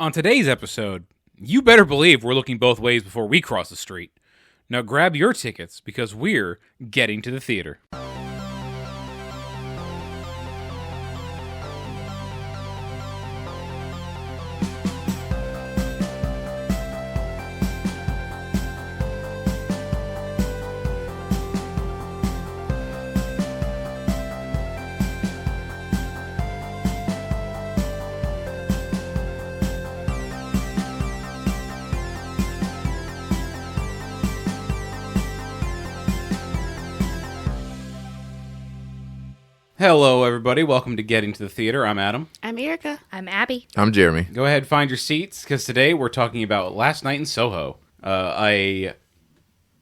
On today's episode, you better believe we're looking both ways before we cross the street. Now grab your tickets because we're getting to the theater. Hello, everybody. Welcome to Getting to the Theater. I'm Adam. I'm Erica. I'm Abby. I'm Jeremy. Go ahead, find your seats, because today we're talking about Last Night in Soho, a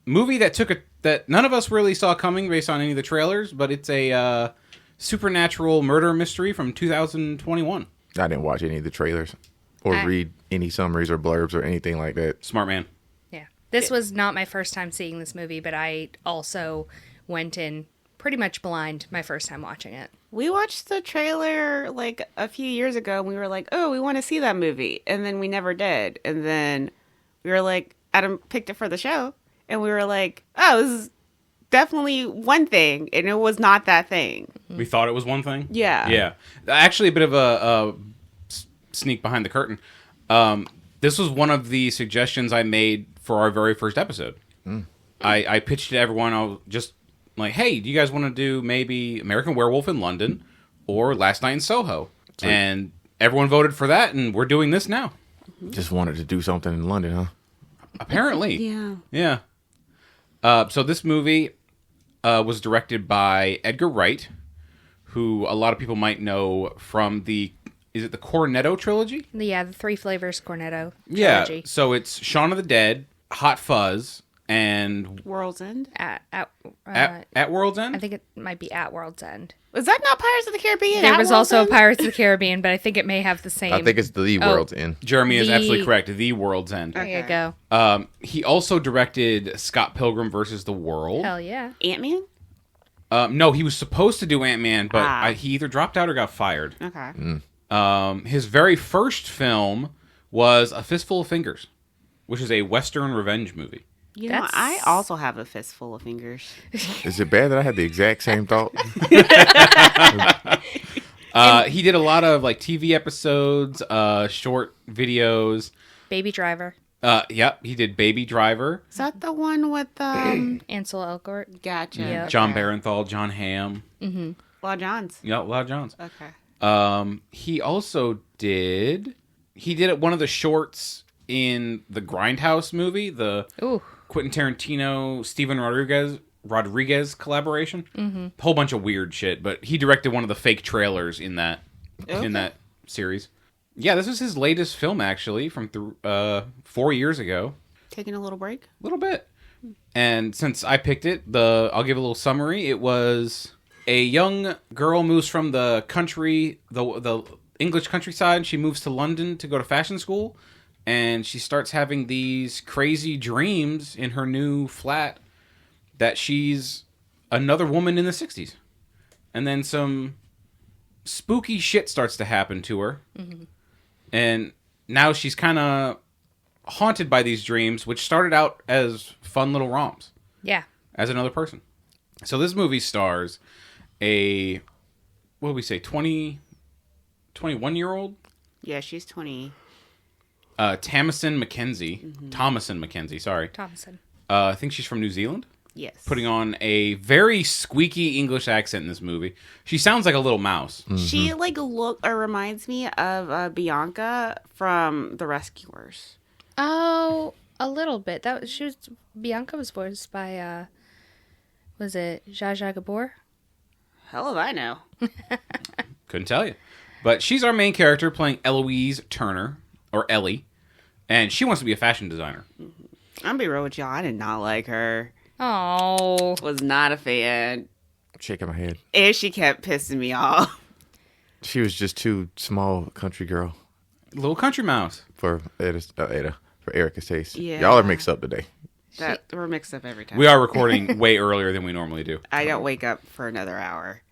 movie that none of us really saw coming based on any of the trailers, but it's a supernatural murder mystery from 2021. I didn't watch any of the trailers or read any summaries or blurbs or anything like that. Smart man. Yeah. This was not my first time seeing this movie, but I also went in pretty much blind my first time watching it. We watched the trailer like a few years ago and we were like, oh, we want to see that movie. And then we never did. And then we were like, Adam picked it for the show. And we were like, oh, this is definitely one thing. And it was not that thing. We thought it was one thing? Yeah. Yeah. Actually, a bit of a sneak behind the curtain. This was one of the suggestions I made for our very first episode. I pitched it to everyone. I was just like, hey, do you guys want to do maybe American Werewolf in London or Last Night in Soho? Sweet. And everyone voted for that, and we're doing this now. Just wanted to do something in London, huh? Apparently. Yeah. So this movie was directed by Edgar Wright, who a lot of people might know from is it the Cornetto trilogy? Yeah, the Three Flavors Cornetto trilogy. Yeah, so it's Shaun of the Dead, Hot Fuzz, and World's End? At World's End? I think it might be At World's End. Was that not Pirates of the Caribbean? There was also Pirates of the Caribbean, but I think it may have the same. I think it's The World's End. Jeremy is absolutely correct. The World's End. There you go. He also directed Scott Pilgrim versus the World. Hell yeah. Ant-Man? No, he was supposed to do Ant-Man, but he either dropped out or got fired. Okay. His very first film was A Fistful of Fingers, which is a Western revenge movie. You know, I also have a fistful of fingers. Is it bad that I had the exact same thought? He did a lot of like TV episodes, short videos. Baby Driver. Yep, he did Baby Driver. Is that the one with Ansel Elgort. Gotcha. Yep. John Barenthal, John Hamm. Mm-hmm. Law Johns. Yeah, Law Johns. Okay. He also did one of the shorts in the Grindhouse movie, the Quentin Tarantino, Steven Rodriguez collaboration. Mm-hmm. A whole bunch of weird shit, but he directed one of the fake trailers in that series. Yeah, this was his latest film, actually, from 4 years ago. Taking a little break? A little bit. And since I picked it, I'll give a little summary. It was a young girl moves from the country, the English countryside. She moves to London to go to fashion school. And she starts having these crazy dreams in her new flat that she's another woman in the 60s. And then some spooky shit starts to happen to her. Mm-hmm. And now she's kind of haunted by these dreams, which started out as fun little roms. Yeah. As another person. So this movie stars a, what would we say, 21-year-old? Yeah, she's 20. Thomasin McKenzie, sorry. Thomasin. I think she's from New Zealand. Yes. Putting on a very squeaky English accent in this movie. She sounds like a little mouse. Mm-hmm. She reminds me of Bianca from The Rescuers. Oh, a little bit. Bianca was voiced by was it Zsa Zsa Gabor? Hell if I know. Couldn't tell you. But she's our main character playing Eloise Turner, or Ellie, and she wants to be a fashion designer. I'm gonna be real with y'all. I did not like her. Oh. Was not a fan. Shaking my head. And she kept pissing me off. She was just too small country girl. Little country mouse. For for Erica's taste. Yeah. Y'all are mixed up today. We're mixed up every time. We are recording way earlier than we normally do. I don't wake up for another hour.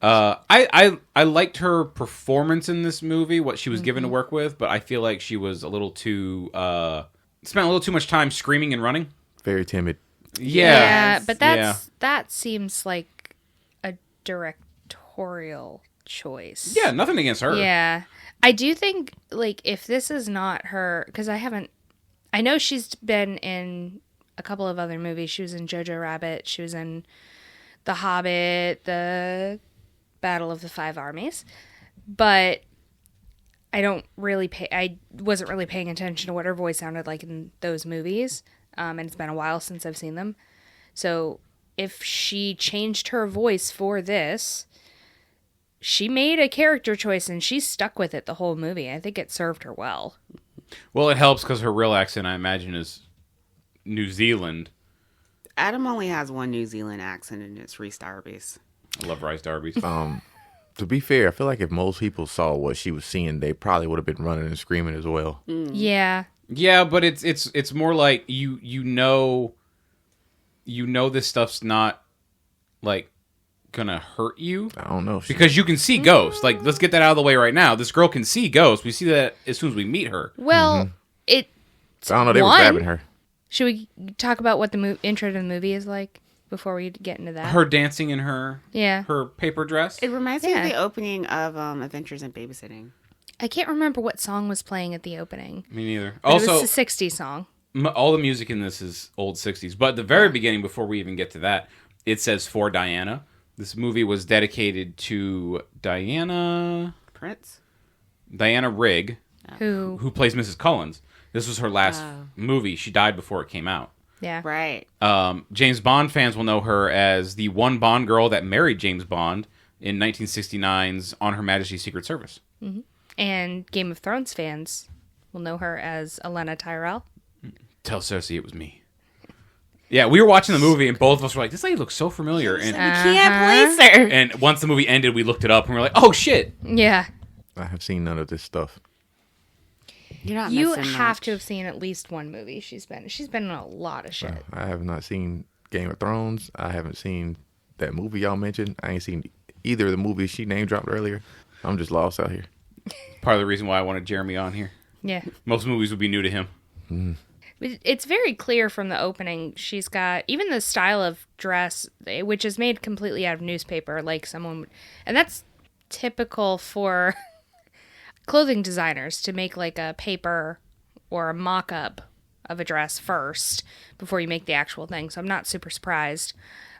I liked her performance in this movie, what she was given to work with, but I feel like she was a little too spent a little too much time screaming and running. Very timid. Yeah, but that seems like a directorial choice. Yeah, nothing against her. Yeah. I do think, like, if this is not her, because I know she's been in a couple of other movies. She was in Jojo Rabbit. She was in The Hobbit, The Battle of the Five Armies. But I wasn't really paying attention to what her voice sounded like in those movies. And it's been a while since I've seen them. So if she changed her voice for this, she made a character choice and she stuck with it the whole movie. I think it served her well. Well, it helps because her real accent, I imagine, is New Zealand. Adam only has one New Zealand accent, and it's Rhys Darby's. I love Rice Darby's. To be fair, I feel like if most people saw what she was seeing, they probably would have been running and screaming as well. Yeah. Yeah, but it's more like you know this stuff's not like gonna hurt you. I don't know. Because you can see ghosts. Like, let's get that out of the way right now. This girl can see ghosts. We see that as soon as we meet her. Well, I don't know. They were grabbing her. Should we talk about what the intro to the movie is like before we get into that? Her dancing in her paper dress. It reminds me of the opening of Adventures in Babysitting. I can't remember what song was playing at the opening. Me neither. But Also, it was a 60s song. All the music in this is old 60s. But at the very beginning, before we even get to that, it says for Diana. This movie was dedicated to Diana Rigg, who plays Mrs. Collins. This was her last movie. She died before it came out. Yeah. Right. James Bond fans will know her as the one Bond girl that married James Bond in 1969's On Her Majesty's Secret Service. Mm-hmm. And Game of Thrones fans will know her as Olenna Tyrell. Tell Cersei it was me. Yeah, we were watching the movie and both of us were like, this lady looks so familiar. And we can't place her. And once the movie ended, we looked it up and we were like, oh, shit. Yeah. I have seen none of this stuff. You're not You missing have much. to have seen at least one movie she's been in a lot of shit. I have not seen Game of Thrones. I haven't seen that movie y'all mentioned. I ain't seen either of the movies she name dropped earlier. I'm just lost out here. Part of the reason why I wanted Jeremy on here. Yeah. Most movies would be new to him. It's very clear from the opening. She's got even the style of dress, which is made completely out of newspaper, like someone, and that's typical for clothing designers to make like a paper or a mock-up of a dress first before you make the actual thing. So I'm not super surprised,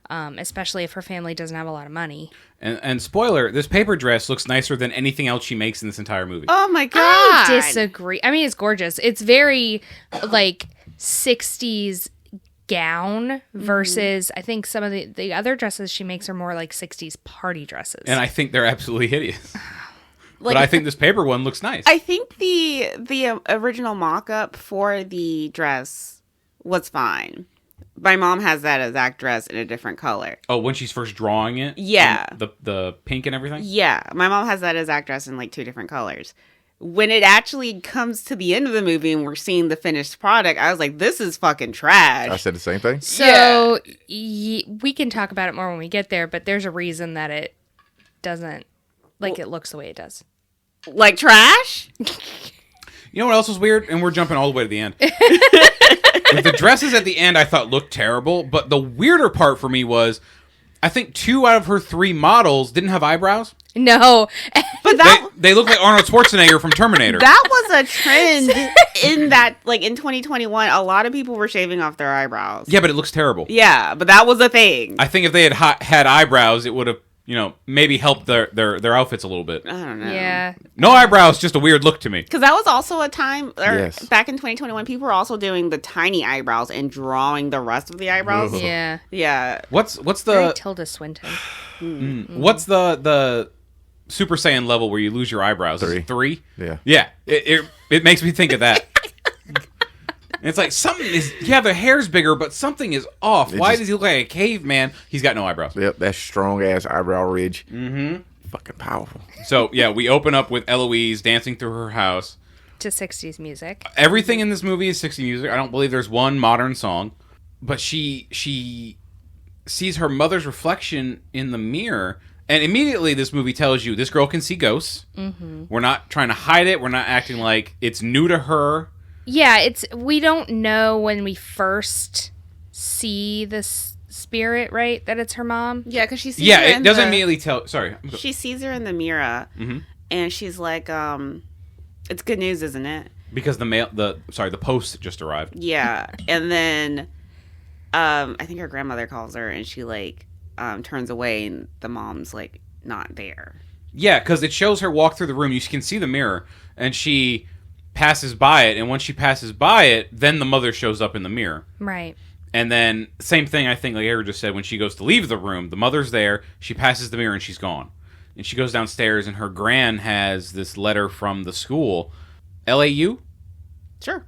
especially if her family doesn't have a lot of money. And spoiler, this paper dress looks nicer than anything else she makes in this entire movie. Oh my god! I disagree. I mean, it's gorgeous. It's very like 60s gown versus I think some of the other dresses she makes are more like 60s party dresses. And I think they're absolutely hideous. Like, but I think this paper one looks nice. I think the original mock-up for the dress was fine. My mom has that exact dress in a different color. Oh, when she's first drawing it? Yeah. The pink and everything? Yeah. My mom has that exact dress in like 2 different colors. When it actually comes to the end of the movie and we're seeing the finished product, I was like, this is fucking trash. I said the same thing. So we can talk about it more when we get there, but there's a reason that it doesn't, like, it looks the way it does. Like trash? You know what else was weird? And we're jumping all the way to the end. The dresses at the end I thought looked terrible, but the weirder part for me was I think 2 out of her 3 models didn't have eyebrows. No. But that They look like Arnold Schwarzenegger from Terminator. that was a trend in that, like, in 2021, a lot of people were shaving off their eyebrows. Yeah, but it looks terrible. Yeah, but that was a thing. I think if they had had eyebrows, it would have, maybe helped their outfits a little bit. I don't know. Yeah. No eyebrows, just a weird look to me. Because that was also a time, Yes. back in 2021, people were also doing the tiny eyebrows and drawing the rest of the eyebrows. Ugh. Yeah. Yeah. What's Very the Tilda Swinton. what's the Super Saiyan level where you lose your eyebrows? Is it 3? Yeah. Yeah. It makes me think of that. It's like something is, their hair's bigger, but something is off. Why does he look like a caveman? He's got no eyebrows. Yep, that strong ass eyebrow ridge. Mm-hmm. Fucking powerful. So, yeah, we open up with Eloise dancing through her house. To 60s music. Everything in this movie is 60s music. I don't believe there's one modern song. But she sees her mother's reflection in the mirror, And immediately this movie tells you this girl can see ghosts. Mm-hmm. We're not trying to hide it. We're not acting like it's new to her. Yeah, we don't know when we first see this spirit, right? That it's her mom. Yeah, because she sees her it doesn't immediately tell. Sorry. She sees her in the mirror, and she's like, it's good news, isn't it? Because the post just arrived. Yeah, and then I think her grandmother calls her, and she like turns away, and the mom's like not there. Yeah, because it shows her walk through the room. You can see the mirror, and she passes by it, and when she passes by it, then the mother shows up in the mirror. Right. And then, same thing, I think, like Eric just said, when she goes to leave the room, the mother's there, she passes the mirror, and she's gone. And she goes downstairs, and her gran has this letter from the school. LAU? Sure.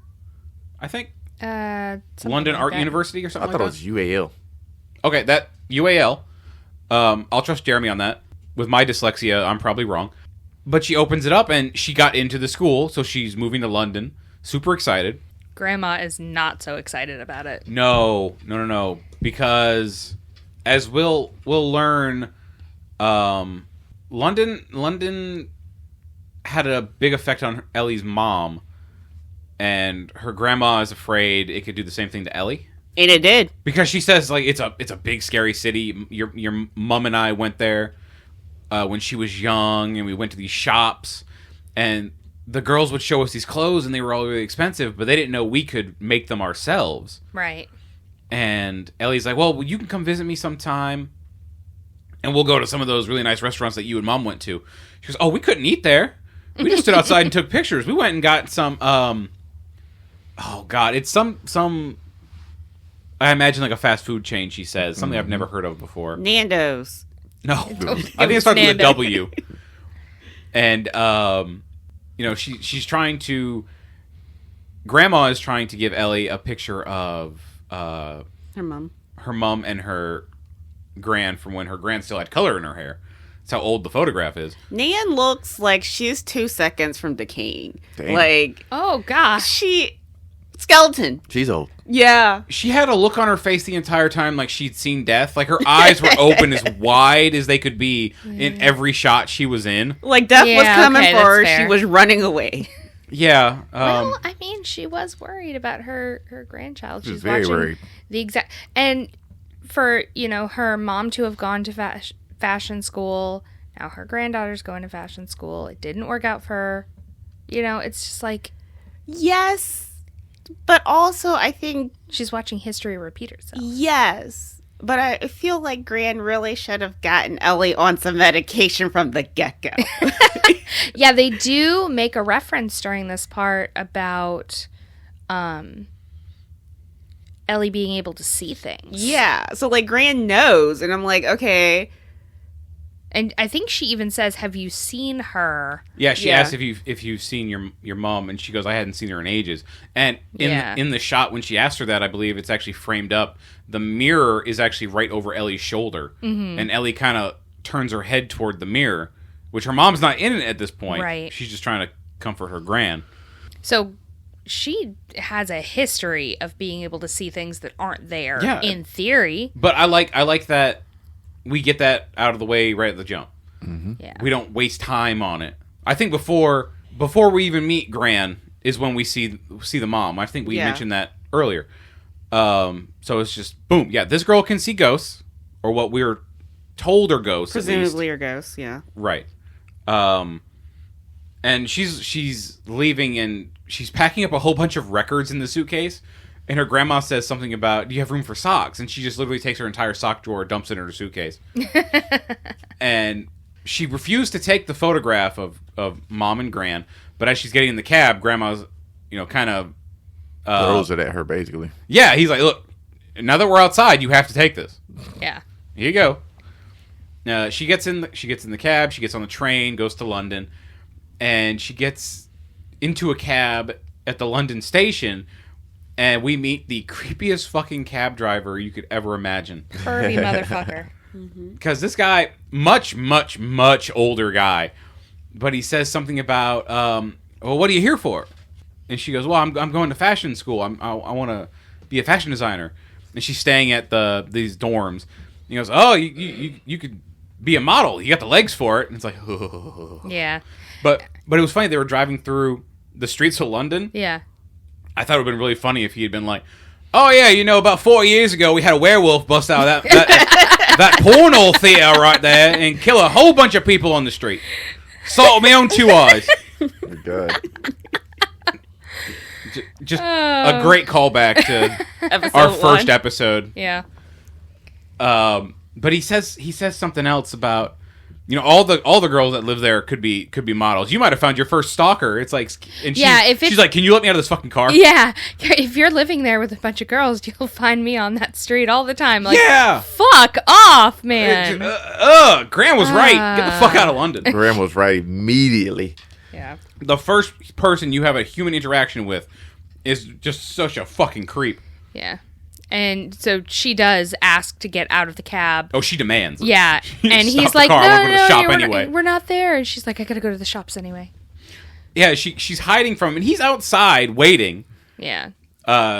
I think. London Art University or something I thought it was UAL. Okay, that, UAL. I'll trust Jeremy on that. With my dyslexia, I'm probably wrong. But she opens it up, and she got into the school, so she's moving to London. Super excited. Grandma is not so excited about it. No. Because, as we'll learn, London had a big effect on Ellie's mom, and her grandma is afraid it could do the same thing to Ellie. And it did. Because she says, like, it's a big, scary city. Your mom and I went there when she was young, and we went to these shops, and the girls would show us these clothes, and they were all really expensive, but they didn't know we could make them ourselves. Right. And Ellie's like, well, you can come visit me sometime, and we'll go to some of those really nice restaurants that you and Mom went to. She goes, oh, we couldn't eat there. We just stood outside and took pictures. We went and got some, oh, God, it's some, I imagine like a fast food chain, she says. Something I've never heard of before. Nando's. No. I think it starts with a W. And, she's trying to... Grandma is trying to give Ellie a picture of... her mom. Her mom and her gran from when her gran still had color in her hair. That's how old the photograph is. Nan looks like she's 2 seconds from decaying. Dang. Like... Oh, gosh. Skeleton. She's old. Yeah. She had a look on her face the entire time like she'd seen death. Like her eyes were open as wide as they could be in every shot she was in. Like death was coming for her. Fair. She was running away. Yeah. Well, I mean, she was worried about her grandchild. She was She's very watching worried. the exact... And for, her mom to have gone to fashion school, now her granddaughter's going to fashion school. It didn't work out for her. It's just like... Yes. But also, I think... She's watching history repeat herself. Yes. But I feel like Gran really should have gotten Ellie on some medication from the get-go. Yeah, they do make a reference during this part about Ellie being able to see things. Yeah. So, like, Gran knows. And I'm like, okay... And I think she even says, "Have you seen her?" Yeah, she asked if you've seen your mom, and she goes, "I hadn't seen her in ages." And in the shot when she asked her that, I believe it's actually framed up. The mirror is actually right over Ellie's shoulder, and Ellie kind of turns her head toward the mirror, which her mom's not in it at this point. Right. She's just trying to comfort her gran. So she has a history of being able to see things that aren't there. Yeah. In theory. But I like that. We get that out of the way right at the jump. Mm-hmm. Yeah. We don't waste time on it. I think before we even meet Gran is when we see the mom. I think we mentioned that earlier. So it's just boom. Yeah, this girl can see ghosts, or what we're told are ghosts. Presumably are ghosts, yeah. Right. And she's leaving, and she's packing up a whole bunch of records in the suitcase. And her grandma says something about, do you have room for socks? And she just literally takes her entire sock drawer, dumps it in her suitcase. And she refused to take the photograph of Mom and Gran. But as she's getting in the cab, Grandma's, kind of... throws it at her, basically. Yeah, he's like, look, now that we're outside, you have to take this. Yeah. Here you go. She gets in the cab, she gets on the train, goes to London. And she gets into a cab at the London station... And we meet the creepiest fucking cab driver you could ever imagine. Curvy motherfucker. Because this guy, much, much, much older guy. But he says something about, well, what are you here for? And she goes, well, I'm going to fashion school. I want to be a fashion designer. And she's staying at these dorms. And he goes, oh, you could be a model. You got the legs for it. And it's like, Yeah. But it was funny. They were driving through the streets of London. Yeah. I thought it would have been really funny if he had been like, oh, yeah, about 4 years ago, we had a werewolf bust out of that porno theater right there and kill a whole bunch of people on the street. Saw it with my own 2 eyes. God. Just a great callback to our first episode. Yeah. But he says something else about, all the girls that live there could be models. You might have found your first stalker. It's like, and she's like, can you let me out of this fucking car? Yeah. If you're living there with a bunch of girls, you'll find me on that street all the time. Like, yeah. Fuck off, man. Graham was right. Get the fuck out of London. Graham was right immediately. Yeah. The first person you have a human interaction with is just such a fucking creep. Yeah. And so she does ask to get out of the cab. Oh, she demands. Yeah. And Stop he's the like, car. no, We'll go to the shop we're anyway. we're not there. And she's like, I gotta go to the shops anyway. Yeah, she's hiding from him, and he's outside waiting. Yeah.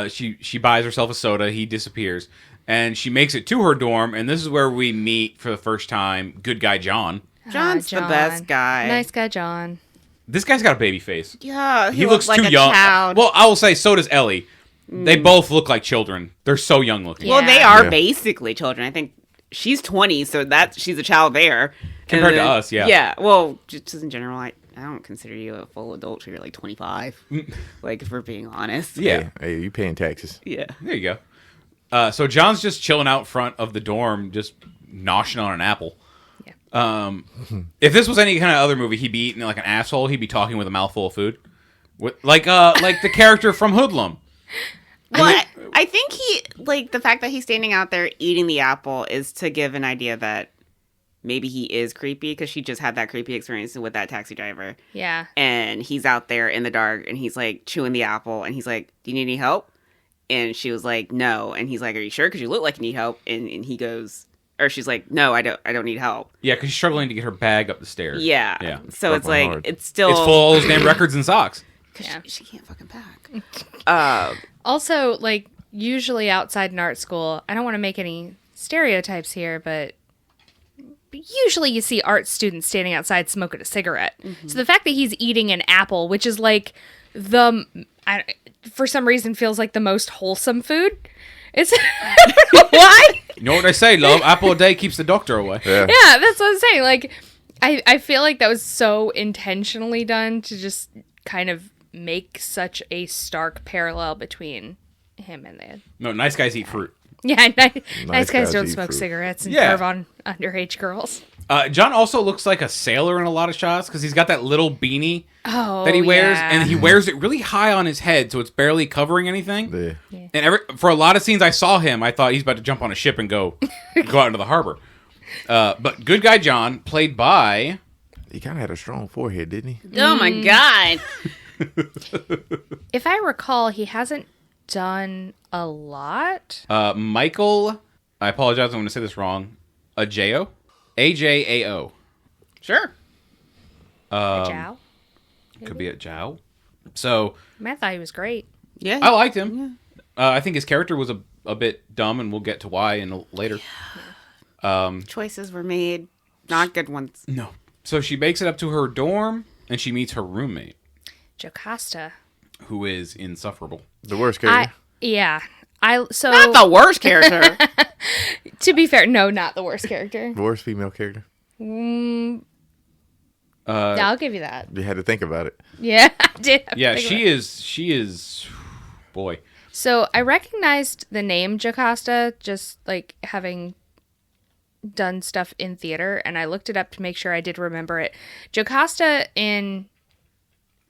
She buys herself a soda. He disappears, and she makes it to her dorm. And this is where we meet for the first time good guy John. John's the best guy. Nice guy, John. This guy's got a baby face. Yeah, He looks like too a young. child. Well, I will say so does Ellie. They both look like children. They're so young looking. Well, Yeah. they are Yeah. basically children. I think she's 20, so she's a child there. Compared to us, yeah. Yeah, well, just in general, I don't consider you a full adult till you're like 25. Like, if we're being honest. Yeah. Hey, you paying taxes. Yeah. There you go. So John's just chilling out front of the dorm, just noshing on an apple. If this was any kind of other movie, he'd be eating like an asshole. He'd be talking with a mouthful of food, like the character from Hoodlum. Well, I think the fact that he's standing out there eating the apple is to give an idea that maybe he is creepy, because she just had that creepy experience with that taxi driver. Yeah. And he's out there in the dark and he's like chewing the apple and he's like, do you need any help? And she was like, no. And he's like, are you sure? Because you look like you need help. And he goes, or she's like, no, I don't need help. Yeah, because she's struggling to get her bag up the stairs. Yeah. Yeah. So it's Struggling like, hard. it's still. It's full of all those damn records and socks. Yeah. She can't fucking pack. Also, like, usually outside in art school, I don't want to make any stereotypes here, but usually you see art students standing outside smoking a cigarette. Mm-hmm. So the fact that he's eating an apple, which is like for some reason feels like the most wholesome food. It's I don't know why. You know what they say, love? Apple a day keeps the doctor away. Yeah. Yeah, that's what I'm saying. Like, I feel like that was so intentionally done to just kind of make such a stark parallel between him and the... No, nice guys eat fruit. Yeah, nice guys guys don't eat smoke fruit. cigarettes and Yeah. curve on underage girls. John also looks like a sailor in a lot of shots because he's got that little beanie Oh, that he wears, yeah. and he wears it really high on his head, so it's barely covering anything. Yeah. And for a lot of scenes I saw him, I thought he's about to jump on a ship and go out into the harbor. But good guy John, played by... He kind of had a strong forehead, didn't he? Oh my God. If I recall, he hasn't done a lot. Michael, I apologize, I'm going to say this wrong. Ajao? A-J-A-O. Sure. Jow. Could be a Jao. So, I thought he was great. Yeah. I liked him. I think his character was a bit dumb, and we'll get to why later. Choices were made, not good ones. No. So she makes it up to her dorm, and she meets her roommate, Jocasta. who is insufferable. The worst character. Not the worst character. To be fair, no, not the worst character. The worst female character. Yeah, I'll give you that. You had to think about it. Yeah, I did. have to Yeah, think about it. she is, boy. So I recognized the name Jocasta just like having done stuff in theater, and I looked it up to make sure I did remember it. Jocasta in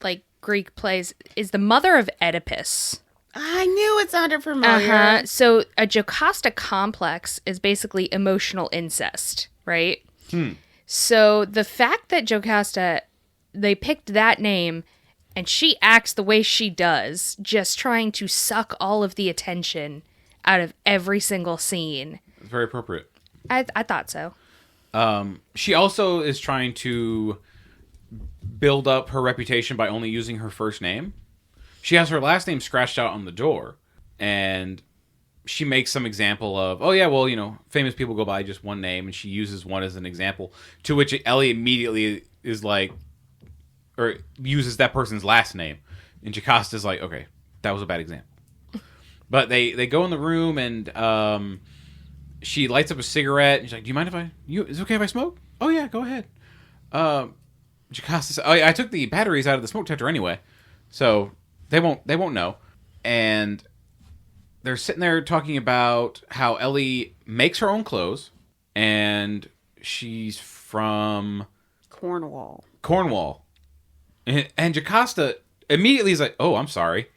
like Greek plays is the mother of Oedipus. I knew it sounded familiar. So a Jocasta complex is basically emotional incest, right? So the fact that Jocasta, they picked that name and she acts the way she does, just trying to suck all of the attention out of every single scene. It's very appropriate. I thought so. She also is trying to build up her reputation by only using her first name. She has her last name scratched out on the door, and she makes some example of, oh yeah, well, famous people go by just one name, and she uses one as an example, to which Ellie immediately is like, or uses that person's last name, and Jocasta's like, okay, that was a bad example. But they go in the room, and she lights up a cigarette, and she's like, do you mind if is it okay if I smoke? Oh yeah, go ahead. Jocasta says, oh yeah, I took the batteries out of the smoke detector anyway, so they won't know. And they're sitting there talking about how Ellie makes her own clothes, and she's from Cornwall. And Jocasta immediately is like, oh, I'm sorry.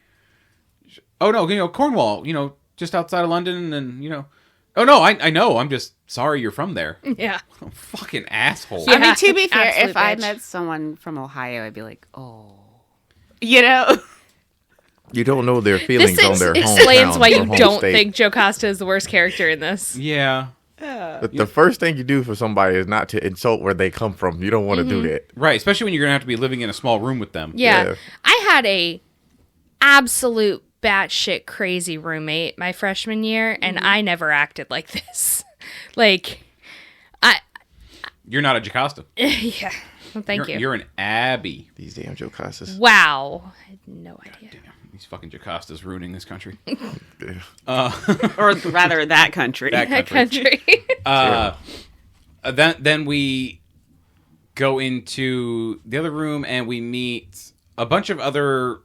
Oh no, Cornwall, just outside of London, and oh no, I know, I'm just sorry you're from there. Yeah. Oh, fucking asshole. I mean, to be fair, Absolute if I bitch. met someone from Ohio, I'd be like, oh. You know? You don't know their feelings This on their explains hometown why or you home don't state. think Jocasta is the worst character in this. Yeah. The first thing you do for somebody is not to insult where they come from. You don't want to do that. Right, especially when you're going to have to be living in a small room with them. Yeah. Yeah. I had a absolute batshit crazy roommate my freshman year, and I never acted like this. Like, You're not a Jocasta. yeah. Well, thank you. You're an Abby. These damn Jocastas. Wow. I had no idea. Damn, these fucking Jocastas ruining this country. Or rather, that country. That country. Then we go into the other room, and we meet a bunch of other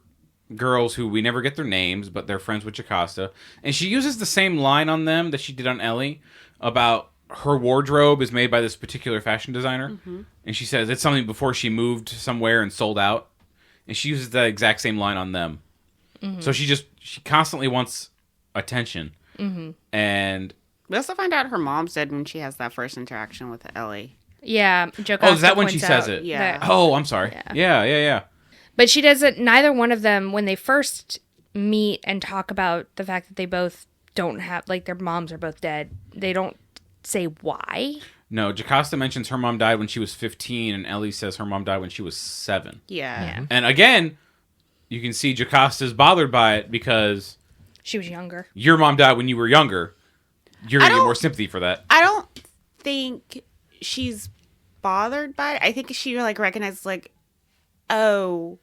girls who we never get their names, but they're friends with Jocasta. And she uses the same line on them that she did on Ellie about her wardrobe is made by this particular fashion designer. Mm-hmm. And she says it's something before she moved somewhere and sold out. And she uses the exact same line on them. Mm-hmm. So she constantly wants attention. Mm-hmm. And We also find out her mom's dead when she has that first interaction with Ellie. Yeah. Jocasta is that when she points says out it? Yeah. that- oh, I'm sorry. Yeah. But she doesn't, neither one of them, when they first meet and talk about the fact that they both don't have, like, their moms are both dead, they don't say why. No, Jocasta mentions her mom died when she was 15, and Ellie says her mom died when she was 7. Yeah. And again, you can see Jocasta's bothered by it because She was younger. your mom died when you were younger. You're going to get more sympathy for that. I don't think she's bothered by it. I think she, like, recognizes, like, oh,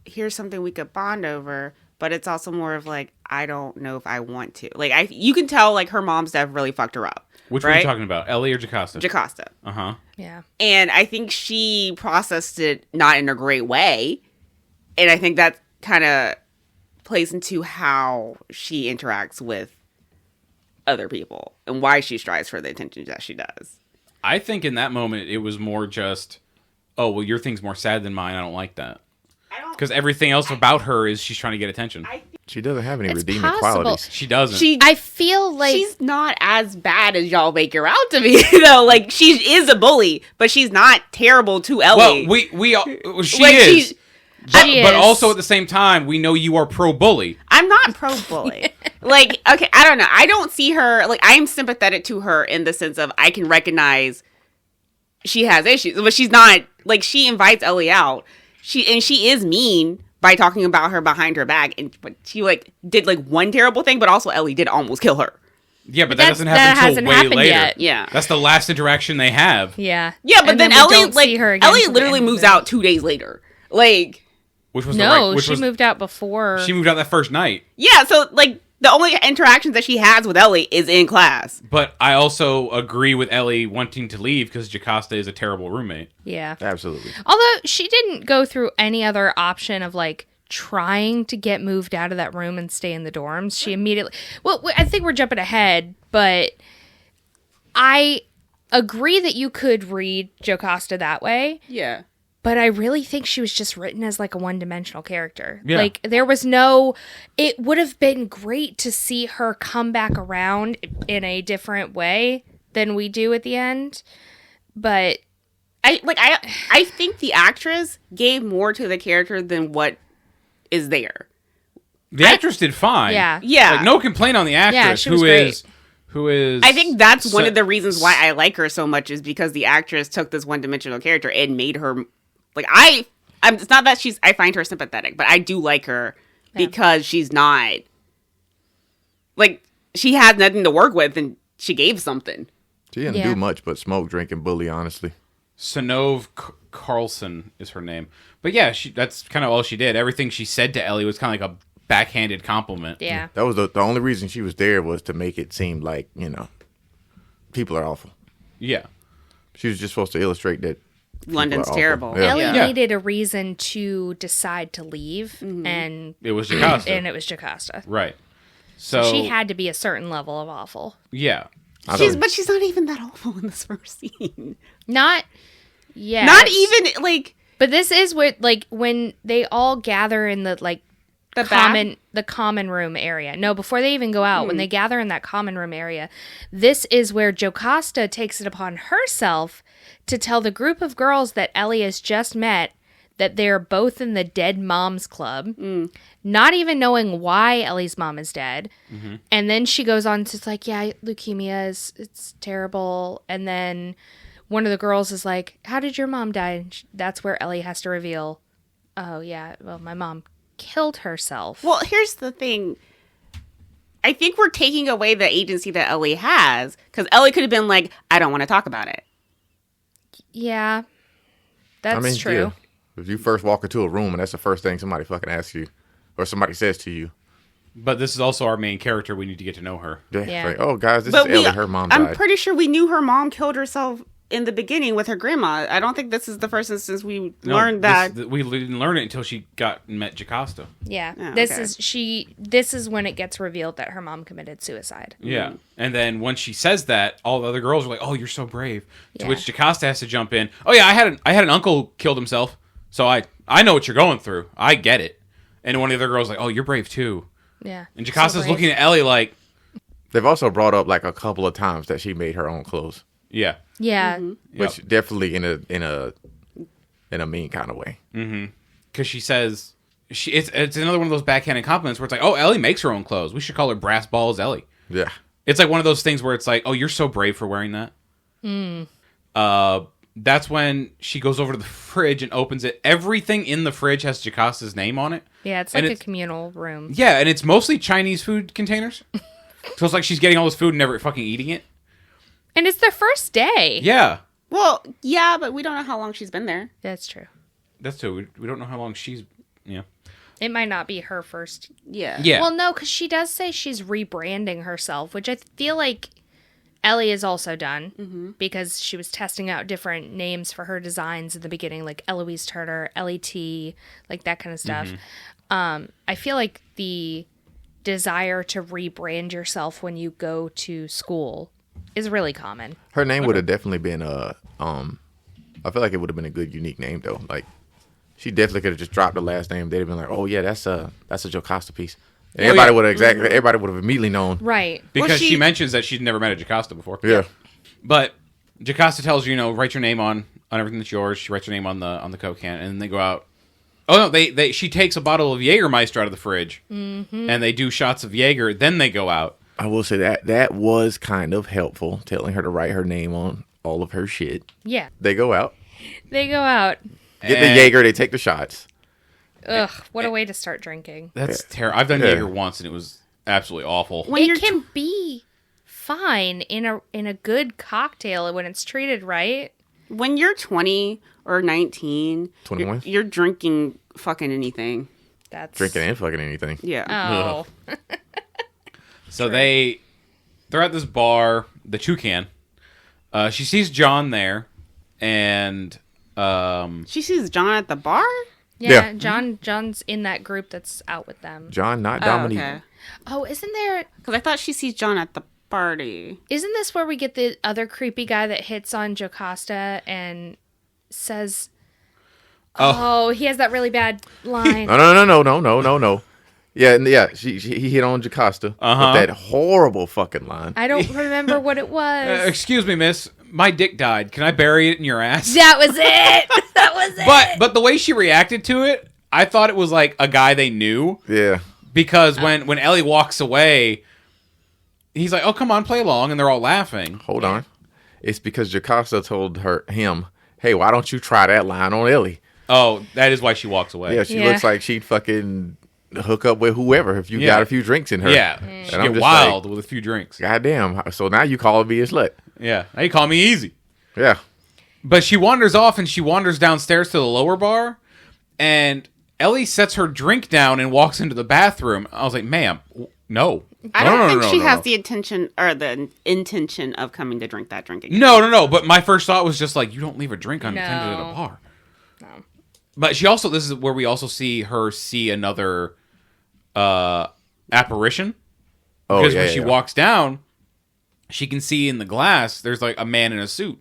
here's something we could bond over. But it's also more of, like, I don't know if I want to. Like, you can tell, like, her mom's death really fucked her up. Which one are right? you talking about, Ellie or Jocasta? Jocasta. Uh-huh. Yeah. And I think she processed it not in a great way. And I think that kind of plays into how she interacts with other people and why she strives for the attention that she does. I think in that moment, it was more just, oh, well, your thing's more sad than mine. I don't like that. Because everything else about her is she's trying to get attention. She doesn't have any It's redeeming possible. qualities. She doesn't. I feel like She's not as bad as y'all make her out to be, though. Like, she is a bully, but she's not terrible to Ellie. well, she Like, is. She But is. also at the same time, we know you are pro-bully. I'm not pro-bully. Like, okay, I don't know. I don't see her, like, I'm sympathetic to her in the sense of I can recognize she has issues, but she's not, like, she invites Ellie out. She is mean by talking about her behind her back, but she, like, did, like, one terrible thing, but also Ellie did almost kill her. Yeah, but that That- doesn't that happen hasn't until way happened later. yet. Yeah. That's the last interaction they have. yeah. Yeah, but And then we Ellie, don't like, see her again Ellie till the literally end of moves it. out 2 days later. Like, Which was No, which she was, moved out before. She moved out that first night. yeah, so, like, the only interactions that she has with Ellie is in class. But I also agree with Ellie wanting to leave because Jocasta is a terrible roommate. Yeah. Absolutely. Although she didn't go through any other option of like trying to get moved out of that room and stay in the dorms. She immediately. Well, I think we're jumping ahead, but I agree that you could read Jocasta that way. Yeah. But I really think she was just written as like a one-dimensional character. Yeah. Like there was no. It would have been great to see her come back around in a different way than we do at the end, but. I think the actress gave more to the character than what is there. The actress did fine. Yeah. Yeah. Like, no complaint on the actress she was who is I think that's one so- of the reasons why I like her so much is because the actress took this one-dimensional character and made her like it's not that I find her sympathetic, but I do like her because she's not like she had nothing to work with, and she gave something. She didn't do much but smoke, drink, and bully, honestly. Sonove Carlson is her name. But yeah, that's kind of all she did. Everything she said to Ellie was kind of like a backhanded compliment. Yeah. That was the only reason she was there, was to make it seem like, people are awful. Yeah. She was just supposed to illustrate that London's terrible. Yeah. Ellie needed a reason to decide to leave, and It was Jocasta. and it was Jocasta. Right. So She had to be a certain level of awful. yeah. But she's not even that awful in this first scene. Not yet. Not even, like... But this is what, like, when they all gather in the, like, The common room area. No, before they even go out, when they gather in that common room area, this is where Jocasta takes it upon herself to tell the group of girls that Ellie has just met that they're both in the Dead Moms Club, not even knowing why Ellie's mom is dead. Mm-hmm. And then she goes on to like, yeah, leukemia it's terrible. And then one of the girls is like, how did your mom die? And that's where Ellie has to reveal, oh yeah, well, my mom killed herself. Well, here's the thing. I think we're taking away the agency that Ellie has, because Ellie could have been like, I don't want to talk about it. Yeah, that's true. Yeah. If you first walk into a room and that's the first thing somebody fucking asks you, or somebody says to you. But this is also our main character. We need to get to know her. Yeah. Like, oh, guys, this is Ellie. Her mom died. I'm pretty sure we knew her mom killed herself in the beginning with her grandma. I don't think this is the first instance we learned that. We didn't learn it until she met Jocasta. Yeah. Oh, this okay. is when it gets revealed that her mom committed suicide. Yeah. And then when she says that, all the other girls are like, "Oh, you're so brave." To which Jocasta has to jump in. "Oh yeah, I had an uncle killed himself. So I know what you're going through. I get it." And one of the other girls is like, "Oh, you're brave too." Yeah. And Jocasta's looking at Ellie like, they've also brought up like a couple of times that she made her own clothes. yeah. Yeah. Mm-hmm. Which definitely in a mean kind of way. Mm-hmm. Because she says it's another one of those backhanded compliments where it's like, "Oh, Ellie makes her own clothes. We should call her Brass Balls Ellie." Yeah. It's like one of those things where it's like, "Oh, you're so brave for wearing that." That's when she goes over to the fridge and opens it. Everything in the fridge has Jocasta's name on it. Yeah, it's like a communal room. Yeah, and it's mostly Chinese food containers. So it's like she's getting all this food and never fucking eating it. And it's their first day. Yeah. Well, yeah, but we don't know how long she's been there. That's true. That's true. We don't know how long she's... Yeah. It might not be her first. Yeah. Yeah. Well, no, because she does say she's rebranding herself, which I feel like Ellie has also done because she was testing out different names for her designs in the beginning, like Eloise Turner, L.E.T., like that kind of stuff. I feel like the desire to rebrand yourself when you go to school is really common. Her name would have definitely been I feel like it would have been a good unique name though. Like she definitely could have just dropped the last name. They'd have been like, "Oh yeah, that's a Jocasta piece." And everybody would have everybody would have immediately known. Right. Because she mentions that she's never met a Jocasta before. Yeah. But Jocasta tells you, write your name on everything that's yours. She writes your name on the Coke can, and then they go out. Oh no, she takes a bottle of Jägermeister out of the fridge, and they do shots of Jaeger. Then they go out. I will say that was kind of helpful, telling her to write her name on all of her shit. Yeah. They go out, They go out. get the Jaeger, they take the shots. Ugh, what a way to start drinking. That's terrible. I've done Jaeger once, and it was absolutely awful. It can be fine in a good cocktail when it's treated right. When you're 20 or 19, 21? you're drinking fucking anything. That's Drinking and fucking anything. Yeah. Oh. So they're at this bar, the Toucan. She sees John there, and She sees John at the bar? Yeah, Yeah. John's in that group that's out with them. John, not Oh, Dominique. okay. Oh, Because I thought she sees John at the party. isn't this where we get the other creepy guy that hits on Jocasta and says, "Oh, he has that really bad line." No. Yeah. He hit on Jocasta with that horrible fucking line. I don't remember what it was. excuse me, miss, my dick died. Can I bury it in your ass? That was it. That was it. But the way she reacted to it, I thought it was like a guy they knew. Yeah. Because when Ellie walks away, he's like, "Oh, come on, play along," and they're all laughing. Hold on. It's because Jocasta told him, "Hey, why don't you try that line on Ellie?" Oh, that is why she walks away. Yeah, she looks like she'd fucking hook up with whoever if you got a few drinks in her. Yeah, And she I'm get just wild like, with a few drinks. goddamn. So now you calling me a slut? Yeah, now you call me easy. Yeah. But she wanders off and she wanders downstairs to the lower bar, and Ellie sets her drink down and walks into the bathroom. I was like, ma'am, no. I don't think she has no. the intention or the intention of coming to drink that drink again. No. But my first thought was just like, you don't leave a drink unattended at a bar. No. But she also, this is where we also see her see another apparition. Oh, Because yeah, when she walks down, she can see in the glass there's like a man in a suit.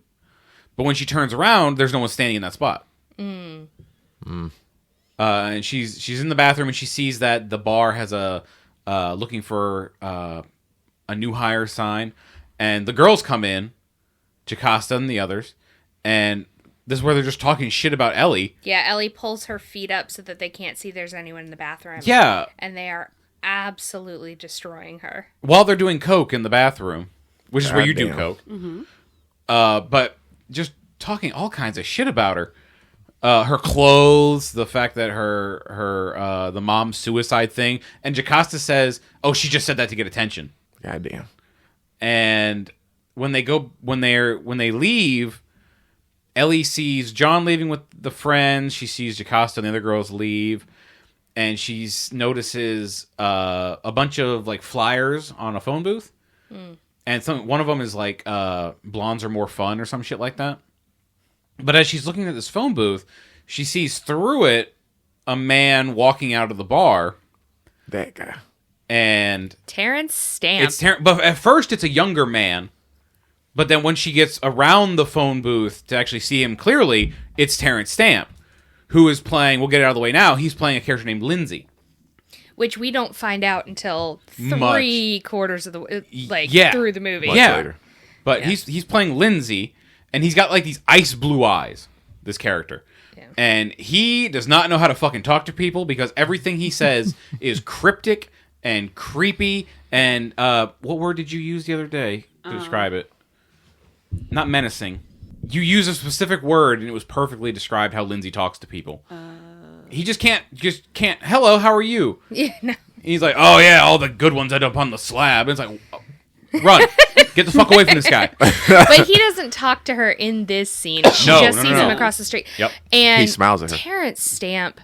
But when she turns around, there's no one standing in that spot. And she's in the bathroom and she sees that the bar has a looking for a new hire sign, and the girls come in, Jocasta and the others, and this is where they're just talking shit about Ellie. Yeah, Ellie pulls her feet up so that they can't see there's anyone in the bathroom. Yeah, And they are absolutely destroying her. while they're doing coke in the bathroom, which is where you do Goddamn. coke. But just talking all kinds of shit about her. Her clothes, the fact that her the mom's suicide thing, and Jocasta says, "Oh, she just said that to get attention." Goddamn. And when they leave, Ellie sees John leaving with the friends. She sees Jocasta and the other girls leave, and she notices a bunch of like flyers on a phone booth, and one of them is like "Blondes are more fun" or some shit like that. But as she's looking at this phone booth, she sees through it a man walking out of the bar. That guy. And Terrence Stamp. But at first, it's a younger man. But then when she gets around the phone booth to actually see him clearly, it's Terrence Stamp, who is playing, we'll get it out of the way now, he's playing a character named Lindsay. Which we don't find out until Much. 3/4 of the, through the movie. Much Yeah. later. But he's playing Lindsay, and he's got like these ice blue eyes, this character. Yeah. And he does not know how to fucking talk to people because everything he says is cryptic and creepy. And what word did you use the other day to describe it? Not menacing. You use a specific word, and it was perfectly described how Lindsay talks to people. He just can't. Hello, how are you? Yeah, no. He's like, oh yeah, all the good ones end up on the slab. And it's like, run, get the fuck away from this guy. But he doesn't talk to her in this scene. She just sees him across the street. Yep. And He smiles at her. Terrence Stamp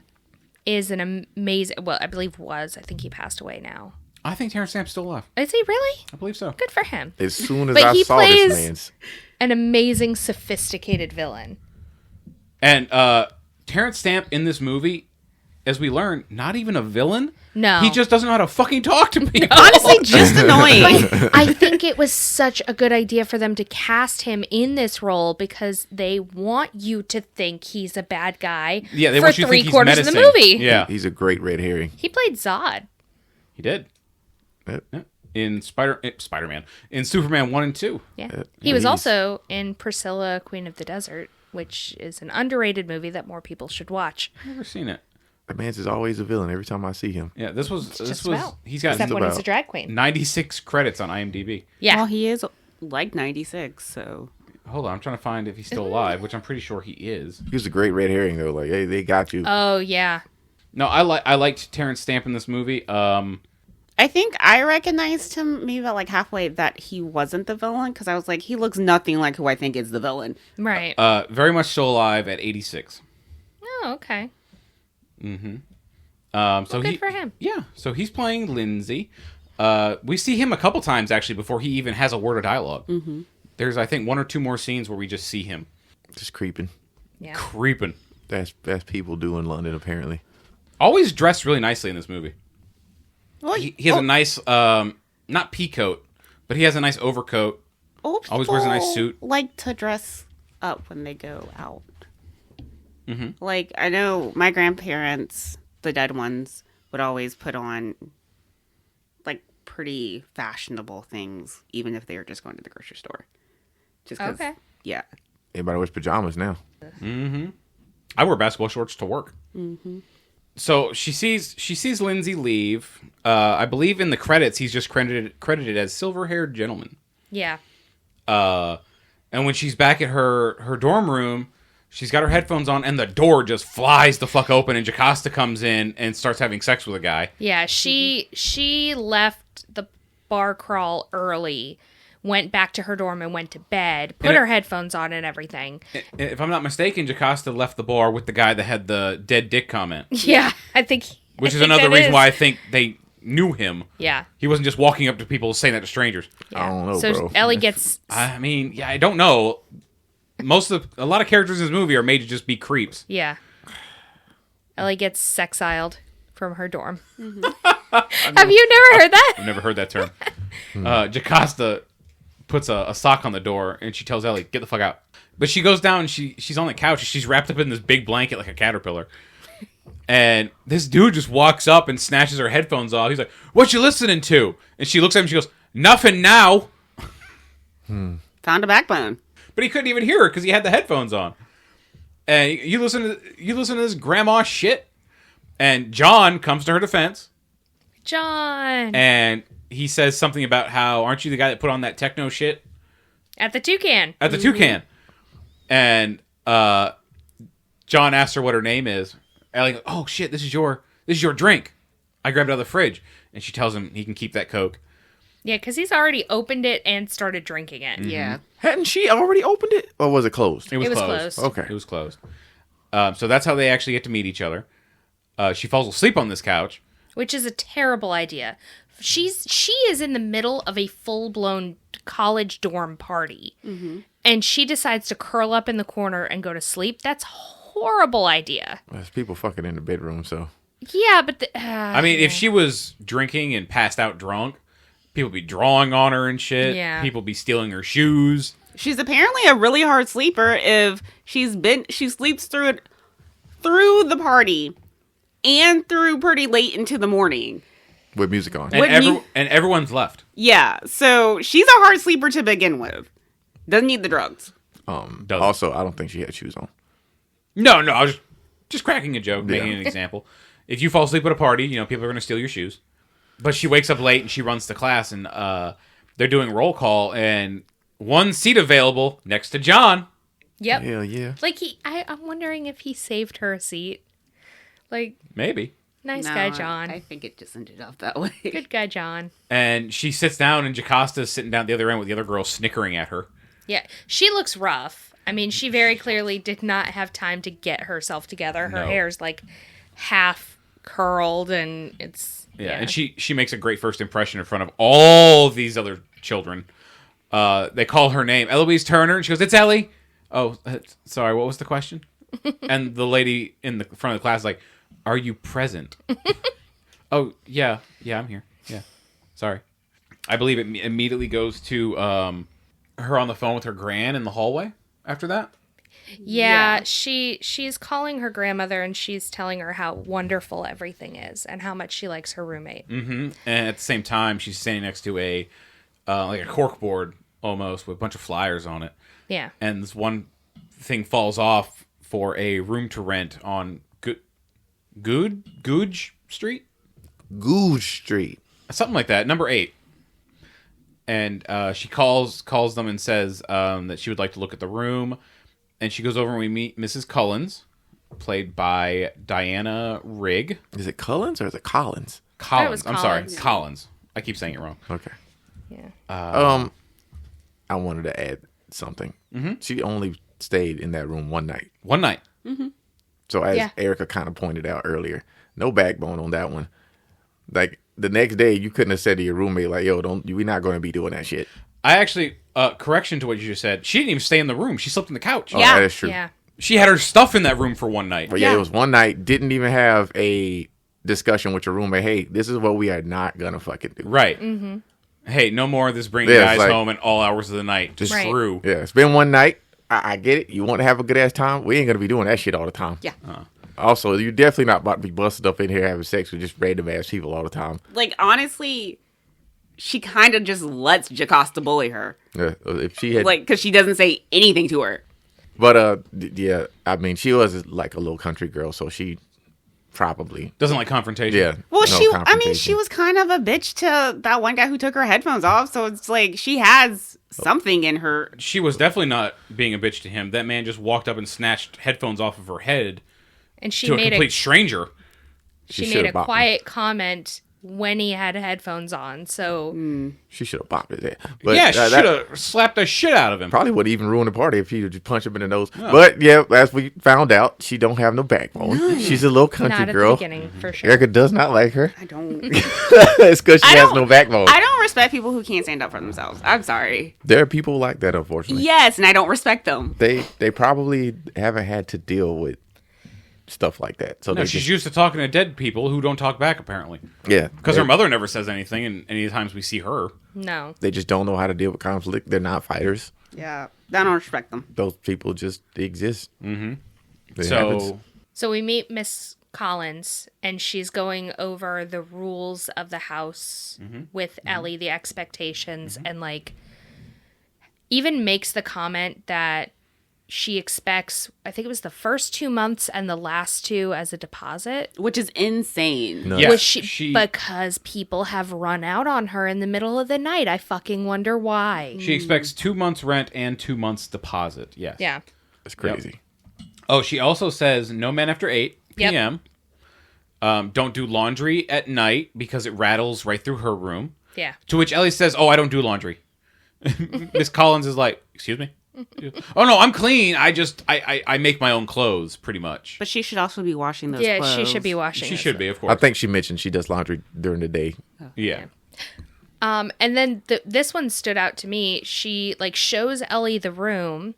is an amazing. Well, I believe was. I think he passed away now. I think Terrence Stamp's still alive. Is he really? I believe so. Good for him. As soon as But I he saw plays- this man's... An amazing, sophisticated villain. And Terrence Stamp in this movie, as we learn, not even a villain. No. He just doesn't know how to fucking talk to people. Honestly, just annoying. I think it was such a good idea for them to cast him in this role because they want you to think he's a bad guy Yeah, they for want you to think he's 3/4 of the menacing. movie. Yeah, He's a great red herring. He played Zod. he did. Yep. Yeah. In Spider-Man. In Superman 1 and 2. Yeah. He was also in Priscilla, Queen of the Desert, which is an underrated movie that more people should watch. I've never seen it. The man's is always a villain every time I see him. Yeah, this was Just about. he's got Except when he's a drag queen. 96 credits on IMDb. Yeah. Well, he is like 96, so. Hold on, I'm trying to find if he's still alive, which I'm pretty sure he is. He was a great red herring though. Like, hey, they got you. Oh, yeah. No, I liked Terrence Stamp in this movie. I think I recognized him maybe about like halfway that he wasn't the villain because I was like, he looks nothing like who I think is the villain. Right. Very much still alive at 86. Oh, okay. So Good for him. Yeah, so he's playing Lindsay. We see him a couple times actually before he even has a word of dialogue. Mm-hmm. There's I think 1 or 2 more scenes where we just see him Just creeping. Yeah. creeping. That's people do in London apparently. Always dressed really nicely in this movie. Well, He has a nice, not pea coat, but he has a nice overcoat. Always wears a nice people suit. Like to dress up when they go out. Mm-hmm. Like I know my grandparents, the dead ones, would always put on like pretty fashionable things, even if they were just going to the grocery store. Just 'cause, Okay. yeah. Everybody wears pajamas now. I wear basketball shorts to work. Mm-hmm. So she sees Lindsay leave. I believe in the credits he's just credited as silver-haired gentleman. Yeah. And when she's back at her dorm room, She's got her headphones on, and the door just flies the fuck open, and Jocasta comes in and starts having sex with a guy. Yeah, she left the bar crawl early, went back to her dorm and went to bed, put her headphones on and everything. If I'm not mistaken, Jocasta left the bar with the guy that had the dead dick comment. Yeah, I think... Which is another reason why I think they knew him. Yeah. He wasn't just walking up to people saying that to strangers. Yeah. I don't know, so bro. Ellie gets... I mean, yeah, I don't know. A lot of characters in this movie are made to just be creeps. Yeah. Ellie gets sexiled from her dorm. Mm-hmm. Have you never heard that? I've never heard that term. Jocasta puts a sock on the door, and she tells Ellie, get the fuck out. But she goes down, and she's on the couch, and she's wrapped up in this big blanket like a caterpillar. And this dude just walks up and snatches her headphones off. He's like, what you listening to? And she looks at him and she goes, nothing now. Found a backbone. But he couldn't even hear her because he had the headphones on. And you listen to this grandma shit. And John comes to her defense. John. And he says something about how, aren't you the guy that put on that techno shit? At the Toucan. At the Toucan. And John asks her what her name is. Ellie goes, oh shit, this is your drink. I grabbed it out of the fridge. And she tells him he can keep that Coke. Yeah, because he's already opened it and started drinking it. Mm-hmm. Yeah. Hadn't she already opened it? Or was it closed? It was closed. Okay. It was closed. So that's how they actually get to meet each other. She falls asleep on this couch. Which is a terrible idea. She is in the middle of a full-blown college dorm party. Mm-hmm. And she decides to curl up in the corner and go to sleep. That's a horrible idea. There's people fucking in the bedroom, so. Yeah, but... I mean, if she was drinking and passed out drunk, people would be drawing on her and shit. Yeah. People would be stealing her shoes. She's apparently a really hard sleeper if she sleeps through the party and through pretty late into the morning. With music on. And everyone's left. Yeah, so she's a hard sleeper to begin with. Doesn't need the drugs. Also, I don't think she had shoes on. No, I was just cracking a joke, Yeah. making an example. If you fall asleep at a party, people are going to steal your shoes. But she wakes up late and she runs to class, and they're doing roll call, and one seat available next to John. Yep. Hell yeah. Like, I'm wondering if he saved her a seat. Like, Maybe. nice No, guy, John. I think it just ended up that way. Good guy, John. And she sits down, and Jocasta's sitting down at the other end with the other girl snickering at her. Yeah, she looks rough. I mean, she very clearly did not have time to get herself together. Her No. hair's like half curled, and it's And she makes a great first impression in front of all these other children. They call her name, Eloise Turner, and she goes, "It's Ellie." Oh, sorry, what was the question? And the lady in the front of the class is like, "Are you present?" Oh, yeah, I'm here. Yeah, sorry. I believe it immediately goes to her on the phone with her gran in the hallway after that. Yeah, she's calling her grandmother, and she's telling her how wonderful everything is and how much she likes her roommate. Mm-hmm. And at the same time, she's standing next to a like a corkboard almost with a bunch of flyers on it. Yeah. And this one thing falls off for a room to rent on Googe Street? Googe Street. Something like that, number 8. And she calls them and says that she would like to look at the room. And she goes over and we meet Mrs. Cullens, played by Diana Rigg. Is it Cullens or is it Collins? Collins. I'm sorry, Collins. Collins. I keep saying it wrong. Okay. Yeah. I wanted to add something. Mm-hmm. She only stayed in that room one night. One night. So as Yeah. Erica kind of pointed out earlier, no backbone on that one. Like the next day, you couldn't have said to your roommate like, "Yo, we're not going to be doing that shit." I actually, correction to what you just said, she didn't even stay in the room. She slept in the couch. Oh, Yeah. that is true. Yeah. She had her stuff in that room for one night. But yeah, Yeah. it was one night. Didn't even have a discussion with your roommate. Hey, this is what we are not gonna fucking do. Right. Mm-hmm. Hey, no more of this bringing Yeah, it's guys like- home at all hours of the night. Just Right. through. Yeah, it's been one night. I get it. You want to have a good ass time. We ain't gonna be doing that shit all the time. Yeah. Also, you're definitely not about to be busted up in here having sex with just random ass people all the time. Like, honestly, she kind of just lets Jocasta bully her. Yeah, if she had, Like, because she doesn't say anything to her. but yeah, I mean, she was like a little country girl, so she probably, Doesn't like confrontation. yeah. Well, no she confrontation. was kind of a bitch to that one guy who took her headphones off. So it's like she has something in her. She was definitely not being a bitch to him. That man just walked up and snatched headphones off of her head And she to a made complete stranger. she She made a should've bopped him. quiet comment when he had headphones on. So She should have bopped his head. But Yeah, she that should have slapped the shit out of him. probably would even ruin the party if he would just punch him in the nose. But yeah, as we found out, she don't have no backbone. She's a little country not at girl. the beginning for sure. Erica does not like her. I don't. It's because she I has don't- no backbone. I don't respect people who can't stand up for themselves. I'm sorry. There are people like that, unfortunately. Yes, and I don't respect them. They probably haven't had to deal with stuff like that. So No, they she's just, used to talking to dead people who don't talk back, apparently. yeah, Because her mother never says anything, and any times we see her. No. they just don't know how to deal with conflict. They're not fighters. Yeah, I don't respect them. Those people just exist. Mm-hmm. So we meet Miss Collins, and she's going over the rules of the house with Ellie, the expectations, and like even makes the comment that she expects, I think it was the first 2 months and the last 2 as a deposit. Which is insane. No. Yeah, Which because people have run out on her in the middle of the night. I fucking wonder why. She expects 2 months rent and 2 months deposit. Yes. Yeah. It's crazy. Oh, she also says no men after 8 Yep. p.m. Don't do laundry at night because it rattles right through her room. Yeah. To which Ellie says, "Oh, I don't do laundry." Miss Collins is like, "Excuse me." Oh no, I'm clean. I make my own clothes pretty much. But she should also be washing those Yeah, clothes. she should be washing. She this should one. be, of I course. think she mentioned she does laundry during the day. Yeah. And then this one stood out to me. She like shows Ellie the room,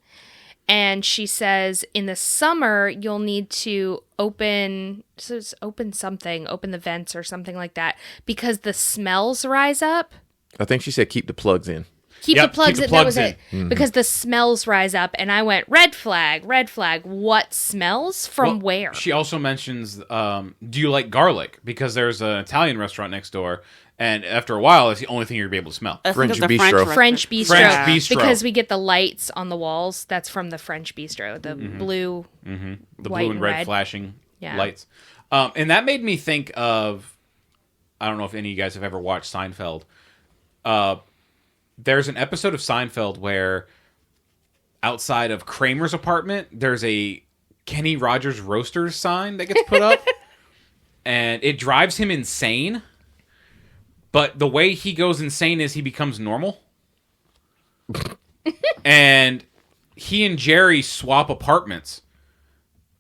and she says, "In the summer, you'll need to open the vents or something like that, because the smells rise up." I think she said keep the plugs in. Keep Yep, the plugs keep the in. That was plugs it. Because the smells rise up, and I went red flag, red flag. What smells from Well, where? She also mentions, do you like garlic? Because there's an Italian restaurant next door, and after a while, it's the only thing you're gonna be able to smell. I think French it's the bistro. French bistro. French bistro. Because we get the lights on the walls. That's from the French bistro. The blue, The white blue and and red red. flashing Yeah. lights. And that made me think of, I don't know if any of you guys have ever watched Seinfeld. There's an episode of Seinfeld where outside of Kramer's apartment, there's a Kenny Rogers Roasters sign that gets put up. And it drives him insane. But the way he goes insane is he becomes normal. And he and Jerry swap apartments.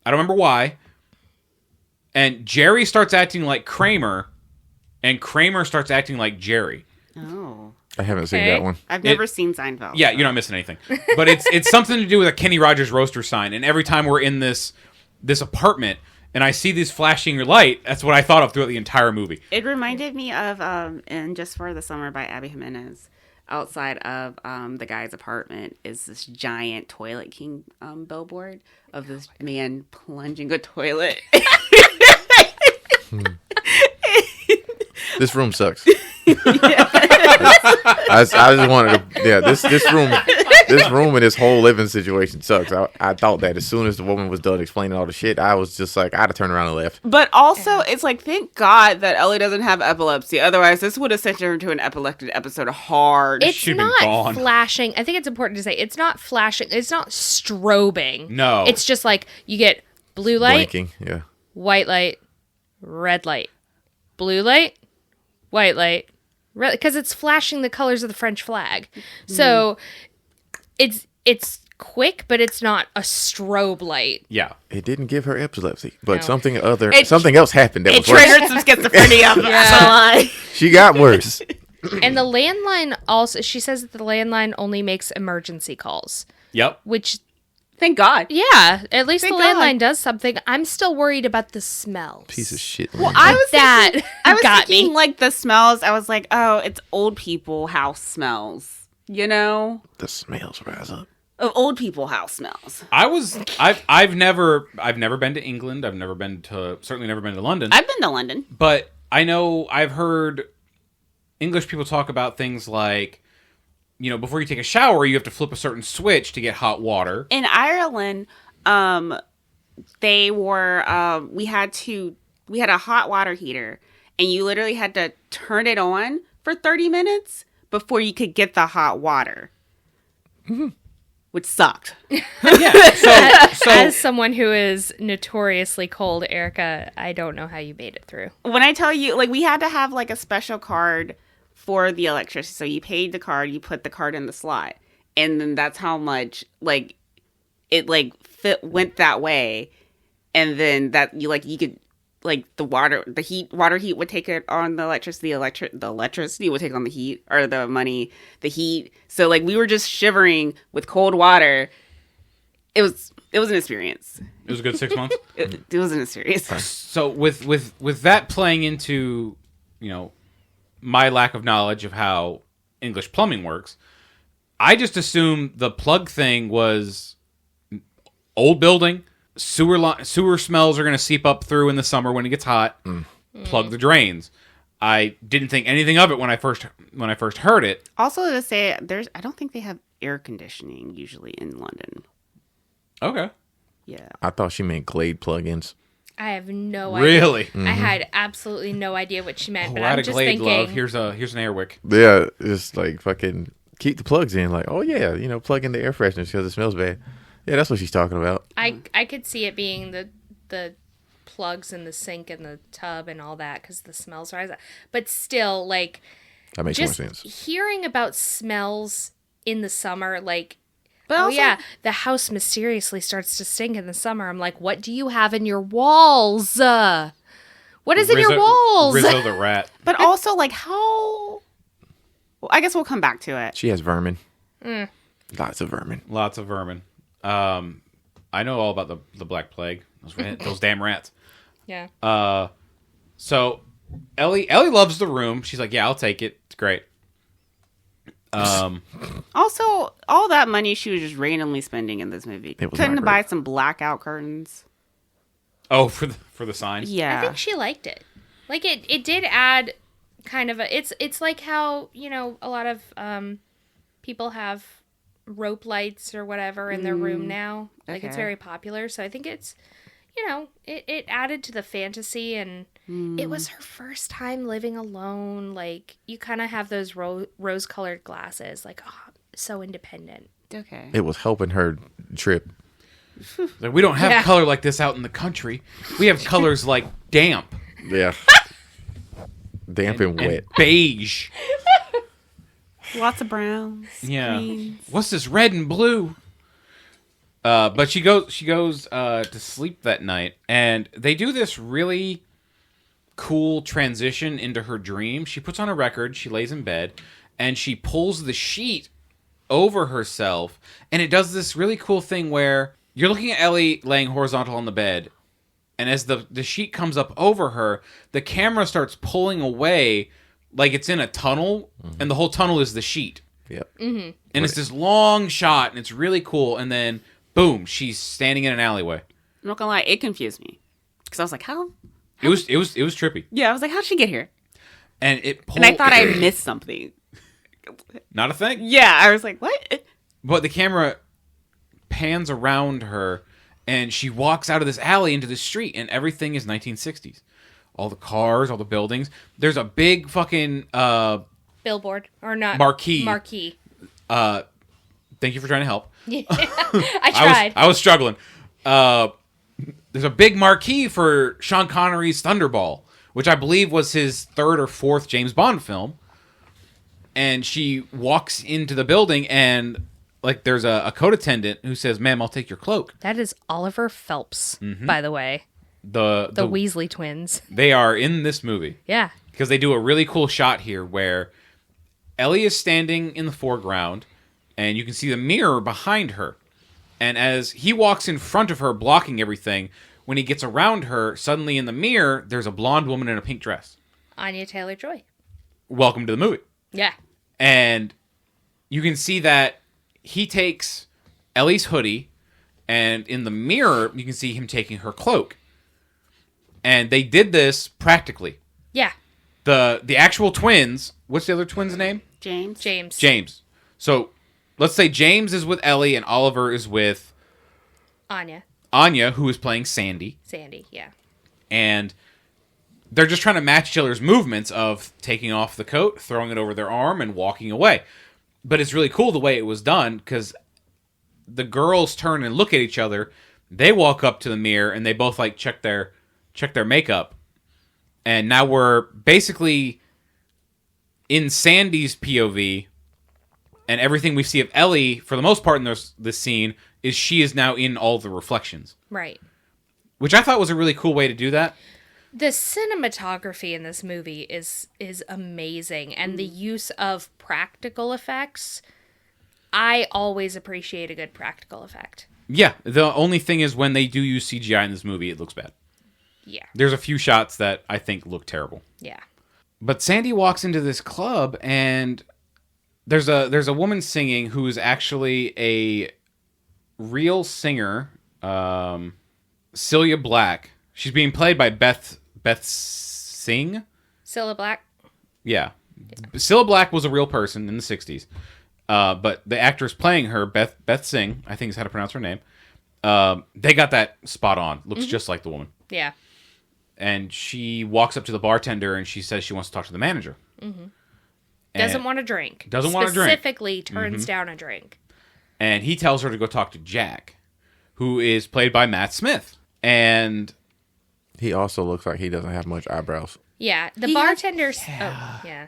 I don't remember why. And Jerry starts acting like Kramer, and Kramer starts acting like Jerry. Oh. I haven't seen Okay. that one. I've never seen Seinfeld. Yeah, so. you're not missing anything. But it's something to do with a Kenny Rogers roaster sign. And every time we're in this apartment and I see this flashing light, that's what I thought of throughout the entire movie. It reminded me of and Just for the Summer by Abby Jimenez. Outside of the guy's apartment is this giant Toilet King billboard of this man plunging a toilet. This room sucks. I just wanted to. Yeah, this room and this whole living situation sucks. I thought that as soon as the woman was done explaining all the shit, I was just like, I'd have turned around and left. But also, it's like, thank God that Ellie doesn't have epilepsy. Otherwise, this would have sent her into an epileptic episode hard. It's Should've been not gone. flashing. I think it's important to say it's not flashing. It's not strobing. No. It's just like you get blue light, Blinking, yeah. white light, red light, blue light, white light, red, because it's flashing the colors of the French flag. So it's quick, but it's not a strobe light. Yeah. It didn't give her epilepsy, but No. something It- something else happened that It was worse. triggered some schizophrenia. I'm not gonna lie. She got worse. And the landline also, she says that the landline only makes emergency calls, Yep. which, Thank God. yeah, at least Thank the God. landline does something. I'm still worried about the smells. Piece of shit. Well, man. I was That thinking, I was got thinking me. like the smells. I was like, oh, it's old people house smells. You know, The smells rise up. of old people house smells. I've never been to England. Certainly never been to London. I've been to London. But I know I've heard English people talk about things like, before you take a shower, you have to flip a certain switch to get hot water. In Ireland, they were we had a hot water heater, and you literally had to turn it on for 30 minutes before you could get the hot water. which sucked. Yeah. So As someone who is notoriously cold, Erica, I don't know how you made it through. When I tell you, like, we had to have like a special card for the electricity. So you paid the card, you put the card in the slot, and then that's how much like it like went that way. And then that you could like water heat would take it on the electricity. The electricity would take on the heat, or the money, the heat. So like we were just shivering with cold water. It was an experience. it was a good 6 months. It was an experience. So with that playing into, my lack of knowledge of how English plumbing works, I just assumed the plug thing was old building. Sewer smells are going to seep up through in the summer when it gets hot. Plug the drains. I didn't think anything of it when I first heard it. Also, to say, I don't think they have air conditioning usually in London. Okay. Yeah. I thought she meant Glade plugins. I have no idea. Really? I had absolutely no idea what she meant, A but lot I'm of just Glade thinking. love. Here's an Airwick. Yeah, it's like fucking keep the plugs in. Like, oh yeah, plug in the air fresheners because it smells bad. Yeah, that's what she's talking about. I could see it being the plugs in the sink and the tub and all that because the smells rise up. But still, like, That makes just more sense. hearing about smells in the summer, like, But oh also, yeah, the house mysteriously starts to stink in the summer. I'm like, what do you have in your walls? What is in your walls? Rizzo the rat. But also, like, how... Well, I guess we'll come back to it. She has vermin. Lots of vermin. Lots of vermin. I know all about the Black Plague. Those damn rats. Yeah. So Ellie loves the room. She's like, yeah, I'll take it. It's great. Also, all that money she was just randomly spending in this movie. It was Couldn't not buy great. some blackout curtains. Oh, for the sign. Yeah. I think she liked it. Like it did add kind of a it's like how, a lot of people have rope lights or whatever in their room now. Like it's okay. very popular. So I think it's it added to the fantasy, and it was her first time living alone. Like you kind of have those rose-colored glasses, like, oh, so independent. Okay. It was helping her trip. Like, we don't have Yeah. color like this out in the country. We have colors like damp Yeah. Damp and and wet. beige. Lots of browns. Yeah. greens. What's this red and blue? But she goes to sleep that night, and they do this really cool transition into her dream. She puts on a record, she lays in bed, and she pulls the sheet over herself, and it does this really cool thing where you're looking at Ellie laying horizontal on the bed, and as the sheet comes up over her, the camera starts pulling away like it's in a tunnel, and the whole tunnel is the sheet. Yep. And it's this long shot, and it's really cool, and then, boom, she's standing in an alleyway. I'm not gonna lie, it confused me. Because I was like, how? It was trippy. Yeah, I was like, how'd she get here? And it pulled... And I thought I missed something. Not a thing. Yeah, I was like, what? But the camera pans around her, and she walks out of this alley into the street, and everything is 1960s. All the cars, all the buildings. There's a big fucking Billboard or not marquee. Thank you for trying to help. I tried. I was struggling. There's a big marquee for Sean Connery's Thunderball, which I believe was his third or fourth James Bond film. And she walks into the building, and like there's a code attendant who says, "Ma'am, I'll take your cloak." That is Oliver Phelps, by the way. The Weasley twins. They are in this movie Yeah. because they do a really cool shot here where Ellie is standing in the foreground, and you can see the mirror behind her. And as he walks in front of her, blocking everything, when he gets around her, suddenly in the mirror, there's a blonde woman in a pink dress. Anya Taylor-Joy. Welcome to the movie. Yeah. And you can see that he takes Ellie's hoodie, and in the mirror, you can see him taking her cloak. And they did this practically. Yeah. The actual twins, what's the other twin's name? James? James. So let's say James is with Ellie and Oliver is with Anya. Who is playing Sandy. Sandy, yeah. And they're just trying to match each other's movements of taking off the coat, throwing it over their arm, and walking away. But it's really cool the way it was done, because the girls turn and look at each other. They walk up to the mirror and they both like check their makeup. And now we're basically in Sandy's POV, and everything we see of Ellie, for the most part in this scene, is she is now in all the reflections. Right. Which I thought was a really cool way to do that. The cinematography in this movie is amazing, and the use of practical effects. I always appreciate a good practical effect. Yeah, the only thing is when they do use CGI in this movie, it looks bad. Yeah. There's a few shots that I think look terrible. Yeah. But Sandy walks into this club, and there's a woman singing who is actually a real singer, Celia Black. She's being played by Beth Singh. Cilla Black. Yeah. Cilla Black was a real person in the 60s. But the actress playing her, Beth Singh, I think is how to pronounce her name, they got that spot on. Looks just like the woman. Yeah. And she walks up to the bartender and she says she wants to talk to the manager. Mm-hmm. Doesn't want a drink. Doesn't want a drink. Specifically turns down a drink. And he tells her to go talk to Jack, who is played by Matt Smith. And he also looks like he doesn't have much eyebrows. Yeah. The He bartender's... Yeah. Oh, yeah.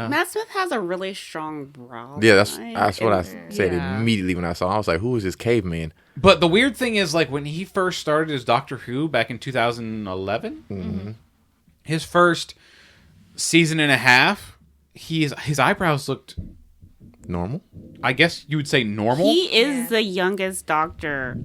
Matt Smith has a really strong brow. Yeah, that's line. what I said Yeah. immediately when I saw him. I was like, who is this caveman? But the weird thing is, like, when he first started as Doctor Who back in 2011, his first season and a half, his eyebrows looked, Normal? I guess you would say, normal. He is the youngest Doctor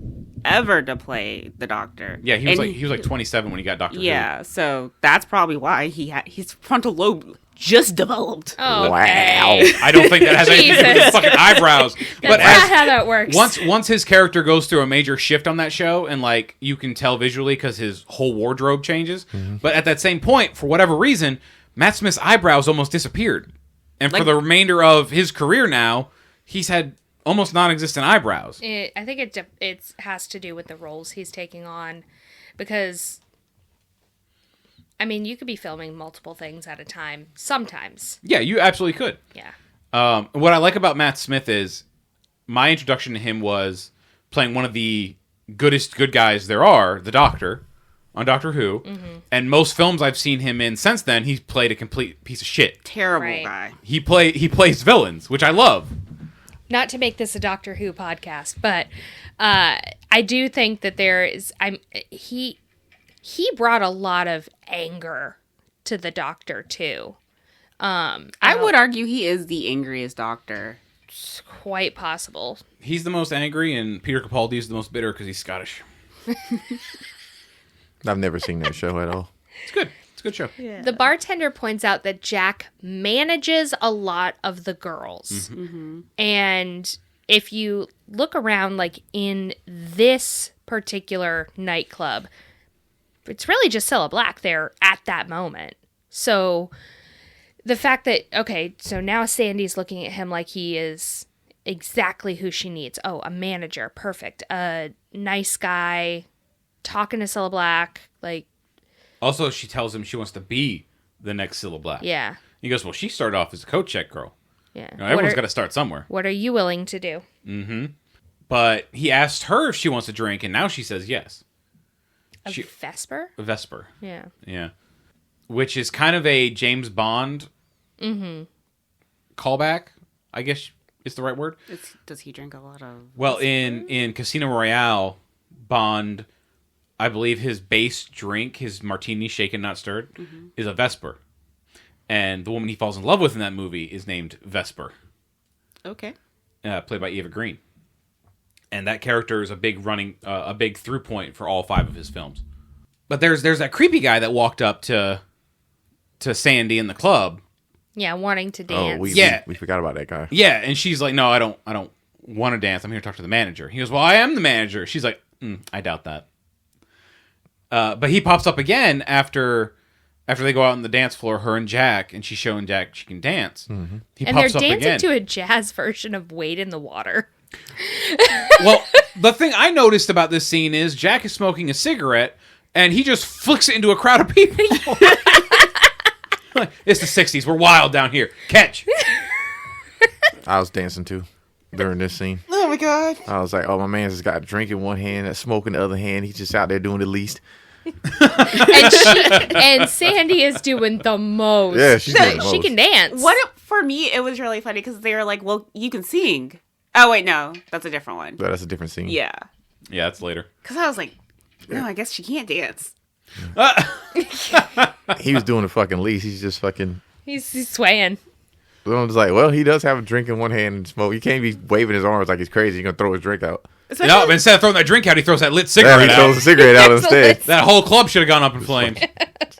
ever to play the Doctor. Yeah, he was like 27 when he got Doctor Who. Yeah, so that's probably why his frontal lobe just developed. Oh, Wow. okay. I don't think that has anything to do with his Jesus. fucking eyebrows. That's not how that works. Once his character goes through a major shift on that show, and like you can tell visually because his whole wardrobe changes. But at that same point, for whatever reason, Matt Smith's eyebrows almost disappeared, and for the remainder of his career now, he's had almost non-existent eyebrows. I think it has to do with the roles he's taking on, because I mean, you could be filming multiple things at a time sometimes. Yeah, you absolutely could. Yeah. What I like about Matt Smith is my introduction to him was playing one of the goodest good guys there are, the Doctor, on Doctor Who. And most films I've seen him in since then, he's played a complete piece of shit. Terrible Right. guy. He plays villains, which I love. Not to make this a Doctor Who podcast, but I do think that he brought a lot of anger to the Doctor too. I would argue he is the angriest Doctor. It's quite possible. He's the most angry, and Peter Capaldi is the most bitter because he's Scottish. I've never seen that show at all. It's good. It's a good show. Yeah. The bartender points out that Jack manages a lot of the girls. And if you look around, like in this particular nightclub, it's really just Cilla Black there at that moment. So the fact that, okay, so now Sandy's looking at him like he is exactly who she needs. Oh, a manager. Perfect. A nice guy. Talking to Cilla Black. Like, Also, she tells him she wants to be the next Cilla Black. yeah. He goes, well, she started off as a coat check girl. Yeah. You know, everyone's got to start somewhere. What are you willing to do? But he asked her if she wants a drink, and now she says yes. A Vesper? Vesper. Yeah. Yeah. Which is kind of a James Bond callback, I guess is the right word. Does he drink a lot of... Well, in Casino Royale, Bond, I believe his base drink, his martini shaken not stirred, is a Vesper. And the woman he falls in love with in that movie is named Vesper, Okay. played by Eva Green. And that character is a big through point for all 5 of his films. But there's that creepy guy that walked up to Sandy in the club. Yeah, wanting to dance. Oh, we forgot about that guy. Yeah, and she's like, "No, I don't want to dance. I'm here to talk to the manager." He goes, "Well, I am the manager." She's like, "I doubt that." But he pops up again after they go out on the dance floor, her and Jack, and she's showing Jack she can dance. He and they're pops up dancing again. to a jazz version of Wade in the Water. Well, the thing I noticed about this scene is Jack is smoking a cigarette, and he just flicks it into a crowd of people. It's the 60s. We're wild down here. Catch. I was dancing too during this scene. Oh my god. I was like, oh, my man's just got a drink in one hand, a smoke in the other hand. He's just out there doing the least. And Sandy is doing the most. Yeah, she's doing the She most. can dance. For me, it was really funny because they were like, well, you can sing. Oh, wait, no. That's a different one. But that's a different scene. Yeah. Yeah, that's later. Because I was like, no, I guess she can't dance. He was doing the fucking least. He's just fucking... He's swaying. I was like, well, he does have a drink in one hand and smoke. He can't be waving his arms like he's crazy. He's going to throw his drink out. No, but instead of throwing that drink out, he throws that lit Yeah, cigarette he out. throws a cigarette out instead. That whole club should have gone up in flames.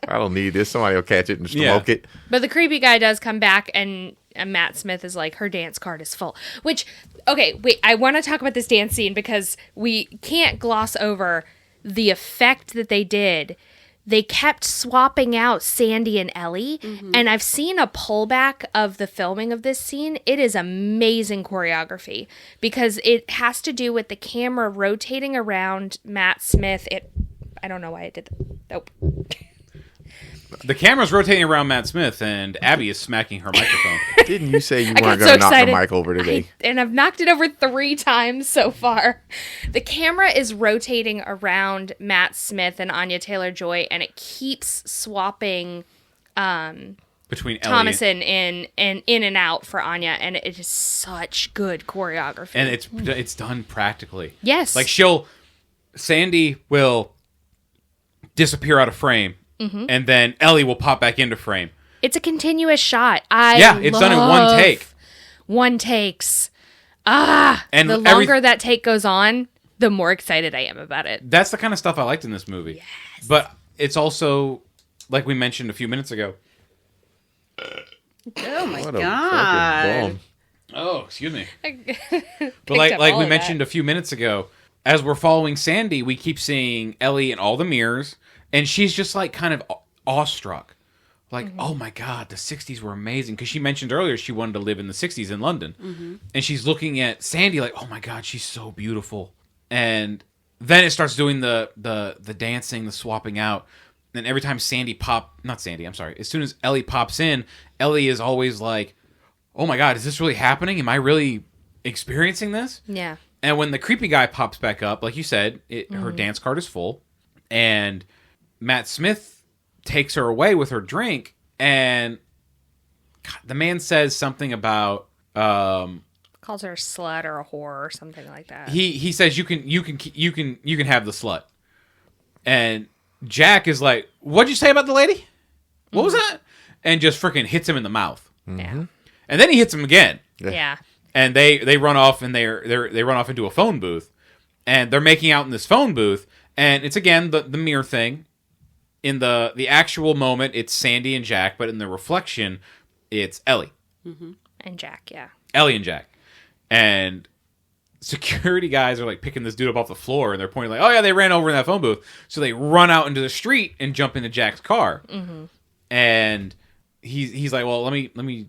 I don't need this. Somebody will catch it and smoke it. But the creepy guy does come back, and Matt Smith is like, her dance card is full. Which, okay, wait, I want to talk about this dance scene because we can't gloss over the effect that they did. They kept swapping out Sandy and Ellie, and I've seen a pullback of the filming of this scene. It is amazing choreography because it has to do with the camera rotating around Matt Smith. I don't know why I did that. Nope. The camera's rotating around Matt Smith, and Abby is smacking her microphone. Didn't you say you got weren't so going to knock the excited. mic over today? And I've knocked it over 3 times so far. The camera is rotating around Matt Smith and Anya Taylor-Joy, and it keeps swapping Between Ellie Thomason in and out for Anya, and it is such good choreography. and it's done practically. Yes. Like Sandy will disappear out of frame, and then Ellie will pop back into frame. It's a continuous shot. It's done in one take. One takes. And The longer that take goes on, the more excited I am about it. That's the kind of stuff I liked in this movie. Yes. But it's also, like we mentioned a few minutes ago. Oh my What a god. fucking bum. Oh, excuse me. Picked But like up we all of mentioned a few minutes ago, as we're following Sandy, we keep seeing Ellie in all the mirrors, and she's just like kind of awestruck. Like, oh my God, the 60s were amazing. Because she mentioned earlier she wanted to live in the 60s in London. And she's looking at Sandy like, oh my God, she's so beautiful. And then it starts doing the dancing, the swapping out. And every time as soon as Ellie pops in, Ellie is always like, oh my God, is this really happening? Am I really experiencing this? Yeah. And when the creepy guy pops back up, like you said, her dance card is full. And Matt Smith takes her away with her drink, and God, the man says something about Calls her a slut or a whore or something like that. he says you can have the slut. And Jack is like, what'd you say about the lady? What was that? And just freaking hits him in the mouth. Yeah. And then he hits him again. Yeah. And they run off, and they run off into a phone booth, and they're making out in this phone booth, and it's again the mirror thing. In the actual moment, it's Sandy and Jack, but in the reflection, it's Ellie. And Jack, yeah. Ellie and Jack. And security guys are like picking this dude up off the floor, and they're pointing like, oh yeah, they ran over in that phone booth. So they run out into the street and jump into Jack's car. And he's like, well, let me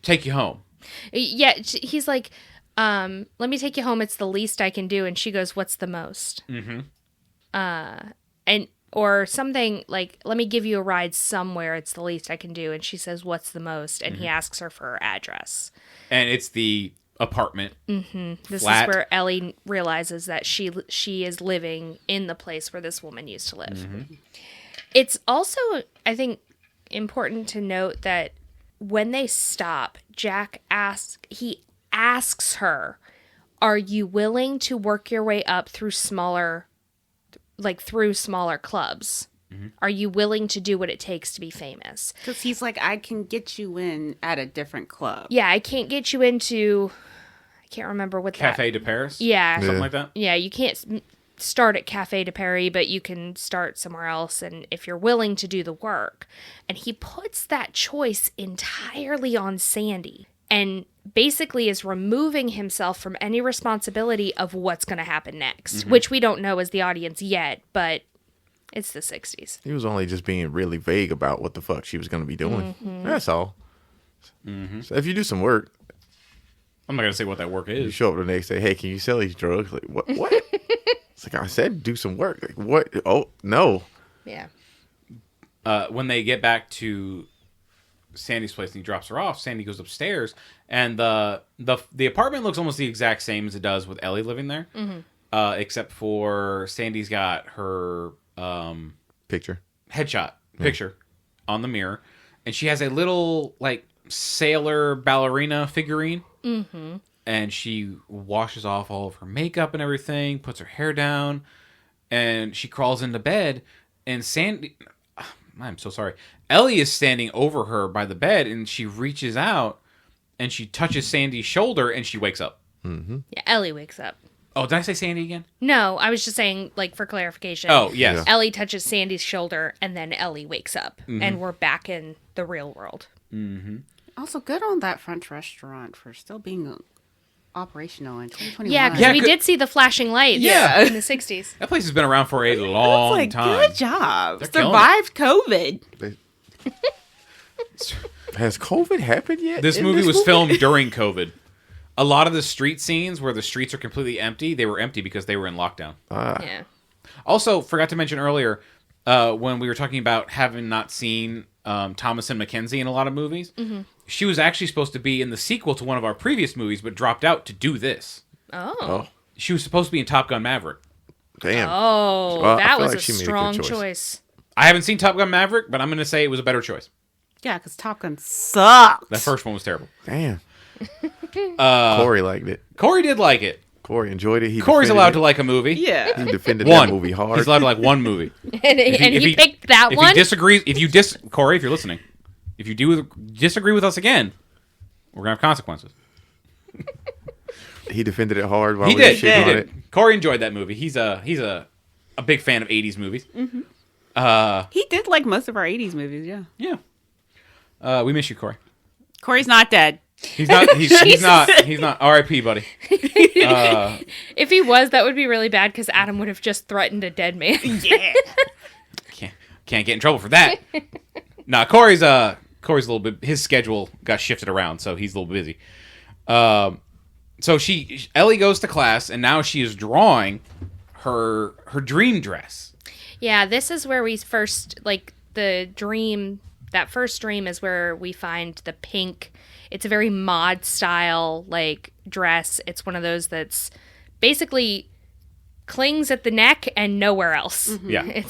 take you home. Yeah, he's like, let me take you home. It's the least I can do. And she goes, what's the most? Or something like, let me give you a ride somewhere. It's the least I can do. And she says, what's the most? And he asks her for her address. And it's the apartment. This flat. is where Ellie realizes that she is living in the place where this woman used to live. It's also, I think, important to note that when they stop, Jack asks her, are you willing to work your way up through smaller clubs? Are you willing to do what it takes to be famous? Because he's like, I can get you in at a different club. Yeah, I can't get you into, I can't remember what Cafe that. de Paris? Yeah. Something like that? Yeah, you can't start at Cafe de Paris, but you can start somewhere else, and if you're willing to do the work. And he puts that choice entirely on Sandy, and basically is removing himself from any responsibility of what's going to happen next, which we don't know as the audience yet, but it's the 60s. He was only just being really vague about what the fuck she was going to be doing. That's all. So if you do some work, I'm not going to say what that work you is. show up the next day, hey, can you sell these drugs? Like, what? It's like, I said, do some work. Like, what? Oh, no. Yeah. When they get back to Sandy's place and he drops her off. Sandy goes upstairs, and the apartment looks almost the exact same as it does with Ellie living there, except for Sandy's got her Picture. picture on the mirror, and she has a little like sailor ballerina figurine. Mm-hmm. And she washes off all of her makeup and everything, puts her hair down, and she crawls into bed. And Sandy, I'm so sorry. Ellie is standing over her by the bed, and she reaches out, and she touches Sandy's shoulder, and she wakes up. Yeah, Ellie wakes up. Oh, did I say Sandy again? No, I was just saying, like, for clarification. Oh, yes. Yeah. Ellie touches Sandy's shoulder, and then Ellie wakes up, and we're back in the real world. Mm-hmm. Also, good on that French restaurant for still being operational in 2021. Yeah, because Yeah, we good- did see the flashing lights Yeah. in the 60s. That place has been around for a long It's like, time. good job. They're killing Survived COVID. Has COVID happened yet? This in movie was filmed during COVID. A lot of the street scenes where the streets are completely empty, they were empty because they were in lockdown. Yeah. Also, forgot to mention earlier, when we were talking about having not seen Thomas and Mackenzie in a lot of movies, she was actually supposed to be in the sequel to one of our previous movies, but dropped out to do this. Oh. She was supposed to be in Top Gun Maverick. Damn. Oh, Well, I that feel was like a she made a good strong choice. choice. I haven't seen Top Gun Maverick, but I'm going to say it was a better choice. Yeah, because Top Gun sucks. That first one was terrible. Damn. Corey liked it. Corey did like it. Corey enjoyed it. Corey's allowed to like a movie. Yeah. He defended One. that movie hard. He's allowed to like one movie. And he picked that If one? he disagrees, Corey, if you're listening, if you disagree with us again, we're going to have consequences. He defended it hard while He we were did. shitting He on it. did. Corey enjoyed that movie. He's a big fan of 80s movies. He did like most of our 80s movies, yeah. Yeah. We miss you, Corey. Corey's not dead. He's not. He's not. R.I.P. buddy. If he was, that would be really bad because Adam would have just threatened a dead man. Yeah. Can't get in trouble for that. Nah, Corey's a little bit. His schedule got shifted around, so he's a little busy. So Ellie goes to class, and now she is drawing her dream dress. Yeah, this is where we first, like, that first dream is where we find the pink. It's a very mod style, like, dress. It's one of those that's basically clings at the neck and nowhere else. Mm-hmm. Yeah.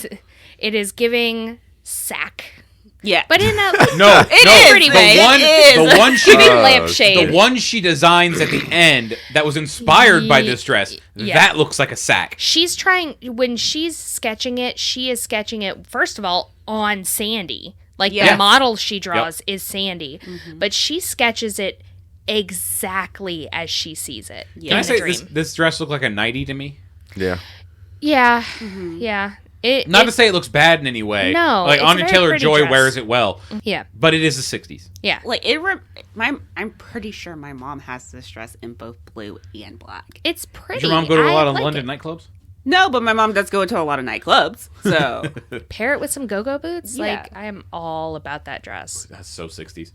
It is giving sack. Yeah. But in a No, is, pretty the way. one, It is. the one she giving did, lampshade. the one she designs at the end that was inspired by this dress. Yeah. That looks like a sack. She's trying, when she's sketching it, she is sketching it, first of all, on Sandy. Like, Yeah. the model she draws is Sandy. But she sketches it exactly as she sees it Can in I the say dream. this dress looked like a nightie to me? Yeah. Yeah. Yeah. Not to say it looks bad in any way. No, like it's a Anya very Taylor-Joy pretty dress. wears it well, Yeah. but it is the 60s. Yeah. Like, I'm pretty sure my mom has this dress in both blue and black. It's pretty. Did your mom go to a lot of like London it. nightclubs? No, but my mom does go to a lot of nightclubs, so. Pair it with some go-go boots. Yeah. Like, I am all about that dress. That's so 60s.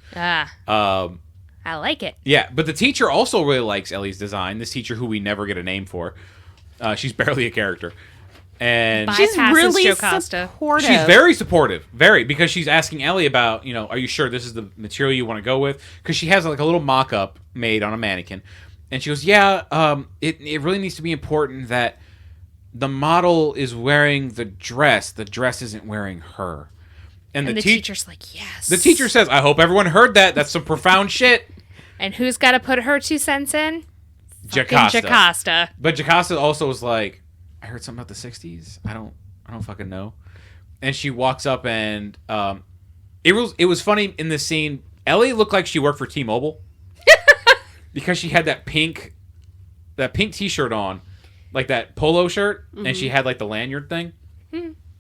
I like it. Yeah, but the teacher also really likes Ellie's design. This teacher who we never get a name for. She's barely a character. And Bye. She's Bypasses really Joe Costa. supportive. she's very supportive. Very, because she's asking Ellie about, are you sure this is the material you want to go with? Because she has like a little mock-up made on a mannequin. And she goes, yeah, it really needs to be important that the model is wearing the dress. The dress isn't wearing her. And the teacher's like, yes. The teacher says, I hope everyone heard that. That's some profound shit. And who's got to put her 2 cents in? Jocasta. Jocasta. But Jocasta also was like, I heard something about the 60s. I don't fucking know. And she walks up and it was funny in this scene. Ellie looked like she worked for T-Mobile. Because she had that pink t-shirt on, like that polo shirt, and she had like the lanyard thing.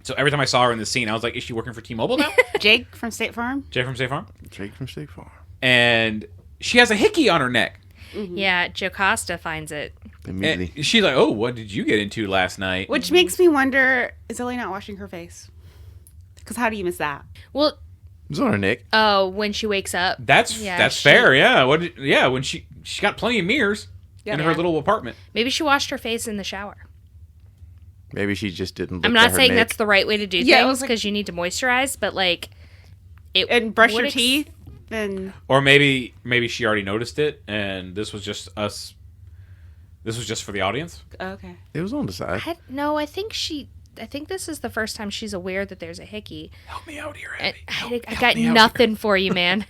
So every time I saw her in the scene, I was like, is she working for T-Mobile now? Jake from State Farm? Jay from State Farm? Jake from State Farm. And she has a hickey on her neck. Yeah, Jocasta finds it. Immediately. And she's like, oh, what did you get into last night? Which makes me wonder, is Ellie not washing her face? Because how do you miss that? Well, It's on her neck. oh, when she wakes up. That's fair, yeah. When she got plenty of mirrors in her little apartment. Maybe she washed her face in the shower. Maybe she just didn't look I'm at not her saying neck. that's the right way to do Yeah, it things was like- because you need to moisturize, but like, it And brush would your teeth? then Or maybe she already noticed it, and this was just us. This was just for the audience. okay. It was on the side. No, I think this is the first time she's aware that there's a hickey. Help me out here, And Abby. I got nothing for you, man.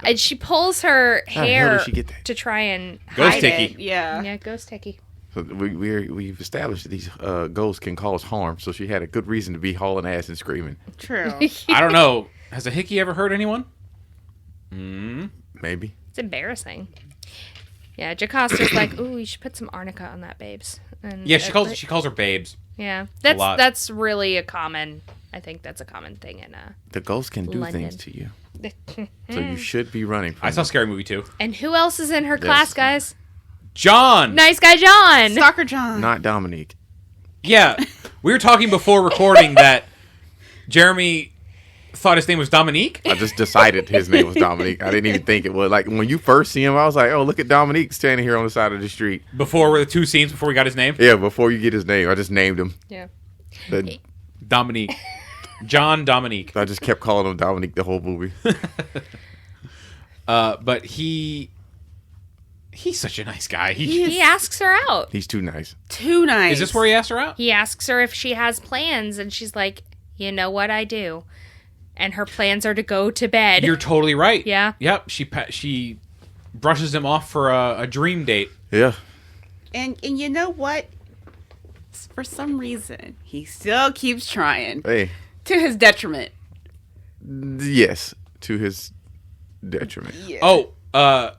And she pulls her How the hell hair did she get that? to try and Ghost hide hickey. it. Yeah. Yeah, ghost hickey. So we've established that these ghosts can cause harm, so she had a good reason to be hauling ass and screaming. True. I don't know. Has a hickey ever hurt anyone? Maybe. It's embarrassing. Yeah, Jocasta's like, ooh, you should put some arnica on that, babes. And Yeah, she calls her babes. Yeah, lot. that's really a common. I think that's a common thing in The ghosts can do London. things to you, so you should be running from I saw Scary Movie too. And who else is in her class, guys? John. Nice guy John. Stalker John. Not Dominique. Yeah, we were talking before recording that Jeremy thought his name was Dominique. I just decided his name was Dominique. I didn't even think it was. Like, when you first see him, I was like, oh, look at Dominique standing here on the side of the street. Before the 2 scenes before we got his name. Yeah, before you get his name, I just named him. Yeah. Then Dominique. John Dominique. I just kept calling him Dominique the whole movie. But he's such a nice guy. He asks her out. He's too nice. Too nice. Is this where he asked her out? He asks her if she has plans, and she's like, you know what, I do. And her plans are to go to bed. You're totally right. Yeah. Yep. She brushes him off for a dream date. Yeah. And you know what? For some reason, he still keeps trying. Hey. To his detriment. Yes. To his detriment. Yeah. Oh,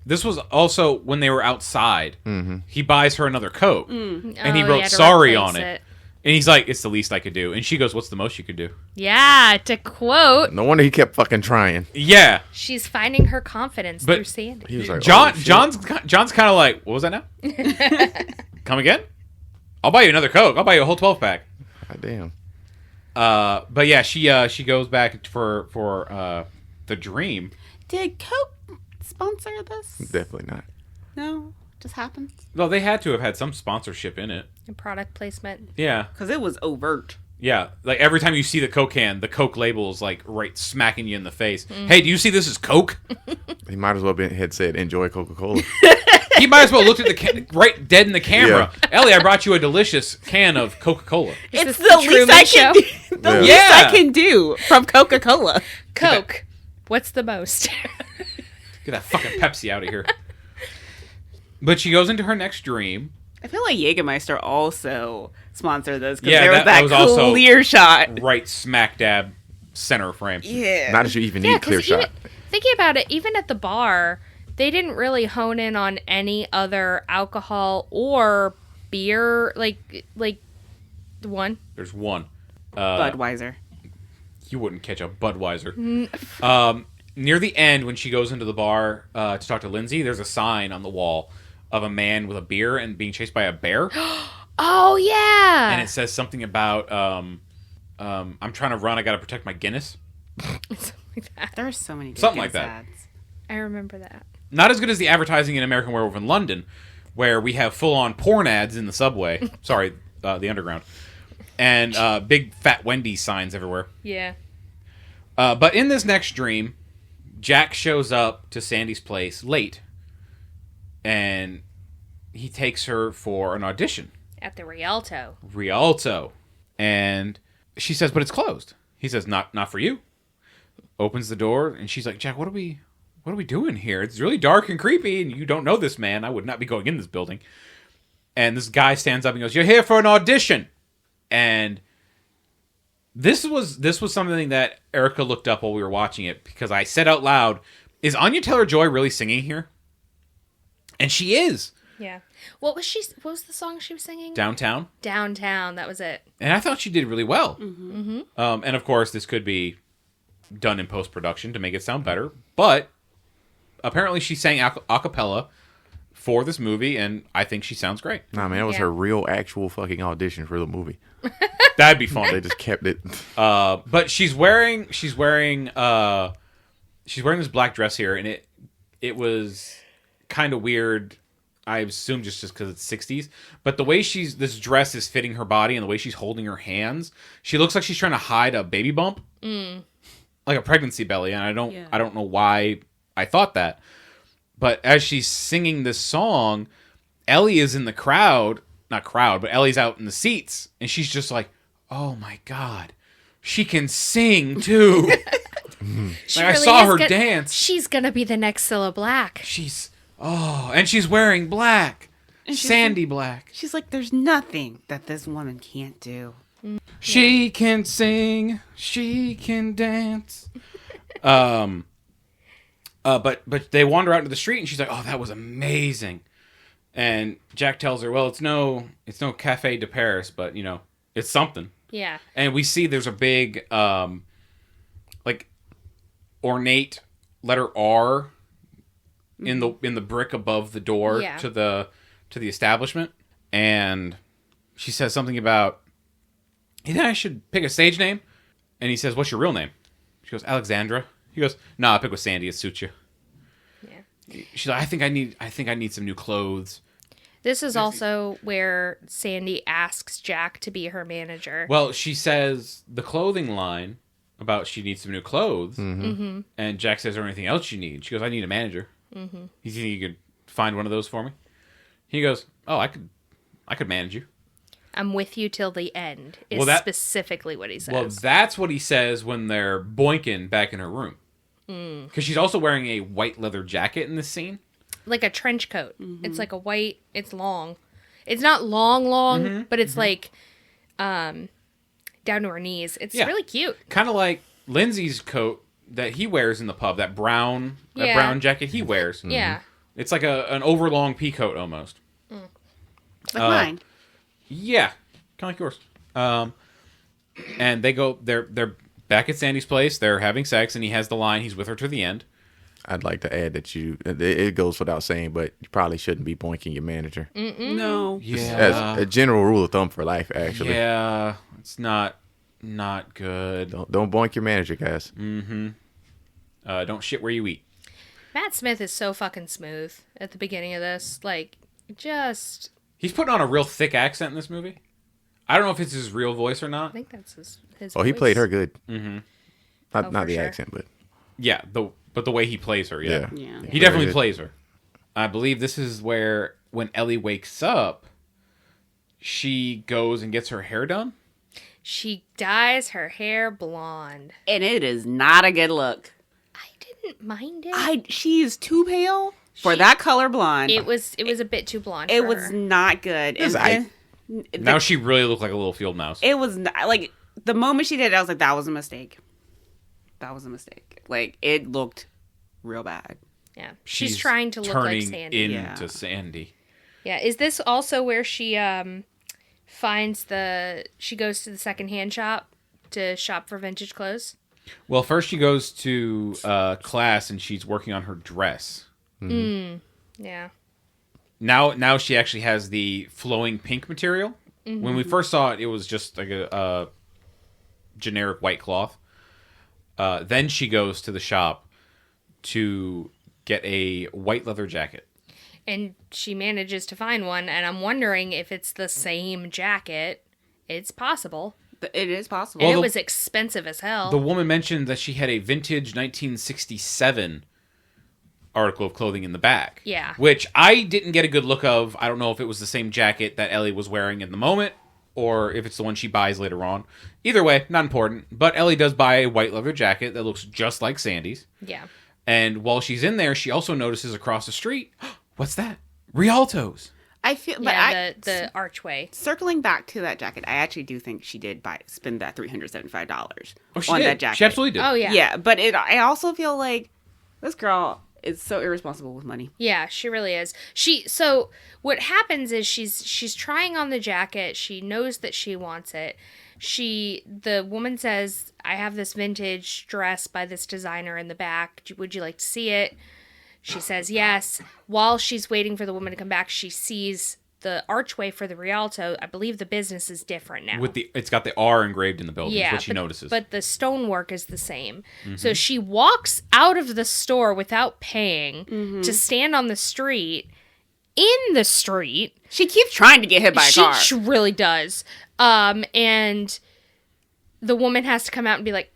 this was also when they were outside. Mm-hmm. He buys her another coat, and he wrote had to sorry replace on it. And he's like, it's the least I could do. And she goes, what's the most you could do? Yeah, to quote, No wonder he kept fucking trying. Yeah. she's finding her confidence But- through Sandy. He was like, John, oh, shit. John's kind of like, what was that now? Come again? I'll buy you another Coke. I'll buy you a whole 12-pack. God damn. But yeah, she goes back for the dream. Did Coke sponsor this? Definitely not. No. Just happens. Well, they had to have had some sponsorship in it. And product placement. Yeah. Because it was overt. Yeah. Like every time you see the Coke can, the Coke label is like right smacking you in the face. Hey, do you see this as Coke? He might as well had said, enjoy Coca-Cola. He might as well looked at the can right dead in the camera. Ellie, I brought you a delicious can of Coca-Cola. It's this the the least Truman I Show? can do. The Yeah. least Yeah. I can do from Coca-Cola. Coke. What's the most? Get that fucking Pepsi out of here. But she goes into her next dream. I feel like Jägermeister also sponsored this because Yeah, there was that that, was also- clear shot. Right smack dab center frame. Yeah. Not that you even need a clear 'cause shot. thinking about it, even at the bar, they didn't really hone in on any other alcohol or beer. Like the one. There's one. Budweiser. You wouldn't catch a Budweiser. Near the end, when she goes into the bar to talk to Lindsay, there's a sign on the wall of a man with a beer and being chased by a bear. Oh yeah. And it says something about, I'm trying to run, I gotta protect my Guinness. Something like that. There's so many Something Dickens like that. ads. I remember that. Not as good as the advertising in American Werewolf in London, where we have full-on porn ads in the subway. Sorry, the underground. And big fat Wendy's signs everywhere. Yeah. But in this next dream, Jack shows up to Sandy's place late. And he takes her for an audition. At the Rialto. Rialto. And she says, but it's closed. He says, not for you. Opens the door, and she's like, Jack, what are we doing here? It's really dark and creepy, and you don't know this man. I would not be going in this building. And this guy stands up and goes, you're here for an audition. And this was something that Erica looked up while we were watching it, because I said out loud, is Anya Taylor-Joy really singing here? And she is. Yeah. What was the song she was singing? Downtown. Downtown. That was it. And I thought she did really well. Mm-hmm. And of course, this could be done in post-production to make it sound better. But apparently she sang a cappella for this movie, and I think she sounds great. Nah, man, that was Yeah. her real, actual fucking audition for the movie. That'd be fun. They just kept it. But she's wearing this black dress here, and it was kind of weird. I assume just because it's 60s. But the way this dress is fitting her body and the way she's holding her hands, she looks like she's trying to hide a baby bump. like a pregnancy belly, and Yeah. I don't know why I thought that. But as she's singing this song, Ellie is in the crowd, not crowd, but Ellie's out in the seats, and she's just like, "Oh my god, she can sing too." She Like, I really saw is her gonna- dance. She's gonna be the next Cilla Black. And she's wearing black, And she's sandy black. She's like, there's nothing that this woman can't do. She can sing, she can dance. But they wander out into the street, and she's like, "Oh, that was amazing." And Jack tells her, "Well, it's no Café de Paris, but you know, it's something." Yeah. And we see there's a big, like, ornate letter R in the brick above the door Yeah. to the establishment, and she says something about, "You think I should pick a stage name?" And he says, "What's your real name?" She goes, "Alexandra." He goes, "Nah, pick with Sandy. It suits you." Yeah. She's like, I think I need some new clothes." This is also where Sandy asks Jack to be her manager. Well, she says the clothing line about she needs some new clothes, and Jack says, "Is there anything else you need?" She goes, "I need a manager." Mm-hmm. You think you could find one of those for me? He goes, "Oh, I could manage you." I'm with you till the end is Well, that- specifically what he says. Well, that's what he says when they're boinking back in her room. Because she's also wearing a white leather jacket in this scene. Like a trench coat. It's like a white, it's long. It's not long, but it's like down to her knees. It's Yeah. really cute. Kind of like Lindsay's coat that he wears in the pub, that brown jacket he wears. Yeah. It's like an overlong pea coat almost. Like mine. Yeah, kind of like yours. And they're back at Sandy's place. They're having sex, and he has the line. He's with her to the end. I'd like to add that it goes without saying, but you probably shouldn't be boinking your manager. No. As a general rule of thumb for life, actually. Yeah, it's not good. Don't boink your manager, guys. Don't shit where you eat. Matt Smith is so fucking smooth at the beginning of this. Like, just, He's putting on a real thick accent in this movie. I don't know if it's his real voice or I not. think that's his Oh, he voice. played her good. Oh, Not for the sure. accent, but Yeah, but the way he plays her, yeah. Yeah. He definitely good. plays her. I believe this is where, when Ellie wakes up, she goes and gets her hair done. She dyes her hair blonde. And it is not a good look. I didn't mind it. She is too pale for that color blonde. It was a bit too blonde. It for was her. not good. was Now she really looked like a little field mouse. It was not, like, the moment she did it, I was like, that was a mistake. That was a mistake. Like, it looked real bad. Yeah, she's trying to look like turning Sandy. into Yeah. Sandy. Yeah, is this also where she finds she goes to the secondhand shop to shop for vintage clothes? Well, first she goes to class and she's working on her dress. Yeah. Now she actually has the flowing pink material. When we first saw it, it was just like a generic white cloth. Then she goes to the shop to get a white leather jacket. And she manages to find one, and I'm wondering if it's the same jacket. It's possible. It is possible. And Well, it was expensive as hell. The woman mentioned that she had a vintage 1967 article of clothing in the back. Yeah. Which I didn't get a good look of. I don't know if it was the same jacket that Ellie was wearing in the moment, or if it's the one she buys later on. Either way, not important. But Ellie does buy a white leather jacket that looks just like Sandy's. Yeah. And while she's in there, she also notices across the street, what's that? Rialto's. I feel, but Yeah, the archway. circling back to that jacket, I actually do think she did spend that $375 Oh, she on did. that jacket. She absolutely did. Oh, yeah. Yeah, but I also feel like this girl is so irresponsible with money. Yeah, she really is. So what happens is she's trying on the jacket. She knows that she wants it. The woman says, "I have this vintage dress by this designer in the back. Would you like to see it?" She says yes. While she's waiting for the woman to come back, she sees the archway for the Rialto. I believe the business is different now. It's got the R engraved in the building, is what she but, notices. But the stonework is the same. So she walks out of the store without paying to stand on the street. In the street. She keeps trying to get hit by a car. She really does. And the woman has to come out and be like,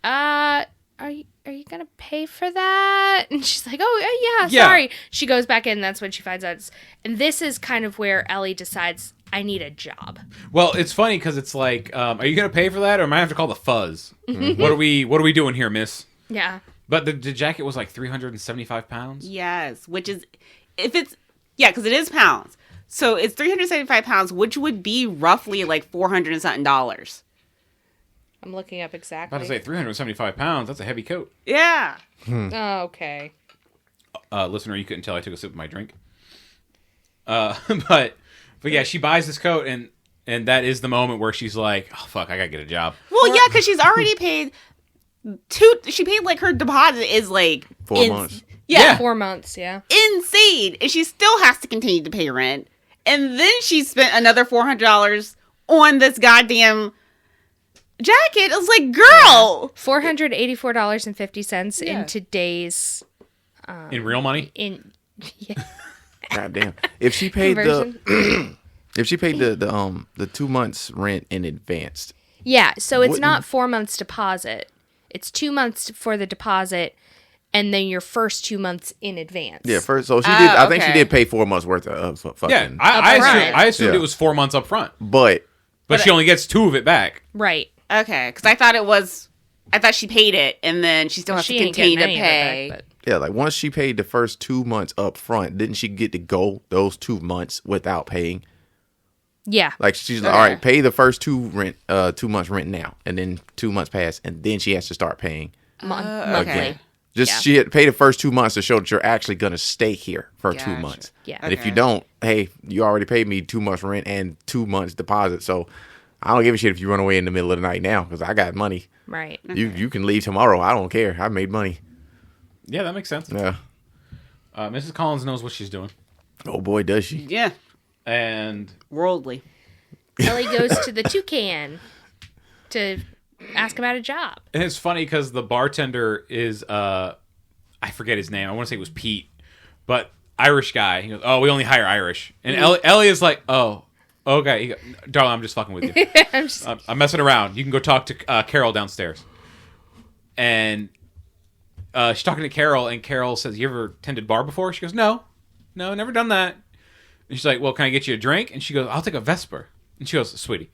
are you gonna pay for that? And she's like, oh yeah, Yeah. sorry. She goes back in. That's when she finds out. And this is kind of where Ellie decides, I need a job. Well, it's funny because it's like, are you going to pay for that, or am I have to call the fuzz? What are we doing here, miss? Yeah. But the jacket was like 375 pounds. Yes, which is, because it is pounds. So it's 375 pounds, which would be roughly like $400 and something dollars. I'm looking up I was exactly. about to say 375 pounds. That's a heavy coat. Yeah. Oh, okay. Listener, you couldn't tell I took a sip of my drink. But yeah, she buys this coat, and that is the moment where she's like, "Oh fuck, I gotta get a job." Well, yeah, because she's already paid she paid like her deposit is like 4 months. Yeah, 4 months, yeah. insane, and she still has to continue to pay rent, and then she spent another $400 on this goddamn jacket. I was like, girl, $484.50 Yeah. in today's In real money, God damn. If she paid conversion. the 2 months rent in advance. Yeah, so it's Wouldn't- not 4 months deposit. It's 2 months for the deposit, and then your first 2 months in advance. Yeah, first. So she did. I think she okay. did pay 4 months worth of fucking. yeah. I Upfront. assumed Yeah. it was 4 months up front, But but she only gets 2 of it back. Right. okay, because I thought she paid it, and then she still has to She ain't continue getting to any pay. of it back, yeah, like once she paid the first 2 months up front, didn't she get to go those 2 months without paying? but yeah. Like she's like, Okay. all right, pay the first 2 months rent now, and then 2 months pass, and then she has to start paying Monthly. again. Just Yeah. she had to pay the first 2 months to show that you're actually gonna stay here for 2 Gotcha. months. Yeah. And if you Okay. don't, hey, you already paid me 2 months rent and 2 months deposit, so I don't give a shit if you run away in the middle of the night now because I got money. Right. You can leave tomorrow. I don't care. I made money. Yeah, that makes sense. Yeah. Mrs. Collins knows what she's doing, Oh boy, does she? Yeah, and worldly. Ellie goes to the Toucan to ask him out a job. And it's funny because the bartender is, I forget his name. I want to say it was Pete, but Irish guy. He goes, "Oh, we only hire Irish." And Ellie is like, "Oh, okay." He goes, "Darling, I'm just fucking with you. I'm messing around. You can go talk to Carol downstairs." And she's talking to Carol, and Carol says, "You ever tended bar before?" She goes, No, never done that." And she's like, "Well, can I get you a drink?" And she goes, "I'll take a Vesper." And she goes, "Sweetie,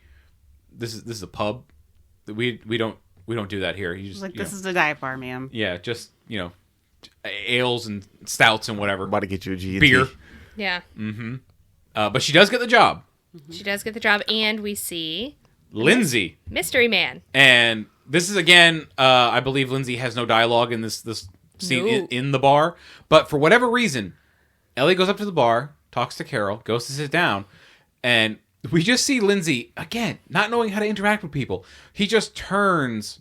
this is a pub. We don't do that here. You just Like, this is a dive bar, ma'am. yeah, just ales and stouts and whatever, About to get you a G&T. beer." Yeah. But she does get the job, She does get the job, and we see Lindsay. Mystery Man. And this is again, I believe Lindsay has no dialogue in this scene No. in the bar. But for whatever reason, Ellie goes up to the bar, talks to Carol, goes to sit down, and we just see Lindsay again not knowing how to interact with people. He just turns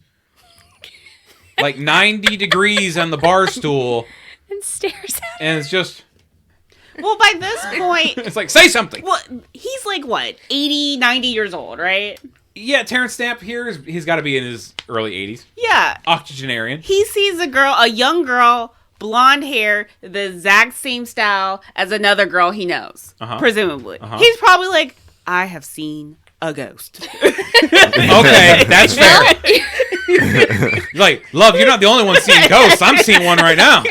like 90 degrees on the bar stool, And stares at her. and it's just Well, by this point, it's like, say something. well, he's like, what, 80, 90 years old, right? Yeah, Terrence Stamp here he's got to be in his early 80s. Yeah. Octogenarian. He sees a young girl, blonde hair, the exact same style as another girl he knows, presumably. He's probably like, I have seen a ghost. Okay, that's fair. Like, love, you're not the only one seeing ghosts. I'm seeing one right now.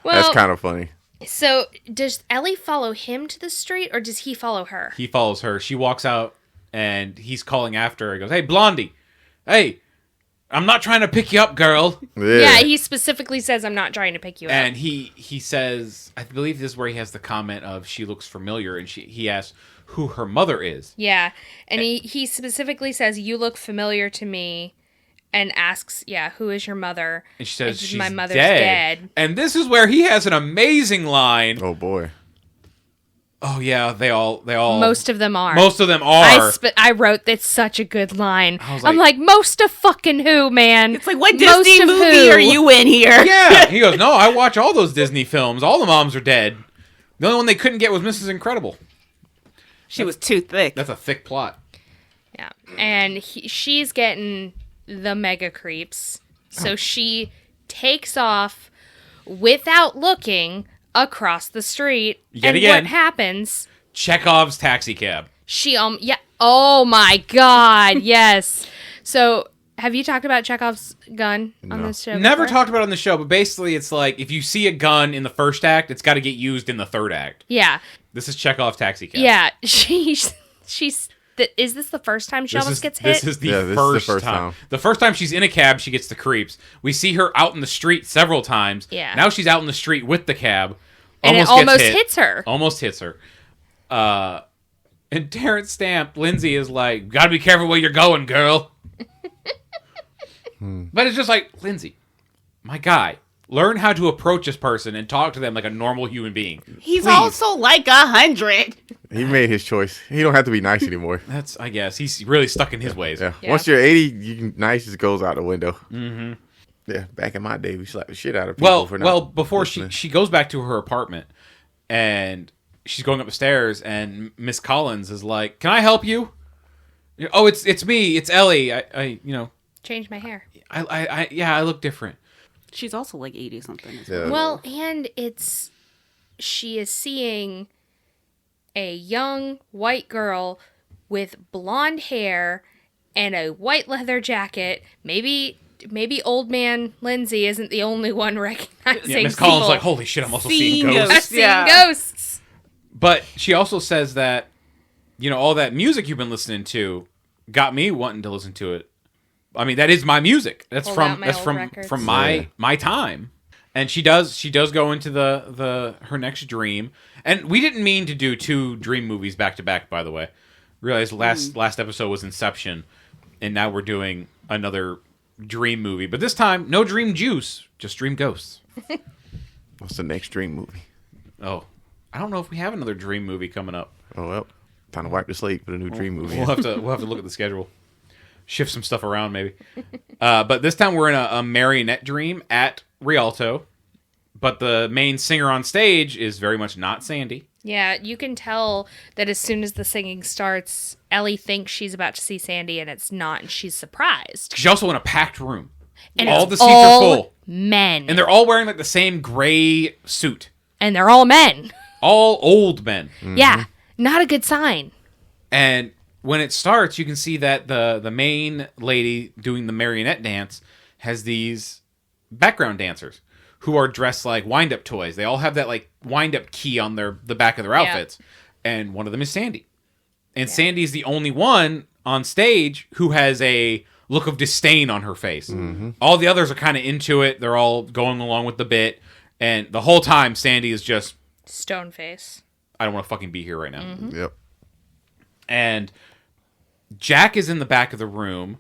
Well, That's kind of funny. so does Ellie follow him to the street, or does he follow her? He follows her. She walks out, and he's calling after her. He goes, "Hey, Blondie. Hey, I'm not trying to pick you up, girl." Yeah, he specifically says, I'm not trying to pick you up. And he says, I believe this is where he has the comment of, "She looks familiar," and he asks who her mother is. Yeah, and he specifically says, you look familiar to me, and asks, who is your mother? And she says, she's my mother's dead. dead. And this is where he has an amazing line. Oh boy. Oh, yeah, they all. Most of them are. Most of them are. I wrote that's such a good line. was I'm like- like, most of fucking who, man? It's like, what Most Disney of movie who? are you in here? Yeah. He goes, "No, I watch all those Disney films. All the moms are dead. The only one they couldn't get was Mrs. Incredible." She was too thick. That's a thick plot. Yeah, and she's getting the mega creeps, so she takes off without looking across the street. Yet and again. what happens? Chekhov's taxi cab. She Oh my God, yes. So Have you talked about Chekhov's gun on this show? Never before? talked about it on the show, but basically it's like if you see a gun in the first act, it's got to get used in the third act. Yeah. This is Chekhov's taxi cab. Yeah. She's. Is this the first time she almost gets hit? This is the first time. The first time she's in a cab, she gets the creeps. We see her out in the street several times. Yeah. Now she's out in the street with the cab. And it almost hits her. Almost hits her. And Terrence Stamp, Lindsay is like, gotta be careful where you're going, girl. But it's just like, Lindsay, my guy, learn how to approach this person and talk to them like a normal human being. He's Please. also like 100. He made his choice. He don't have to be nice anymore. That's, I guess, he's really stuck in his ways. Yeah. Yeah. Once you're 80, nice just goes out the window. Mm-hmm. Yeah. Back in my day, we slapped the shit out of people. Before she goes back to her apartment and she's going up the stairs and Miss Collins is like, "Can I help you?" "Oh, it's me. It's Ellie. I Change my hair. I look different." She's also like 80 something. Yeah. Well, and she is seeing a young white girl with blonde hair and a white leather jacket. Maybe old man Lindsay isn't the only one recognizing Yeah, Miss people. Collins like, "Holy shit, I'm also seeing Seeing ghosts." I've seen Yeah. ghosts. But she also says that, all that music you've been listening to got me wanting to listen to it. I mean, that is my music. That's Pulled from out my that's old from records. from my time. And she does go into her next dream. And we didn't mean to do 2 dream movies back to back, by the way. Realized last episode was Inception, and now we're doing another dream movie. But this time, no dream juice, just dream ghosts. What's the next dream movie? Oh, I don't know if we have another dream movie coming up. Oh, well. Time to wipe the slate for the new dream movie. We'll have to look at the schedule, shift some stuff around maybe. But this time we're in a marionette dream at Rialto, but the main singer on stage is very much not Sandy. Yeah, you can tell that as soon as the singing starts, Ellie thinks she's about to see Sandy, and it's not, and she's surprised. She's also in a packed room. And all it's the seats all are full, men, and they're all wearing like the same gray suit. and they're all men. All old men. Yeah, not a good sign. And when it starts, you can see that the main lady doing the marionette dance has these background dancers who are dressed like wind-up toys. They all have that like wind-up key on the back of their outfits. And one of them is Sandy. And Sandy's the only one on stage who has a look of disdain on her face. All the others are kind of into it. They're all going along with the bit. And the whole time, Sandy is just, Stone face. I don't want to fucking be here right now. Yep. And Jack is in the back of the room,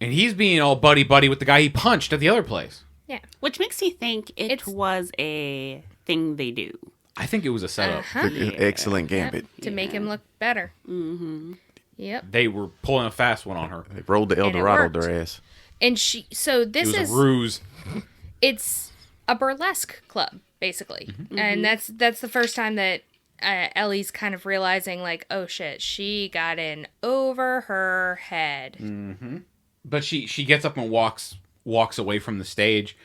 and he's being all buddy-buddy with the guy he punched at the other place. Yeah. Which makes me think It's- it was a thing they do. I think it was a setup. Excellent gambit. To make him look better. Mm-hmm. Yep. They were pulling a fast one on her. They rolled the El And it Dorado worked. their ass. And so It this was is a ruse. it's a burlesque club basically, and that's the first time that Ellie's kind of realizing like, oh shit, she got in over her head. But she gets up and walks away from the stage,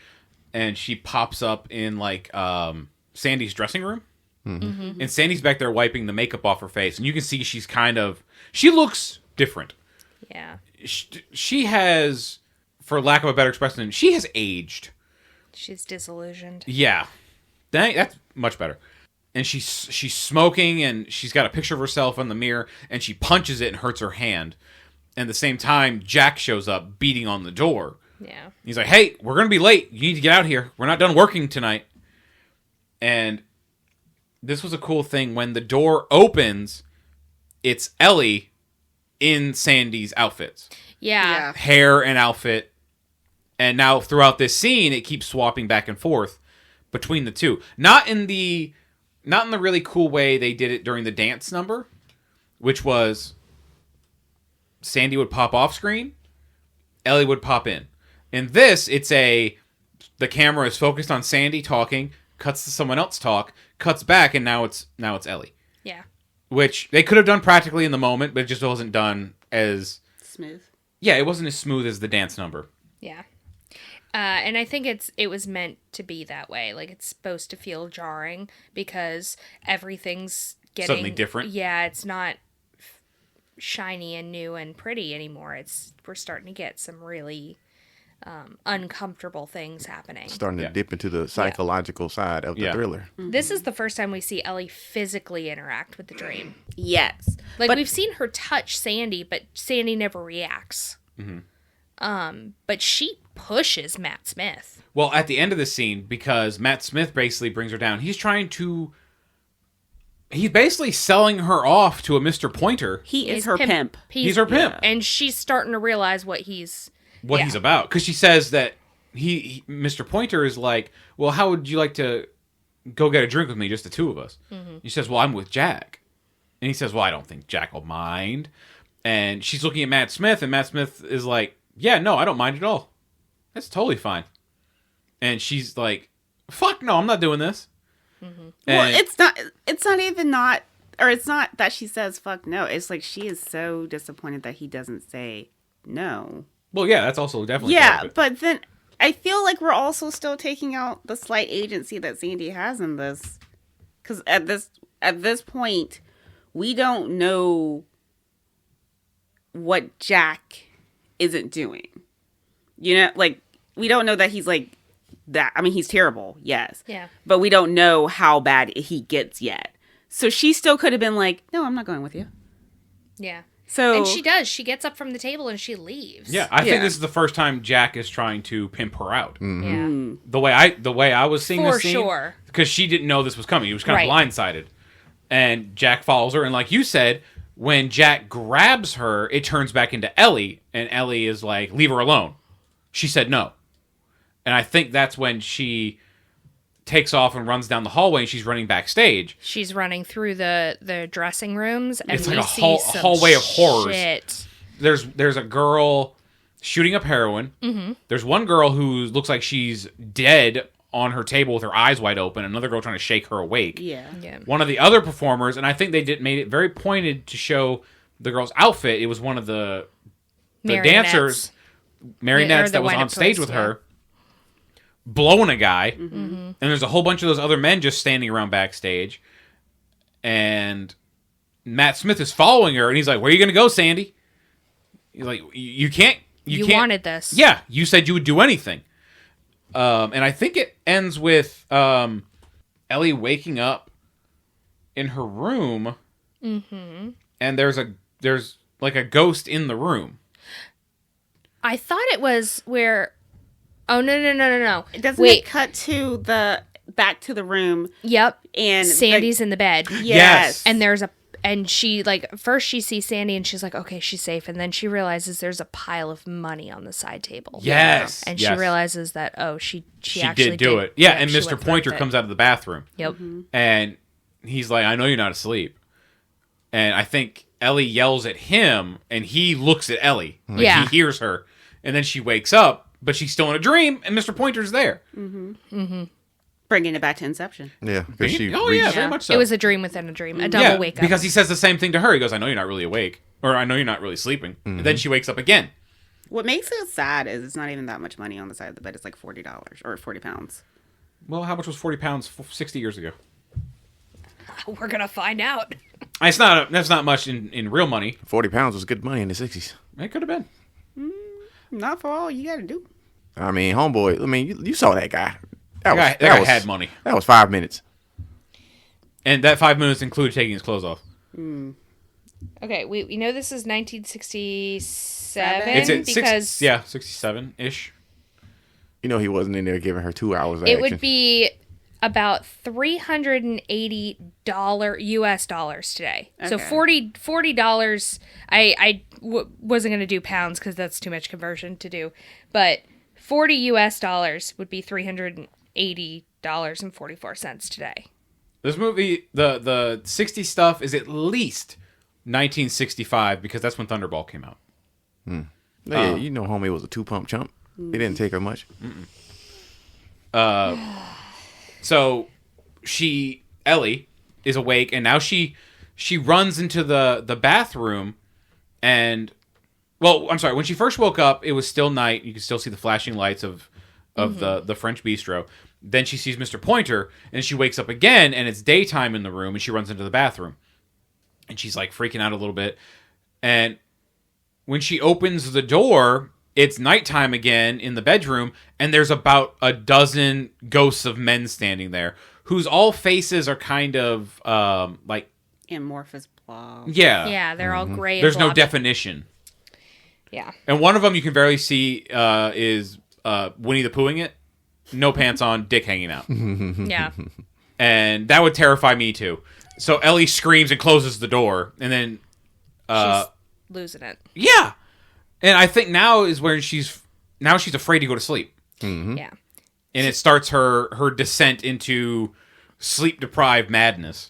and she pops up in like Sandy's dressing room. And Sandy's back there wiping the makeup off her face, and you can see she looks different. Yeah, She has, for lack of a better expression, she has aged. she's disillusioned. Yeah, that's much better. And she's smoking, and she's got a picture of herself in the mirror, and she punches it and hurts her hand. And at the same time, Jack shows up beating on the door. Yeah, He's like, "Hey, we're gonna be late. You need to get out here. We're not done working tonight." And this was a cool thing. When the door opens, it's Ellie in Sandy's outfits, yeah. hair and outfit. And now throughout this scene, it keeps swapping back and forth between the two. Not in the really cool way they did it during the dance number, which was Sandy would pop off screen, Ellie would pop in. In this, the camera is focused on Sandy talking, cuts to someone else talk, cuts back, and now it's Ellie. Yeah. Which they could have done practically in the moment, but it just wasn't done as Smooth. Yeah, it wasn't as smooth as the dance number. Yeah. And I think it was meant to be that way. Like, it's supposed to feel jarring because everything's getting... Suddenly different? Yeah, it's not shiny and new and pretty anymore. We're starting to get some really uncomfortable things happening. Starting to dip into the psychological side of the thriller. This is the first time we see Ellie physically interact with the dream. Yes. Like, we've seen her touch Sandy, but Sandy never reacts. But she pushes Matt Smith. Well, at the end of the scene, because Matt Smith basically brings her down, he's basically selling her off to a Mr. Pointer. He is her pimp. He's her pimp. And she's starting to realize what he's about. Because she says that Mr. Pointer is like, well, how would you like to go get a drink with me, just the two of us? He says, well, I'm with Jack. And he says, well, I don't think Jack will mind. And she's looking at Matt Smith, and Matt Smith is like, yeah, no, I don't mind at all. That's totally fine. And she's like, fuck no, I'm not doing this. Well, it's not that she says fuck no. It's like she is so disappointed that he doesn't say no. Well, yeah, that's also definitely part of it. But then I feel like we're also still taking out the slight agency that Sandy has in this. Because at this point, we don't know what Jack isn't doing. You know, like, we don't know that he's like that. I mean, he's terrible, yes. Yeah. But we don't know how bad he gets yet. So she still could have been like, no, I'm not going with you. Yeah. So, and she does. She gets up from the table and she leaves. Yeah, I think this is the first time Jack is trying to pimp her out. Yeah. The way I was seeing this scene, sure. because she didn't know this was coming. He was kind of blindsided. And Jack follows her, and like you said, when Jack grabs her, it turns back into Ellie, and Ellie is like, leave her alone. She said no. And I think that's when she takes off and runs down the hallway, and she's running backstage. She's running through the dressing rooms, and it's like we a see hallway of horrors. Shit. There's a girl shooting up heroin. There's one girl who looks like she's dead on her table with her eyes wide open. Another girl trying to shake her awake. yeah. One of the other performers, and I think they made it very pointed to show the girl's outfit. It was one of the dancers, marionettes that was on stage with her, blowing a guy. And there's a whole bunch of those other men just standing around backstage. And Matt Smith is following her, and he's like, where are you going to go, Sandy? He's like, you can't. You can't. wanted this. Yeah, you said you would do anything. And I think it ends with Ellie waking up in her room, and there's like a ghost in the room. I thought it was where. Oh no! Doesn't it cut to back to the room? Yep. And Sandy's in the bed. Yes. And she, like, first she sees Sandy and she's like, okay, she's safe. And then she realizes there's a pile of money on the side table. Yes. And she realizes that, she actually did do it. Yeah, and she Mr. went Pointer through comes out of the bathroom. Yep. And he's like, I know you're not asleep. And I think Ellie yells at him, and he looks at Ellie. Like, he hears her. And then she wakes up, but she's still in a dream, and Mr. Pointer's there. Bringing it back to Inception. Yeah. Because she very much so. It was a dream within a dream, a double wake up. Because he says the same thing to her. He goes, I know you're not really awake. Or I know you're not really sleeping. And then she wakes up again. What makes it sad is it's not even that much money on the side of the bed. It's like $40 or 40 pounds. Well, how much was 40 pounds 60 years ago? We're going to find out. That's not much in real money. 40 pounds was good money in the 60s. It could have been. Not for all you got to do. I mean, homeboy, you saw that guy. That guy had money. That was 5 minutes. And that 5 minutes included taking his clothes off. Okay, we know this is 1967 It's at because 67-ish. It He wasn't in there giving her 2 hours of it action. would be about $380 US dollars today. Okay. So $40. I wasn't going to do pounds because that's too much conversion to do, but $40 US dollars would be $380.44 today. This movie, the 60 stuff is at least 1965 because that's when Thunderball came out. Yeah, homie was a 2-pump chump. It didn't take her much. So Ellie is awake, and now she runs into the bathroom, and I'm sorry, when she first woke up, it was still night. You could still see the flashing lights of the French bistro. Then she sees Mr. Pointer, and she wakes up again, and it's daytime in the room, and she runs into the bathroom. And she's like freaking out a little bit. And when she opens the door, it's nighttime again in the bedroom, and there's about a dozen ghosts of men standing there, whose all faces are kind of like amorphous blob. yeah, Yeah, they're all gray. There's and no blobby. definition, Yeah. and one of them you can barely see is Winnie the Poohing it, no pants on, dick hanging out, Yeah. and that would terrify me too. So Ellie screams and closes the door, and then She's losing it. yeah, and I think now is where she's afraid to go to sleep. Yeah. And it starts her descent into sleep-deprived madness.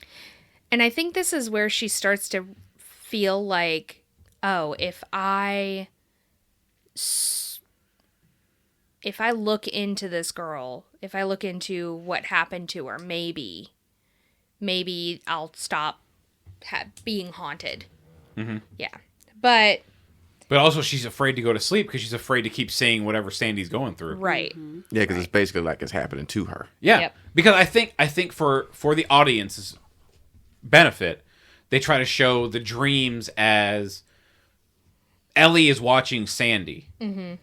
And I think this is where she starts to feel like, oh, if I look into this girl, if I look into what happened to her, maybe I'll stop being haunted. Mm-hmm. Yeah. But also she's afraid to go to sleep because she's afraid to keep seeing whatever Sandy's going through. right. Yeah, because it's basically like it's happening to her. Yeah. Yep. Because I think for the audience's benefit, they try to show the dreams as Ellie is watching Sandy. Mm-hmm.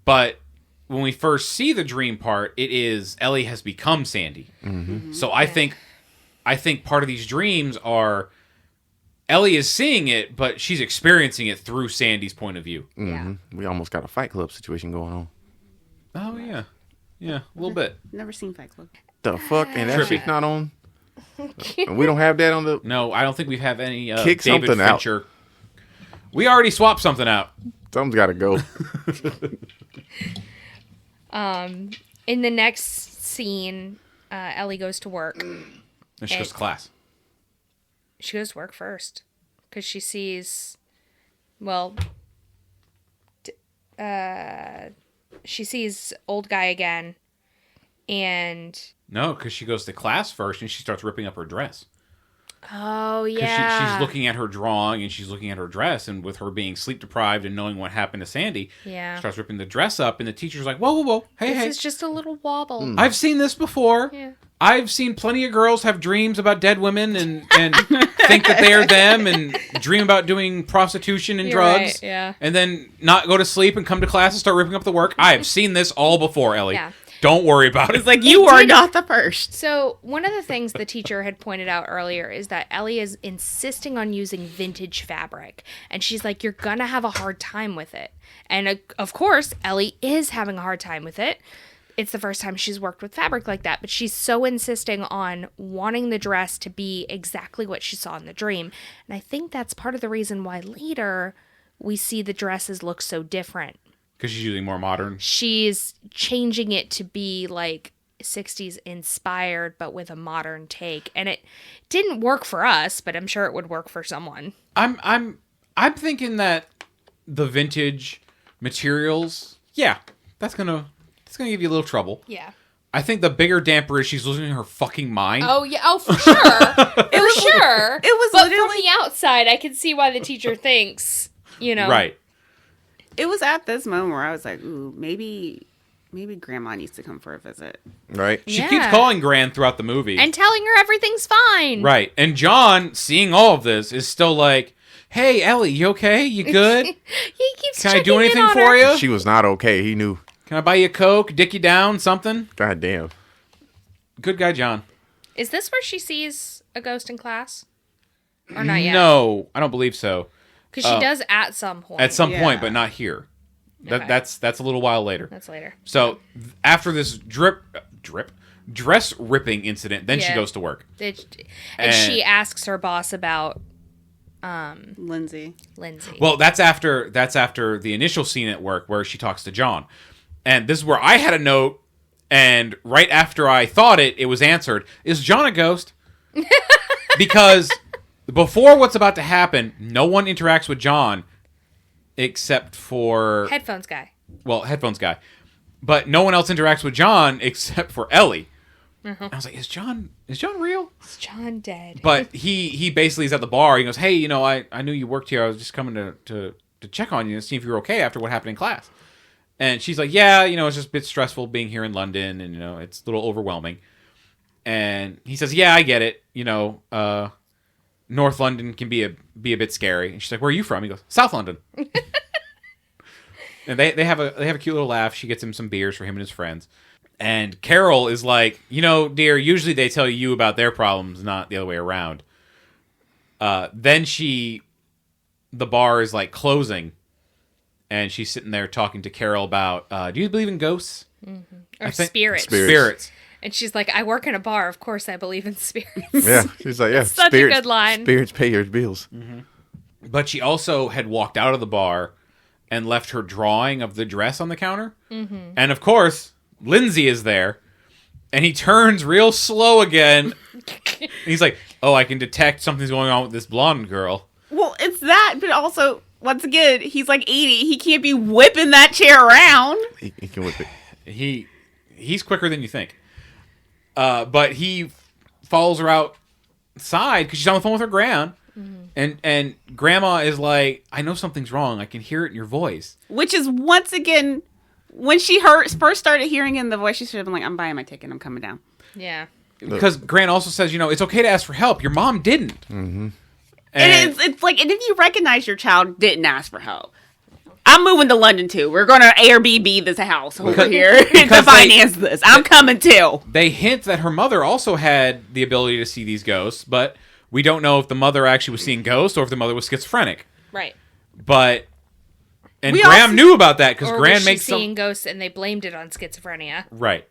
But when we first see the dream part, it is Ellie has become Sandy. Mm-hmm. So I think part of these dreams are Ellie is seeing it, but she's experiencing it through Sandy's point of view. Mm-hmm. We almost got a Fight Club situation going on. Oh, yeah. Yeah, a little bit. Never seen Fight Club. The fuck? And that Trippy. shit's not on? And we don't have that on the... No, I don't think we have any Kick David something out. Fincher. We already swapped something out. Something's got to go. In the next scene, Ellie goes to work. And she goes to class. She goes to work first because she sees, well, she sees old guy again, and No, because she goes to class first and she starts ripping up her dress. oh Because yeah, she's looking at her drawing and she's looking at her dress, and with her being sleep deprived and knowing what happened to Sandy, Yeah. she starts ripping the dress up, and the teacher's like, "Whoa, whoa, whoa, hey, this hey, is just a little wobble. I've seen this before. Yeah. I've seen plenty of girls have dreams about dead women and think that they are them and dream about doing prostitution and You're drugs, right, yeah. and then not go to sleep and come to class and start ripping up the work. I have seen this all before, Ellie. Yeah. Don't worry about it. It's like, you are not the first. So one of the things the teacher had pointed out earlier is that Ellie is insisting on using vintage fabric, and she's like, "You're gonna have a hard time with it." And of course, Ellie is having a hard time with it. It's the first time she's worked with fabric like that, but she's so insisting on wanting the dress to be exactly what she saw in the dream. And I think that's part of the reason why later we see the dresses look so different. Because she's using more modern. She's changing it to be like 60s inspired, but with a modern take. And it didn't work for us, but I'm sure it would work for someone. I'm thinking that the vintage materials, yeah, that's gonna give you a little trouble. Yeah. I think the bigger damper is she's losing her fucking mind. Oh, yeah. Oh, for sure. For sure. It was but literally- from the outside, I can see why the teacher thinks, you know. Right. It was at this moment where I was like, ooh, maybe Grandma needs to come for a visit. Right? She Yeah. keeps calling Gran throughout the movie. And telling her everything's fine. Right. And John, seeing all of this, is still like, "Hey, Ellie, you okay? You good? He keeps Can I checking do in anything on for her. you? She was not okay. He knew. Can I buy you a Coke, dick you down, something?" God damn. Good guy, John. Is this where she sees a ghost in class? Or not yet? No, I don't believe so. Because she does at some point. At some point, Yeah. but not here. Okay. That's a little while later. That's later. So after this dress ripping incident, then she Yeah. goes to work. And And- she asks her boss about Lindsay. Lindsay. Well, that's after the initial scene at work where she talks to John. And this is where I had a note, and right after I thought it was answered. Is John a ghost? Because before what's about to happen, no one interacts with John except for Headphones guy. headphones guy. But no one else interacts with John except for Ellie. I was like, is John real? Is John dead? But he basically is at the bar. He goes, "Hey, I knew you worked here. I was just coming to check on you and see if you were okay after what happened in class." And she's like, "Yeah, it's just a bit stressful being here in London, and it's a little overwhelming." And he says, "Yeah, I get it. North London can be a bit scary. And she's like, where are you from? He goes, South London. And they have a cute little laugh. She gets him some beers for him and his friends. And Carol is like, dear, usually they tell you about their problems, not the other way around. Then the bar is like closing, and she's sitting there talking to Carol about, do you believe in ghosts? Mm-hmm. Or spirits. And she's like, I work in a bar. Of course I believe in spirits. Yeah. She's like, yeah. Such a good line. Spirits pay your bills. Mm-hmm. But she also had walked out of the bar and left her drawing of the dress on the counter. Mm-hmm. And of course, Lindsay is there. And he turns real slow again. And he's like, oh, I can detect something's going on with this blonde girl. Well, it's that, but also, once again, he's like 80. He can't be whipping that chair around. He can whip it. He's quicker than you think. But he follows her outside because she's on the phone with her gran. Mm-hmm. And Grandma is like, I know something's wrong. I can hear it in your voice. Which is, once again, when she first started hearing in the voice, she should have been like, I'm buying my ticket. I'm coming down. Yeah. Because Gran also says, it's okay to ask for help. Your mom didn't. Mm-hmm. And it's like, and if you recognize your child didn't ask for help, I'm moving to London too. We're going to Airbnb this house over here to finance this. I'm coming too. They hint that her mother also had the ability to see these ghosts, but we don't know if the mother actually was seeing ghosts or if the mother was schizophrenic. Right. And Graham knew about that because Gran makes seeing ghosts and they blamed it on schizophrenia. Right.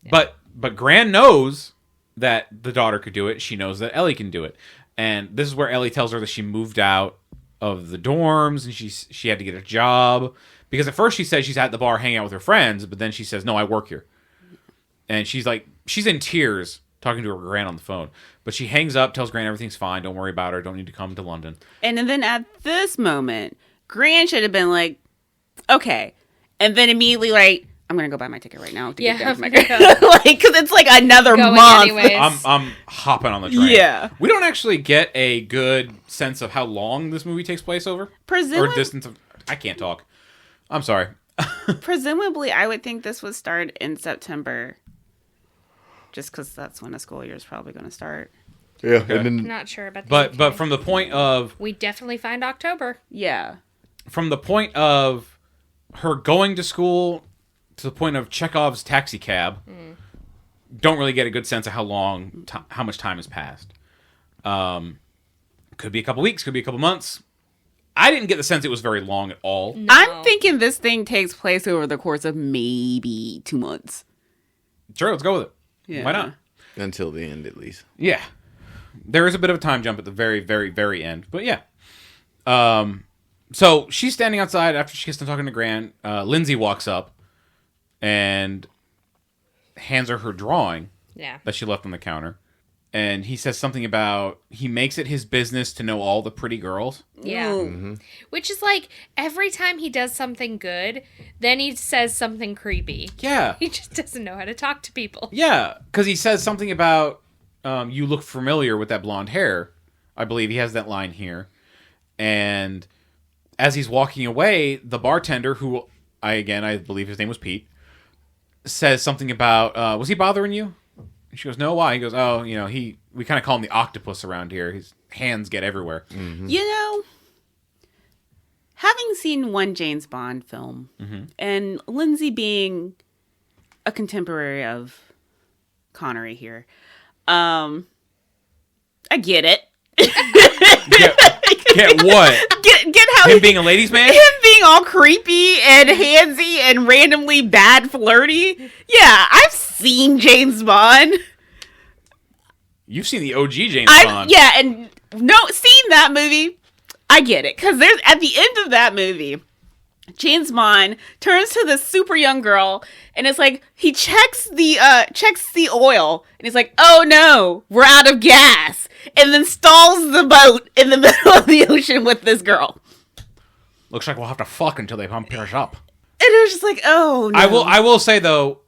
Yeah. But Gran knows that the daughter could do it. She knows that Ellie can do it. And this is where Ellie tells her that she moved out of the dorms and she had to get a job. Because at first she says she's at the bar hanging out with her friends, but then she says, no, I work here. And she's in tears talking to her Gran on the phone. But she hangs up, tells Gran everything's fine, don't worry about her, don't need to come to London. And then at this moment, Gran should have been like, okay. And then immediately like, I'm going to go buy my ticket right now to get down to my because it's like another month. I'm hopping on the train. Yeah. We don't actually get a good sense of how long this movie takes place over. Or distance of... I can't talk. I'm sorry. Presumably, I would think this would start in September. Just because that's when the school year is probably going to start. Yeah. Okay. And then, I'm not sure about that. But from the point of... We definitely find October. Yeah. From the point of her going to school... to the point of Chekhov's taxi cab, don't really get a good sense of how much time has passed. Could be a couple weeks, could be a couple months. I didn't get the sense it was very long at all. No. I'm thinking this thing takes place over the course of maybe 2 months. Sure, let's go with it. Yeah. Why not? Until the end, at least. Yeah. There is a bit of a time jump at the very, very, very end. But yeah. So she's standing outside after she gets done talking to Gran. Lindsay walks up and hands her drawing that she left on the counter. And he says something about he makes it his business to know all the pretty girls. Yeah. Mm-hmm. Which is like every time he does something good, then he says something creepy. Yeah. He just doesn't know how to talk to people. Yeah, because he says something about you look familiar with that blonde hair. I believe he has that line here. And as he's walking away, the bartender, who I believe his name was Pete, says something about, was he bothering you? She goes, no, why? He goes, oh, we kind of call him the octopus around here. His hands get everywhere. Mm-hmm. Having seen one James Bond film, and Lindsay being a contemporary of Connery here, I get it. Get what? Get how him being a ladies' man? Him being all creepy and handsy and randomly bad flirty. Yeah, I've seen James Bond. You've seen the OG James Bond. Yeah, and seen that movie. I get it. Because there's at the end of that movie, James Bond turns to this super young girl and it's like he checks the oil and he's like, oh no, we're out of gas, and then stalls the boat in the middle of the ocean with this girl. Looks like we'll have to fuck until they pump us up. And it was just like, oh no. I will say though,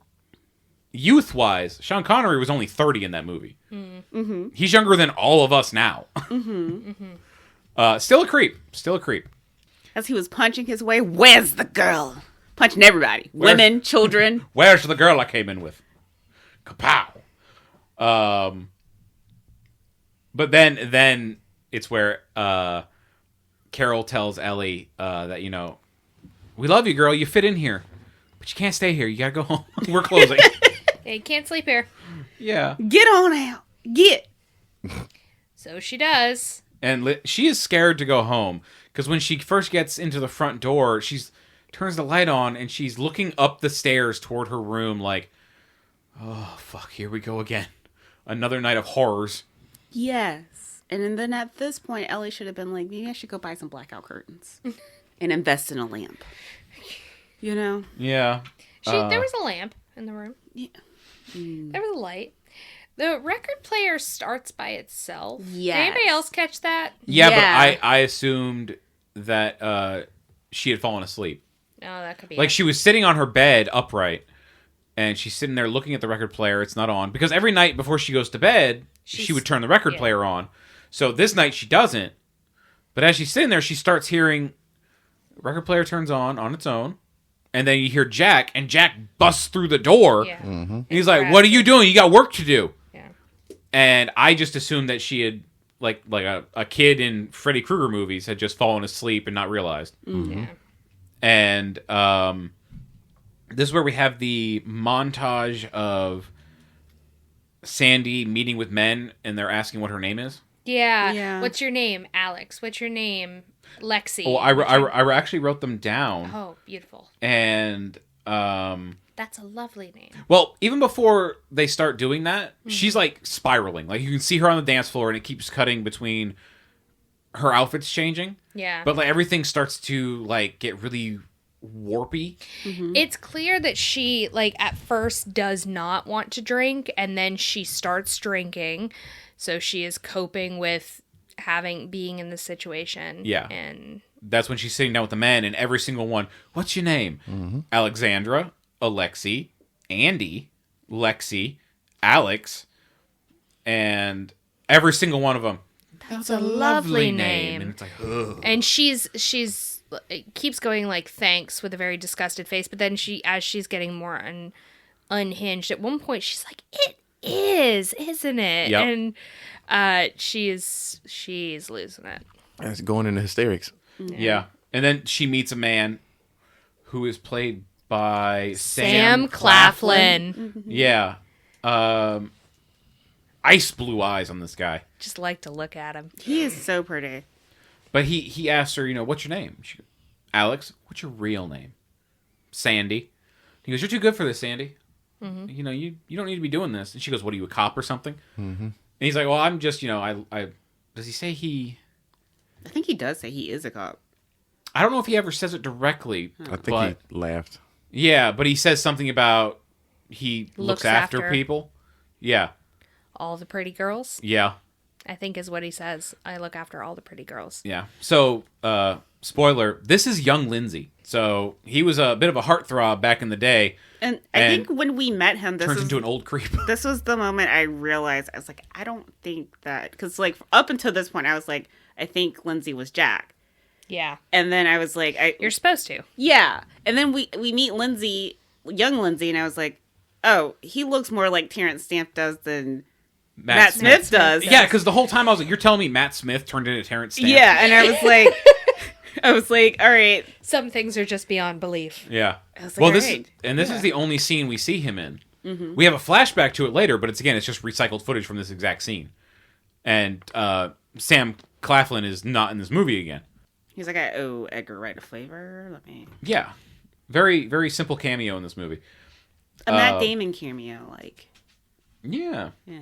youth wise, Sean Connery was only 30 in that movie. Mm-hmm. He's younger than all of us now. Mm-hmm. Still a creep. As he was punching his way, where's the girl? Punching everybody. Women, children. Where's the girl I came in with? Kapow. But then it's where Carol tells Ellie that, we love you, girl. You fit in here. But you can't stay here. You gotta go home. We're closing. They can't sleep here. Yeah. Get on out. Get. So she does. And she is scared to go home. Because when she first gets into the front door, turns the light on and she's looking up the stairs toward her room like, oh, fuck, here we go again. Another night of horrors. Yes. And then at this point, Ellie should have been like, maybe I should go buy some blackout curtains and invest in a lamp. Yeah. There was a lamp in the room. Yeah. There was a light. The record player starts by itself. Yes. Did anybody else catch that? Yeah, Yeah. but I assumed that she had fallen asleep. No, that could be Like it. she was sitting on her bed upright, and she's sitting there looking at the record player. It's not on. Because every night before she goes to bed, she would turn the record player on. So this night she doesn't. But as she's sitting there, she starts hearing record player turns on its own. And then you hear Jack, and Jack busts through the door. Yeah. And he's like, what are you doing? You got work to do. Yeah. And I just assumed that she had, like a kid in Freddy Krueger movies, had just fallen asleep and not realized. Yeah. And this is where we have the montage of Sandy meeting with men, and they're asking what her name is. Yeah. What's your name, Alex? What's your name, Lexi? Oh, I actually wrote them down. Oh, beautiful. And That's a lovely name. well, even before they start doing that, she's like spiraling. Like you can see her on the dance floor, and it keeps cutting between her outfits changing. Yeah. But like everything starts to like get really warpy. It's clear that she, like, at first does not want to drink, and then she starts drinking. So she is coping with being in this situation. Yeah. And That's when she's sitting down with the men, and every single one, what's your name? Alexandra, Alexi, Andy, Lexi, Alex, and every single one of them. that's a lovely name. And it's like, ugh. And she's it keeps going like thanks with a very disgusted face, but then as she's getting more unhinged, at one point she's like, it is, isn't it? Yep. And she's losing it. That's going into hysterics. Yeah. And then she meets a man who is played by Sam Claflin. Yeah. Ice blue eyes on this guy. Just like to look at him. He is so pretty. But he asks her, what's your name? She goes, Alex, what's your real name? Sandy. He goes, you're too good for this, Sandy. You don't need to be doing this. And she goes, what are you, a cop or something? And he's like, well, I'm just, I does he say he... I think he does say he is a cop. I don't know if he ever says it directly. I think he laughed. Yeah, but he says something about he looks after people. Yeah. All the pretty girls, Yeah. I think is what he says. I look after all the pretty girls. Yeah. So, spoiler, this is young Lindsay. So, he was a bit of a heartthrob back in the day. And I think when we met him, Turns into an old creep. this was the moment I realized, I was like, I don't think that, because like up until this point, I was like, I think Lindsay was Jack. Yeah. And then I was like, You're supposed to. yeah. And then we meet Lindsay, young Lindsay, and I was like, oh, he looks more like Terrence Stamp does than Matt Smith does. Yeah, because the whole time I was like, you're telling me Matt Smith turned into Terrence Stamp? Yeah, and I was like, all right. Some things are just beyond belief. Yeah. I was like, Well, all right. this is the only scene we see him in. We have a flashback to it later, but it's just recycled footage from this exact scene. And Sam Claflin is not in this movie again. He's like, I owe Edgar Wright a flavor. Let me. Yeah. Very, very simple cameo in this movie. A Matt Damon cameo, like. Yeah. Yeah.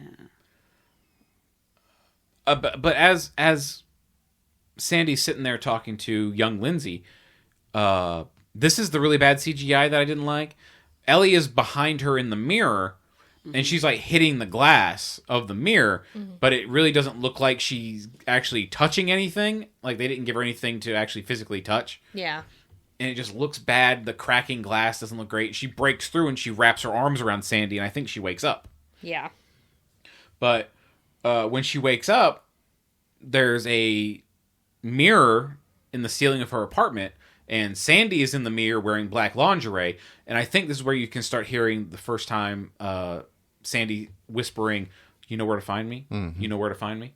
But as Sandy's sitting there talking to young Lindsay, this is the really bad CGI that I didn't like. Ellie is behind her in the mirror, and she's like hitting the glass of the mirror, but it really doesn't look like she's actually touching anything. Like they didn't give her anything to actually physically touch. Yeah. And it just looks bad. The cracking glass doesn't look great. She breaks through and she wraps her arms around Sandy, and I think she wakes up. Yeah. But when she wakes up, there's a mirror in the ceiling of her apartment, and Sandy is in the mirror wearing black lingerie. And I think this is where you can start hearing the first time Sandy whispering, "You know where to find me? You know where to find me?"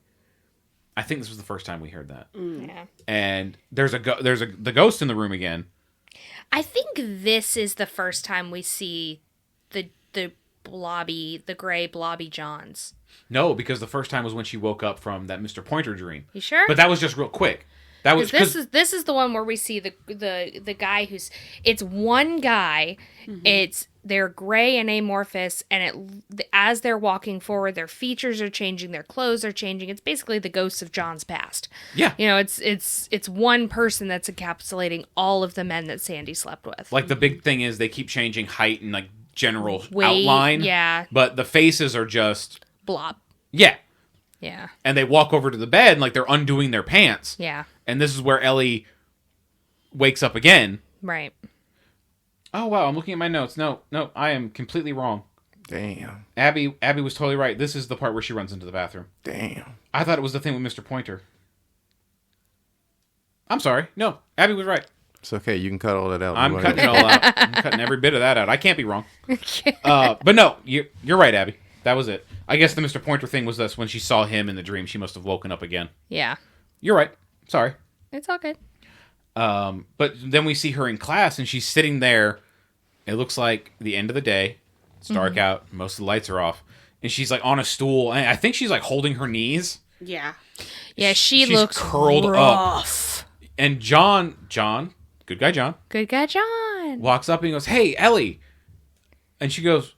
I think this was the first time we heard that. Yeah. And there's the ghost in the room again. I think this is the first time we see the gray blobby Johns. No, because the first time was when she woke up from that Mr. Pointer dream. You sure? But that was just real quick. That was this is the one where we see the guy it's one guy. They're gray and amorphous, and as they're walking forward, their features are changing, their clothes are changing. It's basically the ghosts of John's past. Yeah. You know, it's one person that's encapsulating all of the men that Sandy slept with. like the big thing is they keep changing height and like general Weight, outline. yeah. But the faces are just Blob. yeah. Yeah. And they walk over to the bed and like they're undoing their pants. Yeah. And this is where Ellie wakes up again. Right. Oh wow, I'm looking at my notes. No, I am completely wrong. Damn. Abby was totally right. This is the part where she runs into the bathroom. Damn. I thought it was the thing with Mr. Pointer. I'm sorry. No, Abby was right. It's okay. You can cut all that out. I'm cutting it all out. I'm cutting every bit of that out. I can't be wrong. But no, you're right, Abby. That was it. I guess the Mr. Pointer thing was this. When she saw him in the dream, she must have woken up again. Yeah. You're right. Sorry. It's all good. But then we see her in class, and she's sitting there. It looks like the end of the day. It's dark out. Most of the lights are off. And she's like on a stool. And I think she's like holding her knees. Yeah. Yeah, she's looks curled rough. Up. And John, good guy John, walks up and he goes, "Hey, Ellie." And she goes,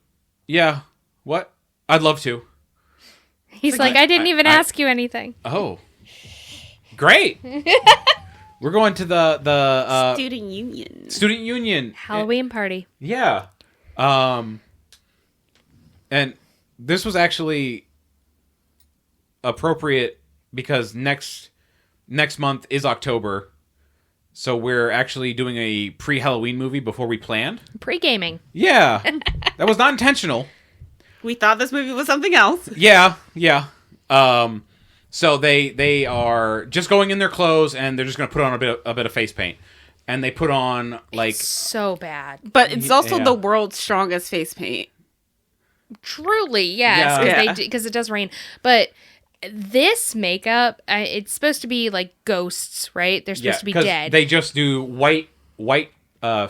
"Yeah, what? I'd love to." He's like, I didn't even ask you anything. Oh, great. We're going to the student union Halloween party. Yeah. And this was actually appropriate because next month is October. So we're actually doing a pre-Halloween movie before we planned. Pre-gaming. Yeah. That was not intentional. We thought this movie was something else. Yeah. So they are just going in their clothes and they're just going to put on a bit of face paint. And they put on like It's so bad. But it's also Yeah. the world's strongest face paint. Truly, yes, Yeah. because it does rain. But this makeup, it's supposed to be like ghosts, right? They're supposed to be 'cause dead. They just do white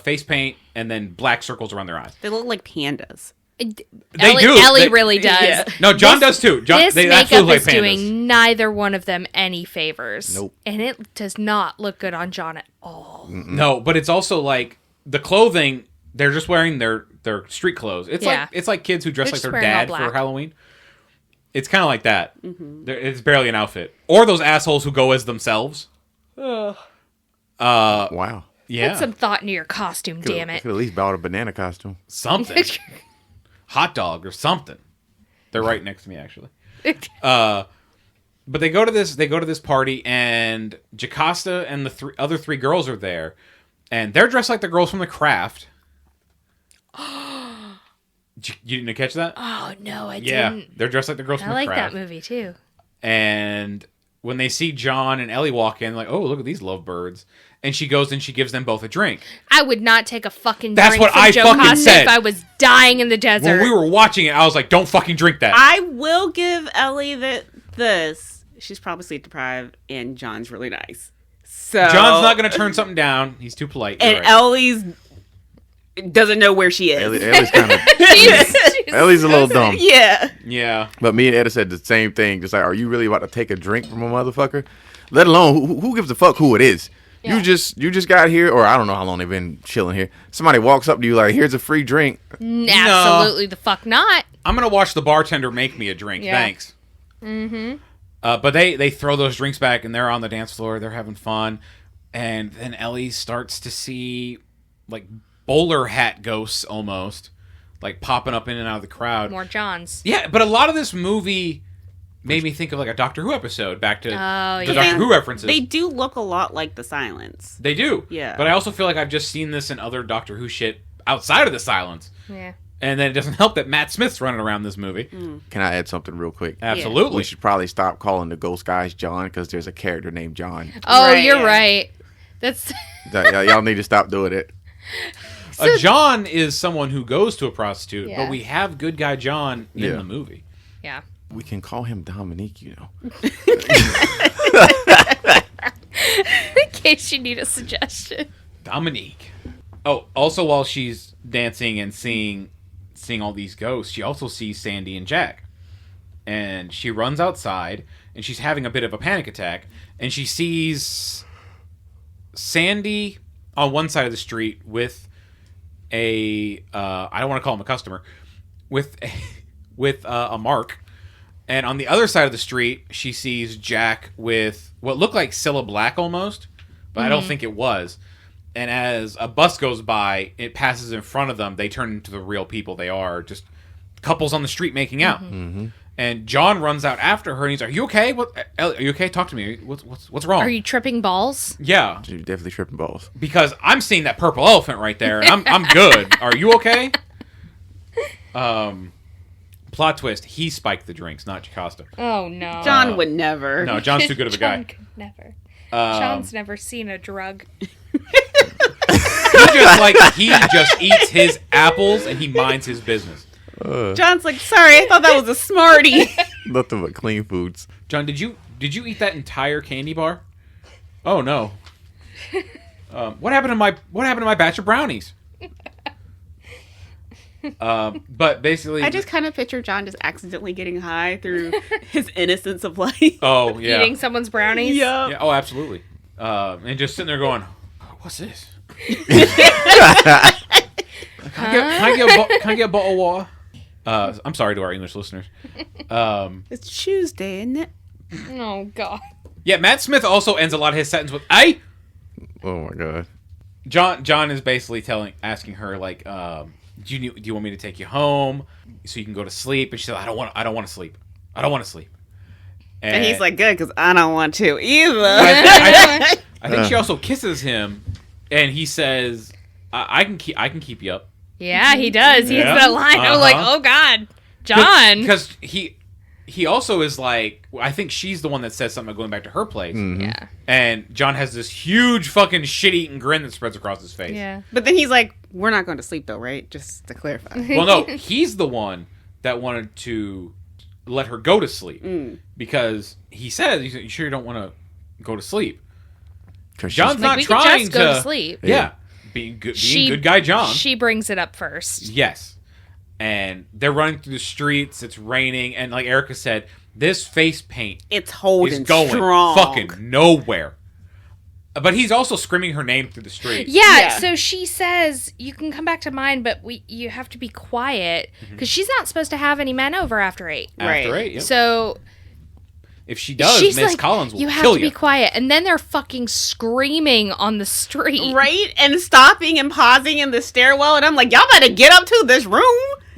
face paint and then black circles around their eyes. They look like pandas. Ellie really does. Yeah. No, John does too. This they makeup absolutely is play pandas. doing neither one of them any favors. Nope. And it does not look good on John at all. No, but it's also like the clothing. They're just wearing their street clothes. It's Yeah. like kids who dress They're like just their wearing all dad black. for Halloween. It's kind of like that. It's barely an outfit. Or those assholes who go as themselves. Wow. Yeah, Put some thought into your costume, damn it. Could at least bought a banana costume. something. Hot dog or something. They're right next to me, actually. But they go to this party, and Jocasta and the other three girls are there, and they're dressed like the girls from The Craft. You didn't catch that? Oh, no, I Yeah, didn't. they're dressed like the girls I from like The Craft. that movie, too. And when they see John and Ellie walk in, like, oh, look at these lovebirds. And she goes and she gives them both a drink. I would not take a fucking That's drink what from I Joe fucking Costa said. if I was dying in the desert. When we were watching it, I was like, don't fucking drink that. I will give Ellie this. She's probably sleep deprived, and John's really nice. So John's not going to turn something down. He's too polite. You're And right. Ellie's doesn't know where she is. Ellie's kind of She's Ellie's a little dumb. Yeah. Yeah. But me and Etta said the same thing. Just like, are you really about to take a drink from a motherfucker? Let alone who gives a fuck who it is? Yeah. You just got here, or I don't know how long they've been chilling here. Somebody walks up to you like, here's a free drink. Absolutely the fuck not. I'm going to watch the bartender make me a drink. Yeah. Thanks. Mm-hmm. But they throw those drinks back, and they're on the dance floor. They're having fun. And then Ellie starts to see, like, bowler hat ghosts almost, like, popping up in and out of the crowd. More Johns. Yeah, but a lot of this movie made me think of, like, a Doctor Who episode, back to the yeah. Doctor Who references. They do look a lot like The Silence. They do. Yeah. But I also feel like I've just seen this in other Doctor Who shit outside of the Silence. Yeah. And then it doesn't help that Matt Smith's running around this movie. Can I add something real quick? Absolutely. We should probably stop calling the ghost guys John because there's a character named John. Oh, Right, you're yeah. right. That's Y'all need to stop doing it. John is someone who goes to a prostitute, Yeah. but we have good guy John in Yeah. the movie. yeah. We can call him Dominique, you know. In case you need a suggestion. Dominique. Oh, also while she's dancing and seeing all these ghosts, she also sees Sandy and Jack. And she runs outside, and she's having a bit of a panic attack, and she sees Sandy on one side of the street with a I don't want to call him a customer, with a mark. And on the other side of the street, she sees Jack with what looked like Cilla Black almost, but I don't think it was. And as a bus goes by, it passes in front of them. They turn into the real people they are, just couples on the street making out. Mm-hmm. And John runs out after her, and he's like, "Are you okay? Are you okay? Talk to me. What's wrong? Are you tripping balls?" Yeah, You're definitely tripping balls. because I'm seeing that purple elephant right there, and I'm good. Are you okay? Plot twist: he spiked the drinks, not Jocasta. Oh no. John would never. No, John's too good of a guy. John could never. John's never seen a drug. He just eats his apples and he minds his business. John's like, sorry, I thought that was a Smartie. Nothing but clean foods. John, did you eat that entire candy bar? Oh no. What happened to my batch of brownies? But basically, I just kind of picture John just accidentally getting high through his innocence of life. Oh yeah, Eating someone's brownies. Yep. yeah. Oh, absolutely. And just sitting there going, "What's this? Can I get a bottle of water?" I'm sorry to our English listeners. It's Tuesday, isn't it? Oh god. Yeah, Matt Smith also ends a lot of his sentence with "I." Oh my god. John is basically asking her like, do you want me to take you home so you can go to sleep? And she said, I don't want to sleep. I don't want to sleep. And he's like, good, because I don't want to either. I think she also kisses him, and he says, I can keep you up. Yeah, he does. He Yeah. has that line. I'm like, oh god, John. Because he also is like, I think she's the one that says something about going back to her place. Mm-hmm. Yeah. And John has this huge fucking shit-eating grin that spreads across his face. Yeah. But then he's like, we're not going to sleep though, right? Just to clarify. Well, no, he's the one that wanted to let her go to sleep. Because he said, you sure you don't want to go to sleep? John's not we could trying just go to sleep. Yeah. Being good guy John. She brings it up first. Yes. And they're running through the streets. It's raining. And like Erica said, this face paint It's holding is going strong. fucking nowhere. But he's also screaming her name through the street. Yeah, so she says, you can come back to mine, but you have to be quiet. Because she's not supposed to have any men over after 8. After Right. 8, yep. So If she does, she's Miss like, Collins will you have kill to you. be quiet. And then they're fucking screaming on the street. Right? And stopping and pausing in the stairwell. And I'm like, y'all better get up to this room.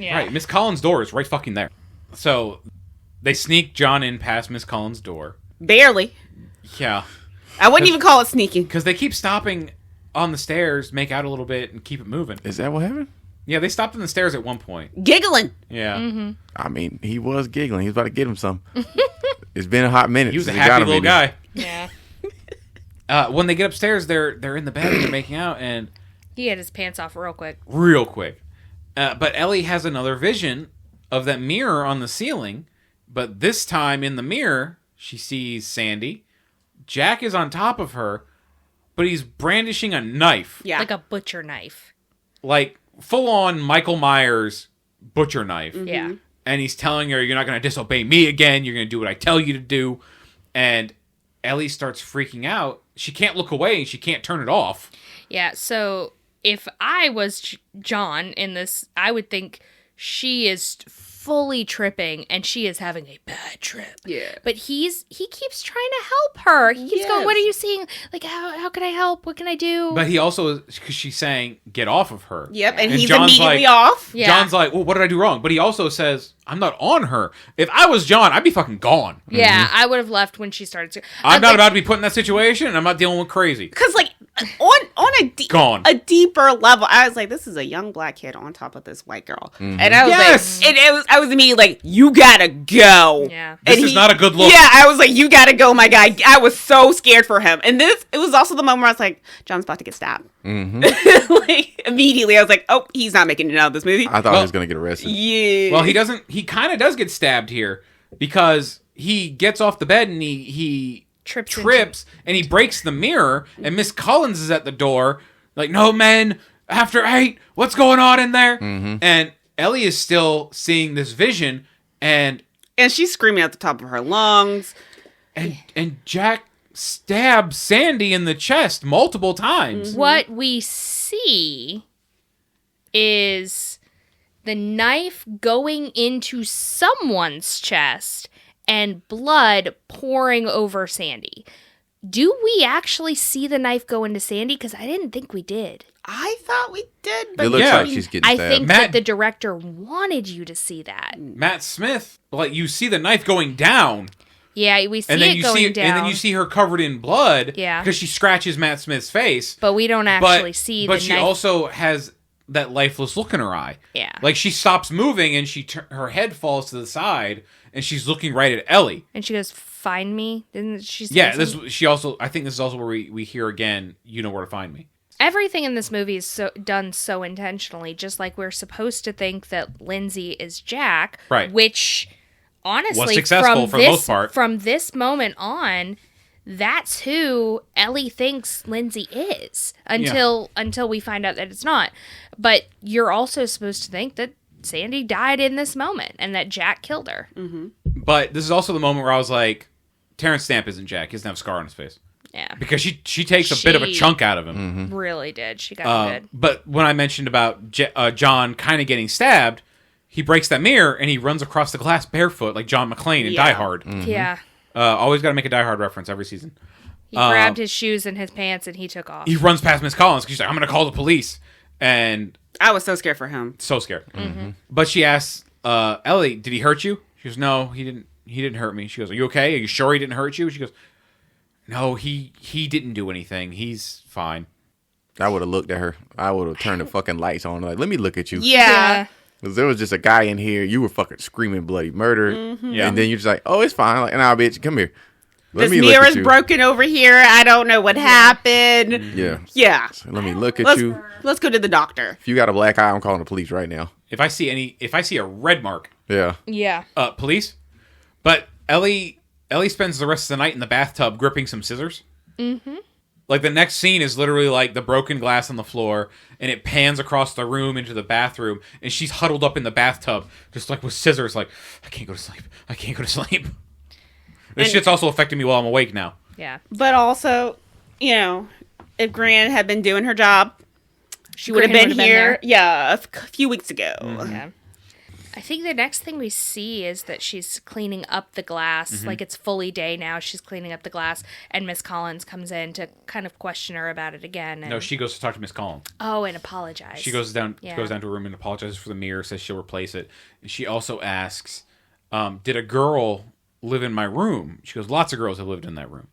Yeah. Right, Miss Collins' door is right fucking there. So they sneak John in past Miss Collins' door. Barely. Yeah. I wouldn't even call it sneaking. Because they keep stopping on the stairs, make out a little bit, and keep it moving. Is that what happened? Yeah, they stopped on the stairs at one point. Giggling. Yeah. I mean, he was giggling. He was about to get him some. It's been a hot minute. He was a since got happy him little any. guy. Yeah. When they get upstairs, they're in the bed and they're making out, and He had his pants off real quick. real quick. But Ellie has another vision of that mirror on the ceiling, but this time in the mirror, she sees Sandy. Jack is on top of her, but he's brandishing a knife. Yeah. Like a butcher knife. Like full-on Michael Myers butcher knife. Yeah. And he's telling her, you're not going to disobey me again. You're going to do what I tell you to do. And Ellie starts freaking out. She can't look away. She can't turn it off. Yeah, so if I was John in this, I would think she is fully tripping and she is having a bad trip. Yeah. But he keeps trying to help her. He keeps going, Yes. what are you seeing? Like, how can I help? What can I do? But he also, because she's saying, get off of her. Yep. And he's John's immediately like- off. Yeah. John's like, well, what did I do wrong? But he also says, I'm not on her. If I was John, I'd be fucking gone. Yeah, I would have left when she started to. I'm not about to be put in that situation, and I'm not dealing with crazy. Because, like, on Gone. a deeper level, I was like, this is a young black kid on top of this white girl. And I was Yes! like, I was immediately like, you gotta go. Yeah. This is not a good look. Yeah, I was like, you gotta go, my guy. I was so scared for him. And it was also the moment where I was like, John's about to get stabbed. Like, immediately, I was like, oh, he's not making it out of this movie. I thought he was going to get arrested. Yeah. Well, he doesn't. He kind of does get stabbed here, because he gets off the bed and he trips and he breaks the mirror, and Miss Collins is at the door like, no men after 8, what's going on in there? And Ellie is still seeing this vision, and she's screaming at the top of her lungs, and Jack stabs Sandy in the chest multiple times. What we see is the knife going into someone's chest and blood pouring over Sandy. Do we actually see the knife go into Sandy? Because I didn't think we did. I thought we did, but It looks like she's getting stabbed. I think that the director wanted you to see that. Matt Smith, like, you see the knife going down. Yeah, we see it going down. And then you see her covered in blood. Yeah. Because she scratches Matt Smith's face. But we don't actually see the knife. But she also has that lifeless look in her eye. Yeah. Like, she stops moving and her head falls to the side and she's looking right at Ellie. And she goes, find me? Didn't she say Yeah, something? I think this is also where we hear again, you know where to find me. Everything in this movie is done so intentionally, just like we're supposed to think that Lindsay is Jack. Right. Which, honestly, was successful for the most part. From this moment on, that's who Ellie thinks Lindsay is until we find out that it's not. But you're also supposed to think that Sandy died in this moment and that Jack killed her. Mm-hmm. But this is also the moment where I was like, Terrence Stamp isn't Jack. He doesn't have a scar on his face. Yeah. Because she takes a bit of a chunk out of him. Really did. She got good. But when I mentioned about John kind of getting stabbed, he breaks that mirror and he runs across the glass barefoot like John McClane in Die Hard. Yeah. Always got to make a Die Hard reference every season. He grabbed his shoes and his pants and he took off. He runs past Miss Collins because she's like, I'm going to call the police. And I was so scared for him. so scared. But she asks, Ellie, did he hurt you? She goes, no, he didn't hurt me. She goes, are you okay? Are you sure he didn't hurt you? She goes, no, he didn't do anything. He's fine. I would have looked at her. I would have turned the fucking lights on. Like, let me look at you. Yeah. Because there was just a guy in here. You were fucking screaming bloody murder. Yeah. And then you're just like, oh, it's fine. Like, nah, bitch, come here. Let This me look mirror's at you. broken over here. I don't know what happened. Yeah. Yeah. So let me look at you. Let's go to the doctor. If you got a black eye, I'm calling the police right now. If I see a red mark, Yeah. Yeah. police. But Ellie spends the rest of the night in the bathtub gripping some scissors. Like, the next scene is literally like the broken glass on the floor, and it pans across the room into the bathroom, and she's huddled up in the bathtub, just like with scissors, like, I can't go to sleep. I can't go to sleep. This shit's also affecting me while I'm awake now. Yeah. But also, you know, if Gran had been doing her job, she would have been here. Yeah, a few weeks ago. Yeah. I think the next thing we see is that she's cleaning up the glass. Like, it's fully day now. She's cleaning up the glass, and Miss Collins comes in to kind of question her about it again. And, No, she goes to talk to Miss Collins. oh, and apologize. She goes down Yeah. to her room and apologizes for the mirror, says she'll replace it. And she also asks, did a girl live in my room? She goes, lots of girls have lived in that room.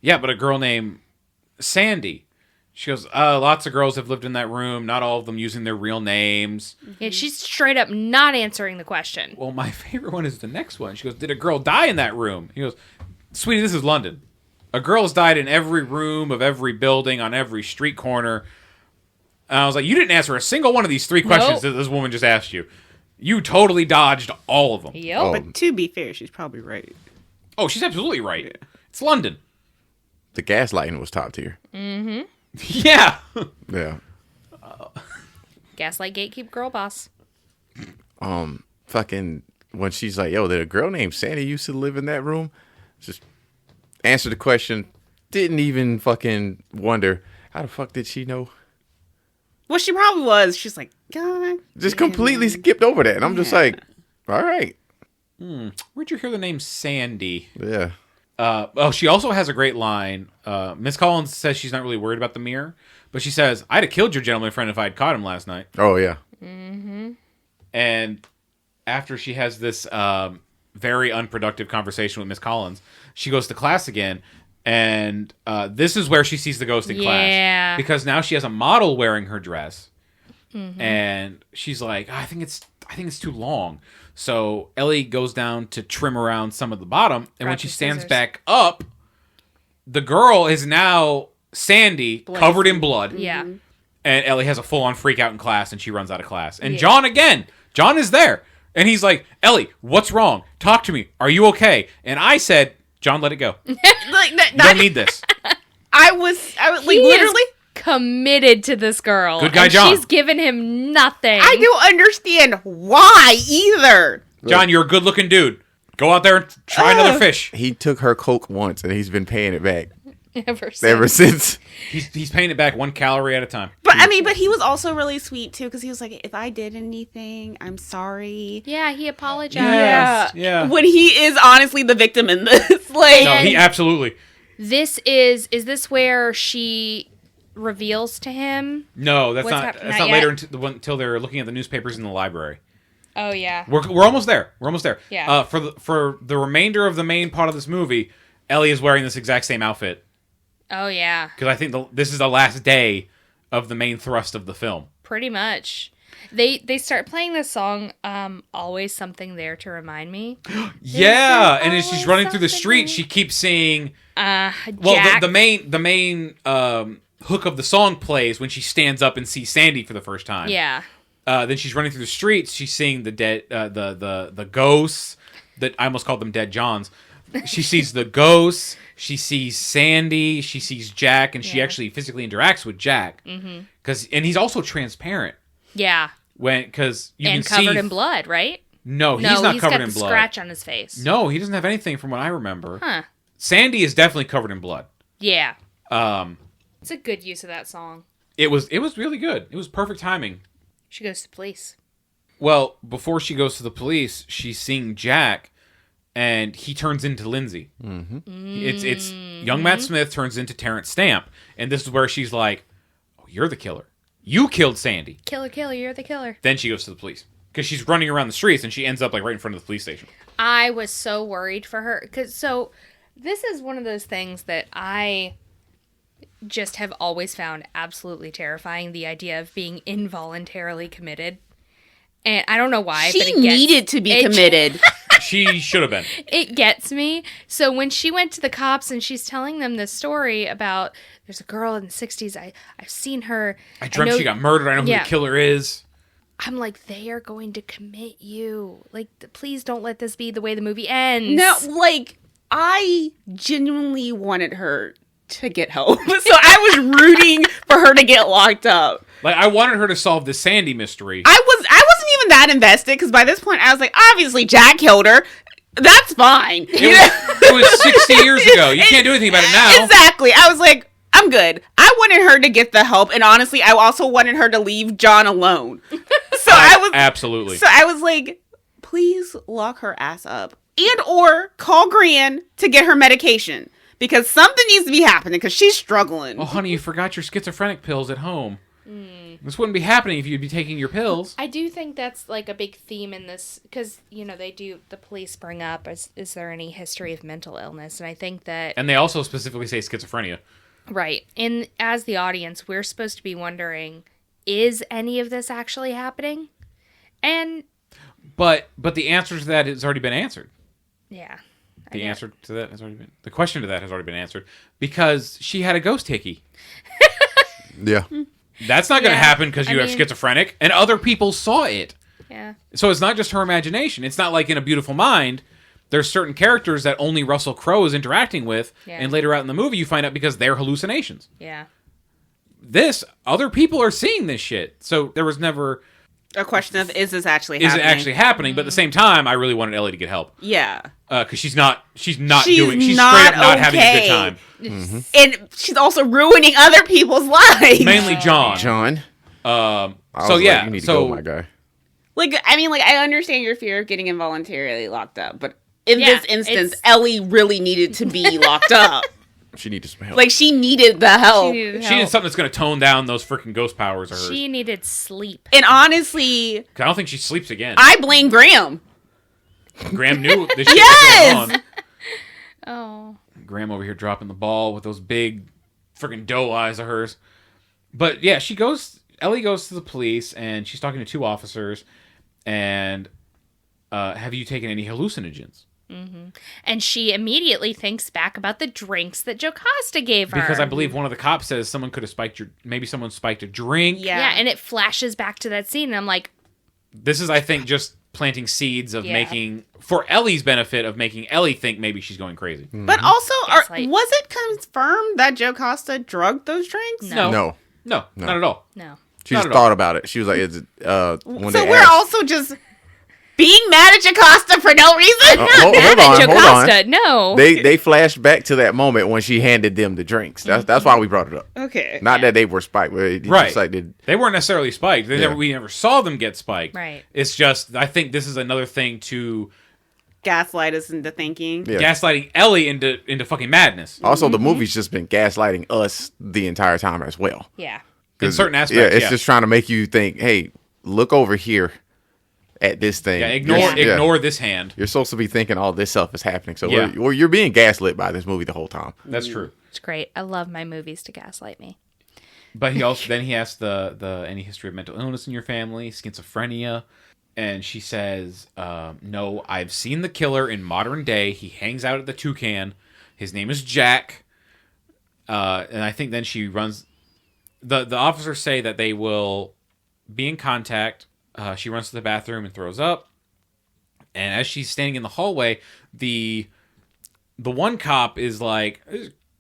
Yeah, but a girl named Sandy. She goes, lots of girls have lived in that room, not all of them using their real names. Yeah, she's straight up not answering the question. Well, my favorite one is the next one. She goes, did a girl die in that room? He goes, sweetie, this is London. A girl's died in every room of every building, on every street corner. And I was like, you didn't answer a single one of these 3 questions that this woman just asked you. You totally dodged all of them. Yep. Oh. But to be fair, she's probably right. Oh, she's absolutely right. It's London. The gaslighting was top tier. Yeah. Yeah. Gaslight gatekeep girl boss. Fucking when she's like, yo, did a girl named Sandy used to live in that room? Just answer the question. Didn't even fucking wonder how the fuck did she know? Well, she probably was. She's like, God. Just completely skipped over that. And I'm just like, all right. Where'd you hear the name Sandy? Yeah. She also has a great line. Miss Collins says she's not really worried about the mirror, but she says, I'd have killed your gentleman friend if I had caught him last night. Oh, yeah. And after she has this very unproductive conversation with Miss Collins, she goes to class again, and this is where she sees the ghost in class. Because now she has a model wearing her dress, and she's like, I think it's too long. So Ellie goes down to trim around some of the bottom, and when she stands back up, the girl is now Sandy, covered in blood. Yeah. And Ellie has a full-on freak out in class, and she runs out of class. And John is there. And he's like, Ellie, what's wrong? Talk to me. Are you okay? And I said, John, let it go. You don't need this. I was like, He literally. is committed to this girl. Good guy, and John. She's given him nothing. I don't understand why either. John, you're a good-looking dude. Go out there and try another fish. He took her Coke once, and he's been paying it back ever since. He's paying it back 1 calorie at a time. But but he was also really sweet too, because he was like, if I did anything, I'm sorry. Yeah, he apologized. Yes. Yeah. When he is honestly the victim in this. Like, No, he absolutely. Is this where she reveals to him? No, that's What's not. happening? That's Not not later yet? until they're looking at the newspapers in the library. Oh yeah. We're almost there. We're almost there. Yeah. For the remainder of the main part of this movie, Ellie is wearing this exact same outfit Oh yeah. because I think this is the last day of the main thrust of the film. Pretty much. They start playing this song, Always Something There to Remind Me. Yeah, there and as she's always running through the something street, there? she keeps singing. Well, Well, the main hook of the song plays when she stands up and sees Sandy for the first time. Yeah. Then she's running through the streets. She's seeing the dead, the ghosts. That I almost called them Dead Johns. She sees the ghosts. She sees Sandy. She sees Jack, and she Yeah. actually physically interacts with Jack. And he's also transparent Yeah. because you And can see covered in blood, right? No, he's not covered got in the blood. scratch on his face. No, he doesn't have anything from what I remember. Huh. Sandy is definitely covered in blood. Yeah. Um, It's a good use of that song. it was really good. It was perfect timing. She goes to police. Well, before she goes to the police, she's seeing Jack, and he turns into Lindsay. It's young Matt Smith turns into Terrence Stamp, and this is where she's like, "Oh, you're the killer. You killed Sandy." Killer, you're the killer. Then she goes to the police because she's running around the streets, and she ends up like right in front of the police station. I was so worried for her. So this is one of those things that I just have always found absolutely terrifying, the idea of being involuntarily committed. And I don't know why, but she it gets, needed to be it- committed. She should have been. It gets me. So when she went to the cops and she's telling them this story about there's a girl in the 60s, I've seen her. I dreamt know- she got murdered. I know who Yeah. the killer is. I'm like, they are going to commit you. Like, please don't let this be the way the movie ends. No, like, I genuinely wanted her to get help. So I was rooting for her to get locked up. Like, I wanted her to solve the Sandy mystery. I wasn't even that invested, because by this point I was like, obviously Jack killed her. That's fine. It was 60 years ago. You can't do anything about it now. Exactly. I was like, I'm good. I wanted her to get the help, and honestly, I also wanted her to leave John alone. So Absolutely. So I was like, please lock her ass up, and or call Gran to get her medication, because something needs to be happening, because she's struggling. Oh, honey, you forgot your schizophrenic pills at home. This wouldn't be happening if you'd be taking your pills. I do think that's like a big theme in this, because, you know, the police bring up, is there any history of mental illness? And I think that, And they also specifically say schizophrenia. right, and as the audience, we're supposed to be wondering, is any of this actually happening? And, But the answer to that has already been answered. yeah. The answer to that has already been... The question to that has already been answered. Because she had a ghost hickey. Yeah. That's not going to Yeah, happen because I you have mean- schizophrenic. And other people saw it. Yeah. So it's not just her imagination. It's not like in A Beautiful Mind, there's certain characters that only Russell Crowe is interacting with. Yeah. And later out in the movie, you find out because they're hallucinations. Yeah. This, other people are seeing this shit. So there was never... A question of, is this actually Is happening? it actually happening? But at the same time, I really wanted Ellie to get help. Yeah. Because she's not She's straight not up not having a okay. good time. And she's also ruining other people's lives. Mainly John. John. So was yeah, like, you need to so go, my guy. Like, I mean, like, I understand your fear of getting involuntarily locked up, but in Yeah, this instance, it's- Ellie really needed to be locked up. She needed some help. Like, she needed the help. She needed she needs help. something that's going to tone down those freaking ghost powers of hers. She needed sleep. And honestly, 'Cause I don't think she sleeps again. I blame Graham. Graham knew this shit Yes! was going on. Oh. Graham over here dropping the ball with those big freaking doe eyes of hers. But yeah, Ellie goes to the police and she's talking to 2 officers and have you taken any hallucinogens? And she immediately thinks back about the drinks that Jocasta gave her. Because I believe one of the cops says someone could have maybe someone spiked a drink. Yeah. Yeah, and it flashes back to that scene, and I'm like, This is, I think, just planting seeds of making, for Ellie's benefit, of making Ellie think maybe she's going crazy. But also, Gaslight. was it confirmed that Joe Costa drugged those drinks? No, not at all. No. She Not just at all. thought about it. She was like, "Is it?" When So they we're asked, also just being mad at Jocasta for no reason? hold Mad at on, hold on. Jocasta, no. They flashed back to that moment when she handed them the drinks. That's why we brought it up. Okay. Not that they were spiked, but it's Right. just like They weren't necessarily spiked. We never saw them get spiked. Right. It's just, I think this is another thing to Gaslight us into thinking. Yeah. gaslighting Ellie into fucking madness. Also, the movie's just been gaslighting us the entire time as well. Yeah. In certain aspects, Yeah, it's yeah. just trying to make you think, hey, look over here at this thing. Yeah, You're- ignore this hand. You're supposed to be thinking all this stuff is happening. So Yeah. you're being gaslit by this movie the whole time. That's true. It's great. I love my movies to gaslight me. But he also then he asks the any history of mental illness in your family, schizophrenia, and she says, "No, I've seen the killer in modern day. He hangs out at the Toucan. His name is Jack." And I think then she runs. The officers say that they will be in contact. She runs to the bathroom and throws up. And as she's standing in the hallway, the one cop is like,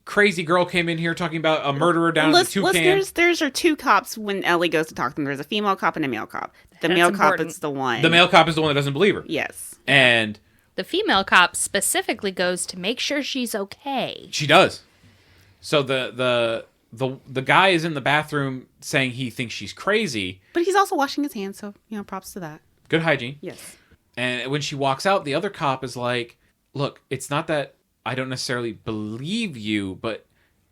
crazy girl came in here talking about a murderer down at the Toucan. Listeners, there's are two cops when Ellie goes to talk to them. There's a female cop and a male cop. The That's male cop important. is the one. The male cop is the one that doesn't believe her. Yes. And The female cop specifically goes to make sure she's okay. she does. So the guy is in the bathroom saying he thinks she's crazy. But he's also washing his hands, so, props to that. Good hygiene. Yes. And when she walks out, the other cop is like, look, it's not that I don't necessarily believe you, but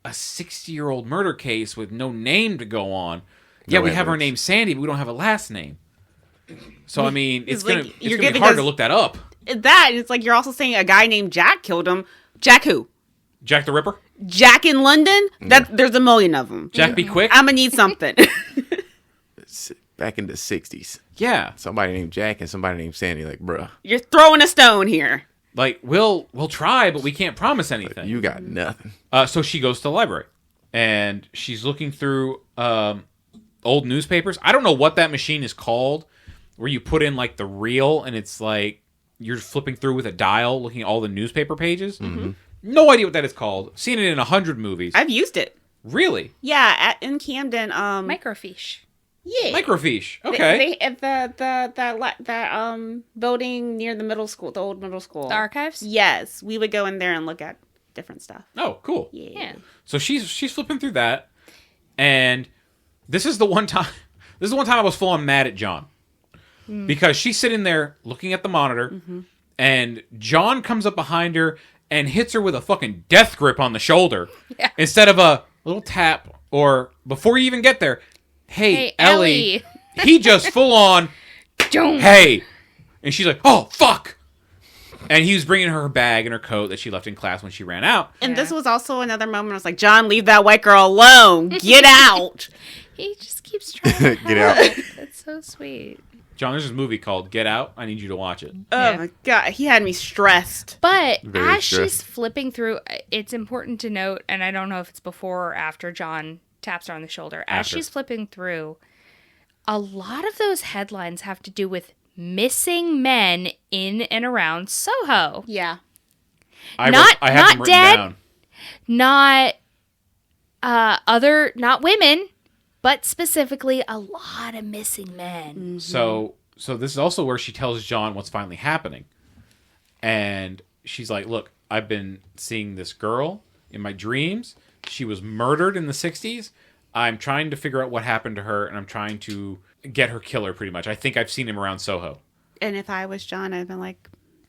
a 60-year-old murder case with no name to go on. Yeah, No we have her evidence. name Sandy, but we don't have a last name. So, I mean, it's like, gonna you're be giving hard us- to look that up. That, it's like you're also saying a guy named Jack killed him. Jack who? Jack the Ripper? Jack in London? There's a million of them. Jack be quick? I'm going to need something. Back in the 60s, Yeah. somebody named Jack and somebody named Sandy, like, bruh, You're throwing a stone here. Like, we'll try, but we can't promise anything. you got nothing. So she goes to the library, and she's looking through old newspapers. I don't know what that machine is called, where you put in, like, the reel, and it's like you're flipping through with a dial, looking at all the newspaper pages. Mm-hmm. No idea what that is called. Seen it in 100 movies. I've used it. Really? Yeah, in Camden. Microfiche. Yeah. Microfiche. Okay. They at that building near the middle school, the old middle school. The archives? Yes, we would go in there and look at different stuff. Oh, cool. Yeah. So she's flipping through that, and this is the one time. This is the one time I was full on mad at John, because she's sitting there looking at the monitor, and John comes up behind her and hits her with a fucking death grip on the shoulder, instead of a little tap, or before you even get there, hey Ellie. He just full on, Don't. hey, and she's like, oh fuck. And he was bringing her bag and her coat that she left in class when she ran out. And this was also another moment. I was like, John, leave that white girl alone. Get out. He just keeps trying to Get out. help. That's so sweet. John, there's this movie called Get Out. I need you to watch it. Oh my God. He had me stressed. But Very as she's stressed. flipping through, it's important to note, and I don't know if it's before or after John taps her on the shoulder. As After. she's flipping through, a lot of those headlines have to do with missing men in and around Soho. Yeah. I have Not them written dead. down. Not not women, but specifically a lot of missing men. So this is also where she tells John what's finally happening. And she's like, look, I've been seeing this girl in my dreams. She was murdered in the 60s. I'm trying to figure out what happened to her, and I'm trying to get her killer, pretty much. I think I've seen him around Soho. And if I was John, I'd been like,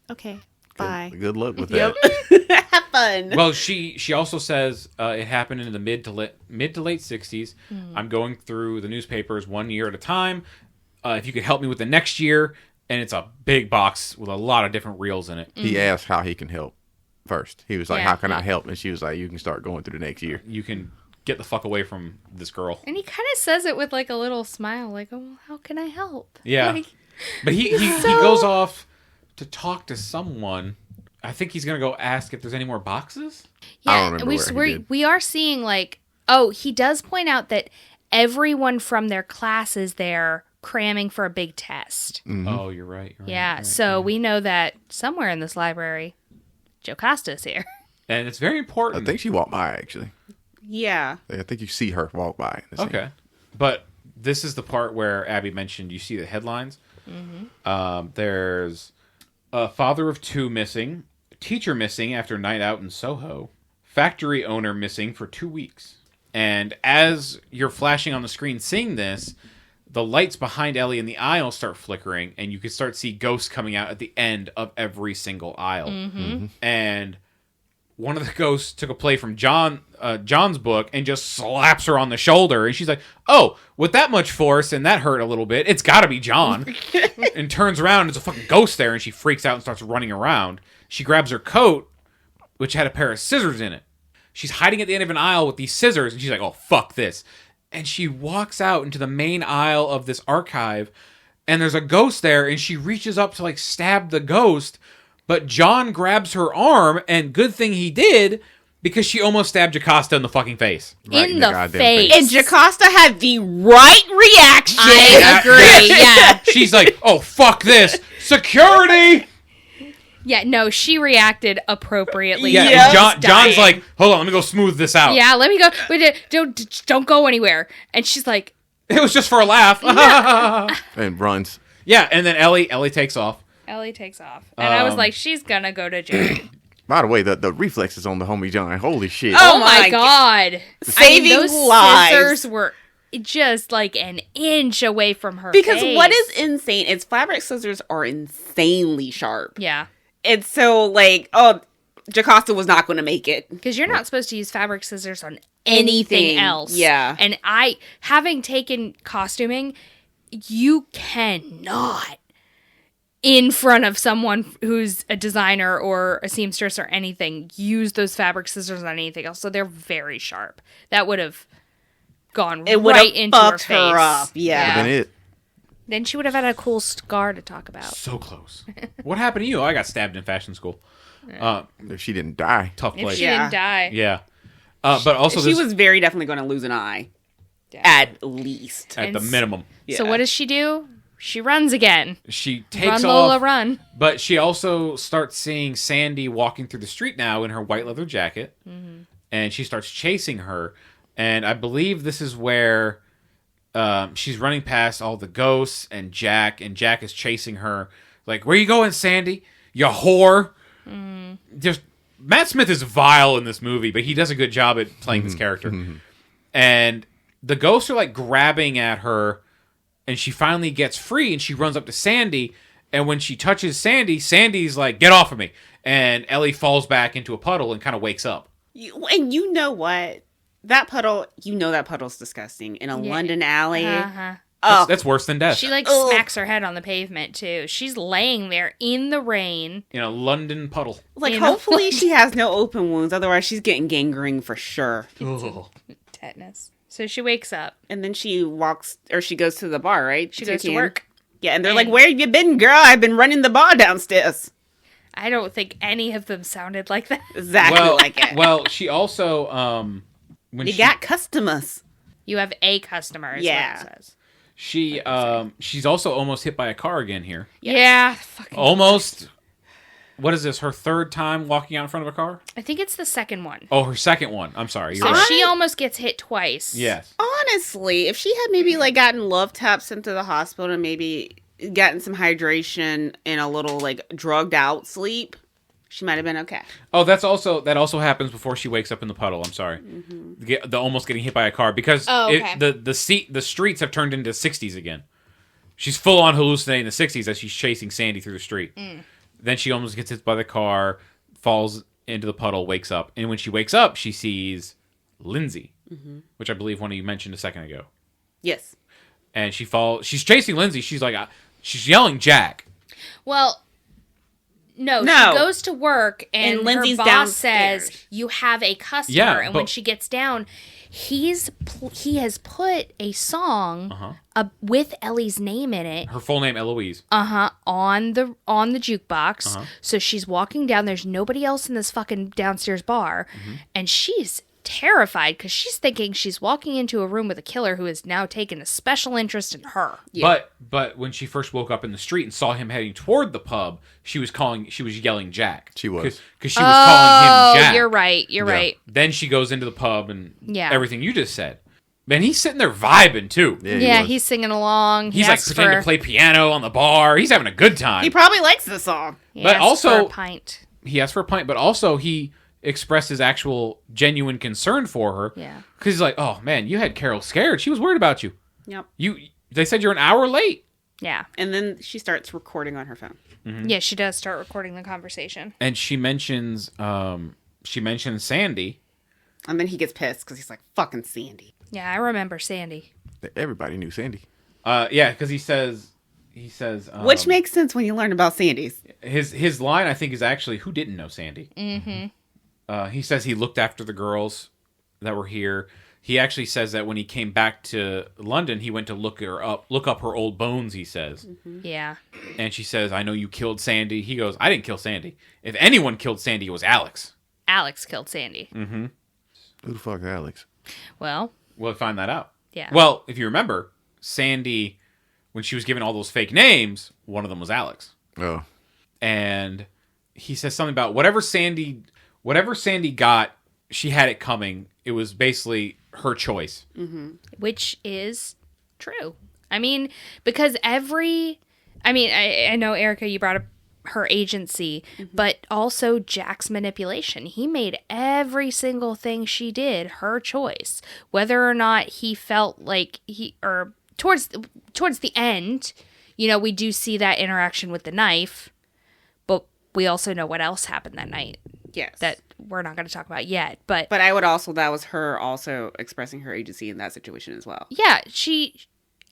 okay, bye. Good luck with Yep. that. Have fun. Well, she also says it happened in the mid to late 60s. I'm going through the newspapers 1 year at a time. If you could help me with the next year, and it's a big box with a lot of different reels in it. He asked how he can help first. He was like, Yeah. how can I help? And she was like, you can start going through the next year. You can get the fuck away from this girl. And he kind of says it with like a little smile, like, "Oh, how can I help?" Yeah. Like, But he goes off to talk to someone. I think he's going to go ask if there's any more boxes. I don't yeah, remember we, where he we're- did. we are seeing like, oh, he does point out that everyone from their class is there cramming for a big test. Oh, you're right. Yeah, so we know that somewhere in this library, Jocasta is here. And it's very I important. think she walked by, actually. Yeah. I think you see her walk by. In the scene. Okay. But this is the part where Abby mentioned you see the headlines. There's a father of 2 missing, teacher missing after night out in Soho, factory owner missing for 2 weeks. And as you're flashing on the screen seeing this, the lights behind Ellie in the aisle start flickering, and you can start to see ghosts coming out at the end of every single aisle. And one of the ghosts took a play from John's book and just slaps her on the shoulder. And she's like, oh, with that much force and that hurt a little bit, it's got to be John. And turns around, and there's a fucking ghost there, and she freaks out and starts running around. She grabs her coat, which had a pair of scissors in it. She's hiding at the end of an aisle with these scissors, and she's like, oh, fuck this. And she walks out into the main aisle of this archive, and there's a ghost there, and she reaches up to, like, stab the ghost, but John grabs her arm, and good thing he did, because she almost stabbed Jocasta in the fucking face. Right In the goddamn face. And Jocasta had the right reaction. I agree, yeah. She's like, oh, fuck this. Security! Yeah, no, she reacted appropriately. Yeah, Yes. and John's like, hold on, let me go smooth this out. Yeah, let me go. Wait, don't go anywhere. And she's like, It was just for a laugh. And runs. Yeah, and then Ellie takes off. Ellie takes off. And I was like, she's gonna go to jail. By the way, the reflexes on the homie John. Holy shit. Oh my my god. Saving those lives. scissors were just like an inch away from her Because face. what is insane is fabric scissors are insanely sharp. Yeah. It's so like, oh, Jocasta was not going to make it. Because you're not supposed to use fabric scissors on anything else. Yeah. And having taken costuming, you cannot, in front of someone who's a designer or a seamstress or anything, use those fabric scissors on anything else. So they're very sharp. That would have gone It would right have into her fucked face. her up. Yeah. Would've been it. Then she would have had a cool scar to talk about. So close. What happened to you? I got stabbed in fashion school. If she didn't die. Tough If place. she Yeah. didn't die. Yeah. But also She this was very definitely going to lose an eye. At least. at the minimum. So what does she do? She runs again. She takes Run, Lola, off. run. But she also starts seeing Sandy walking through the street now in her white leather jacket. And she starts chasing her. And I believe this is where she's running past all the ghosts and Jack is chasing her. Like, where you going, Sandy? You whore. Just Matt Smith is vile in this movie, but he does a good job at playing this character. And the ghosts are like grabbing at her, and she finally gets free, and she runs up to Sandy. And when she touches Sandy, Sandy's like, "Get off of me!" And Ellie falls back into a puddle and kind of wakes up. And you know what? That puddle's disgusting. In a London alley. Uh-huh. Oh, That's worse than death. She like smacks her head on the pavement too. She's laying there in the rain. In a London puddle. like, you know, hopefully she has no open wounds. Otherwise, she's getting gangrene for sure. Tetanus. So she wakes up. And then she goes to the bar, right? She goes to work. Yeah, and they're like, where have you been, girl? I've been running the bar downstairs. I don't think any of them sounded like that. Exactly like it. Well, she also when You she, got customers. You have a customer, is Yeah. what it says. she's also almost hit by a car again here. Yeah. Fucking Almost. What is this? Her third time walking out in front of a car? I think it's the second one. Oh, her second one. I'm sorry. You're So right. she almost gets hit twice. Yes. Honestly, if she had maybe like gotten love taps into the hospital and maybe gotten some hydration and a little like drugged out sleep, she might have been okay. Oh, that also happens before she wakes up in the puddle. I'm sorry. The almost getting hit by a car because the streets have turned into 60s again. She's full on hallucinating the 60s as she's chasing Sandy through the street. Then she almost gets hit by the car, falls into the puddle, wakes up, and when she wakes up, she sees Lindsay, which I believe one of you mentioned a second ago. Yes. And she's chasing Lindsay. She's like, she's yelling Jack. Well, no, No. she goes to work and Lindsay's her boss downstairs. says, you have a customer. Yeah, and when but- she gets down, he has put a song with Ellie's name in it. Her full name, Eloise. On the jukebox. So she's walking down. There's nobody else in this fucking downstairs bar. And she's terrified because she's thinking she's walking into a room with a killer who has now taken a special interest in her. Yeah. But when she first woke up in the street and saw him heading toward the pub, she was yelling Jack. She was. Because she was calling him Jack. You're right. You're right. Then she goes into the pub and Yeah. everything you just said. Man, he's sitting there vibing too. Yeah, he's singing along. He's like pretending to play piano on the bar. He's having a good time. He probably likes the song. But also, for a pint. He asked for a pint, but also he expressed his actual genuine concern for her. Yeah. Because he's like, oh man, you had Carol scared. She was worried about you. Yep. They said you're an hour late. Yeah. And then she starts recording on her phone. Mm-hmm. Yeah, she does start recording the conversation. And she mentions Sandy. And then he gets pissed because he's like, fucking Sandy. Yeah, I remember Sandy. Everybody knew Sandy. Yeah, because he says, which makes sense when you learn about Sandy's. His line, I think, is actually, who didn't know Sandy? Mm-hmm. He says he looked after the girls that were here. He actually says that when he came back to London, he went to look up her old bones, he says. Mm-hmm. Yeah. And she says, I know you killed Sandy. He goes, I didn't kill Sandy. If anyone killed Sandy, it was Alex. Alex killed Sandy. Mm-hmm. Who the fuck is Alex? Well. We'll find that out. Yeah. Well, if you remember, Sandy, when she was given all those fake names, one of them was Alex. Oh. And he says something about whatever Sandy got, she had it coming. It was basically her choice. Mm-hmm. Which is true. I mean, because I know, Erica, you brought up her agency, but also Jack's manipulation. He made every single thing she did her choice. Whether or not he felt like towards the end, we do see that interaction with the knife, but we also know what else happened that night. Yes. That we're not going to talk about yet, but I would that was her also expressing her agency in that situation as well. Yeah,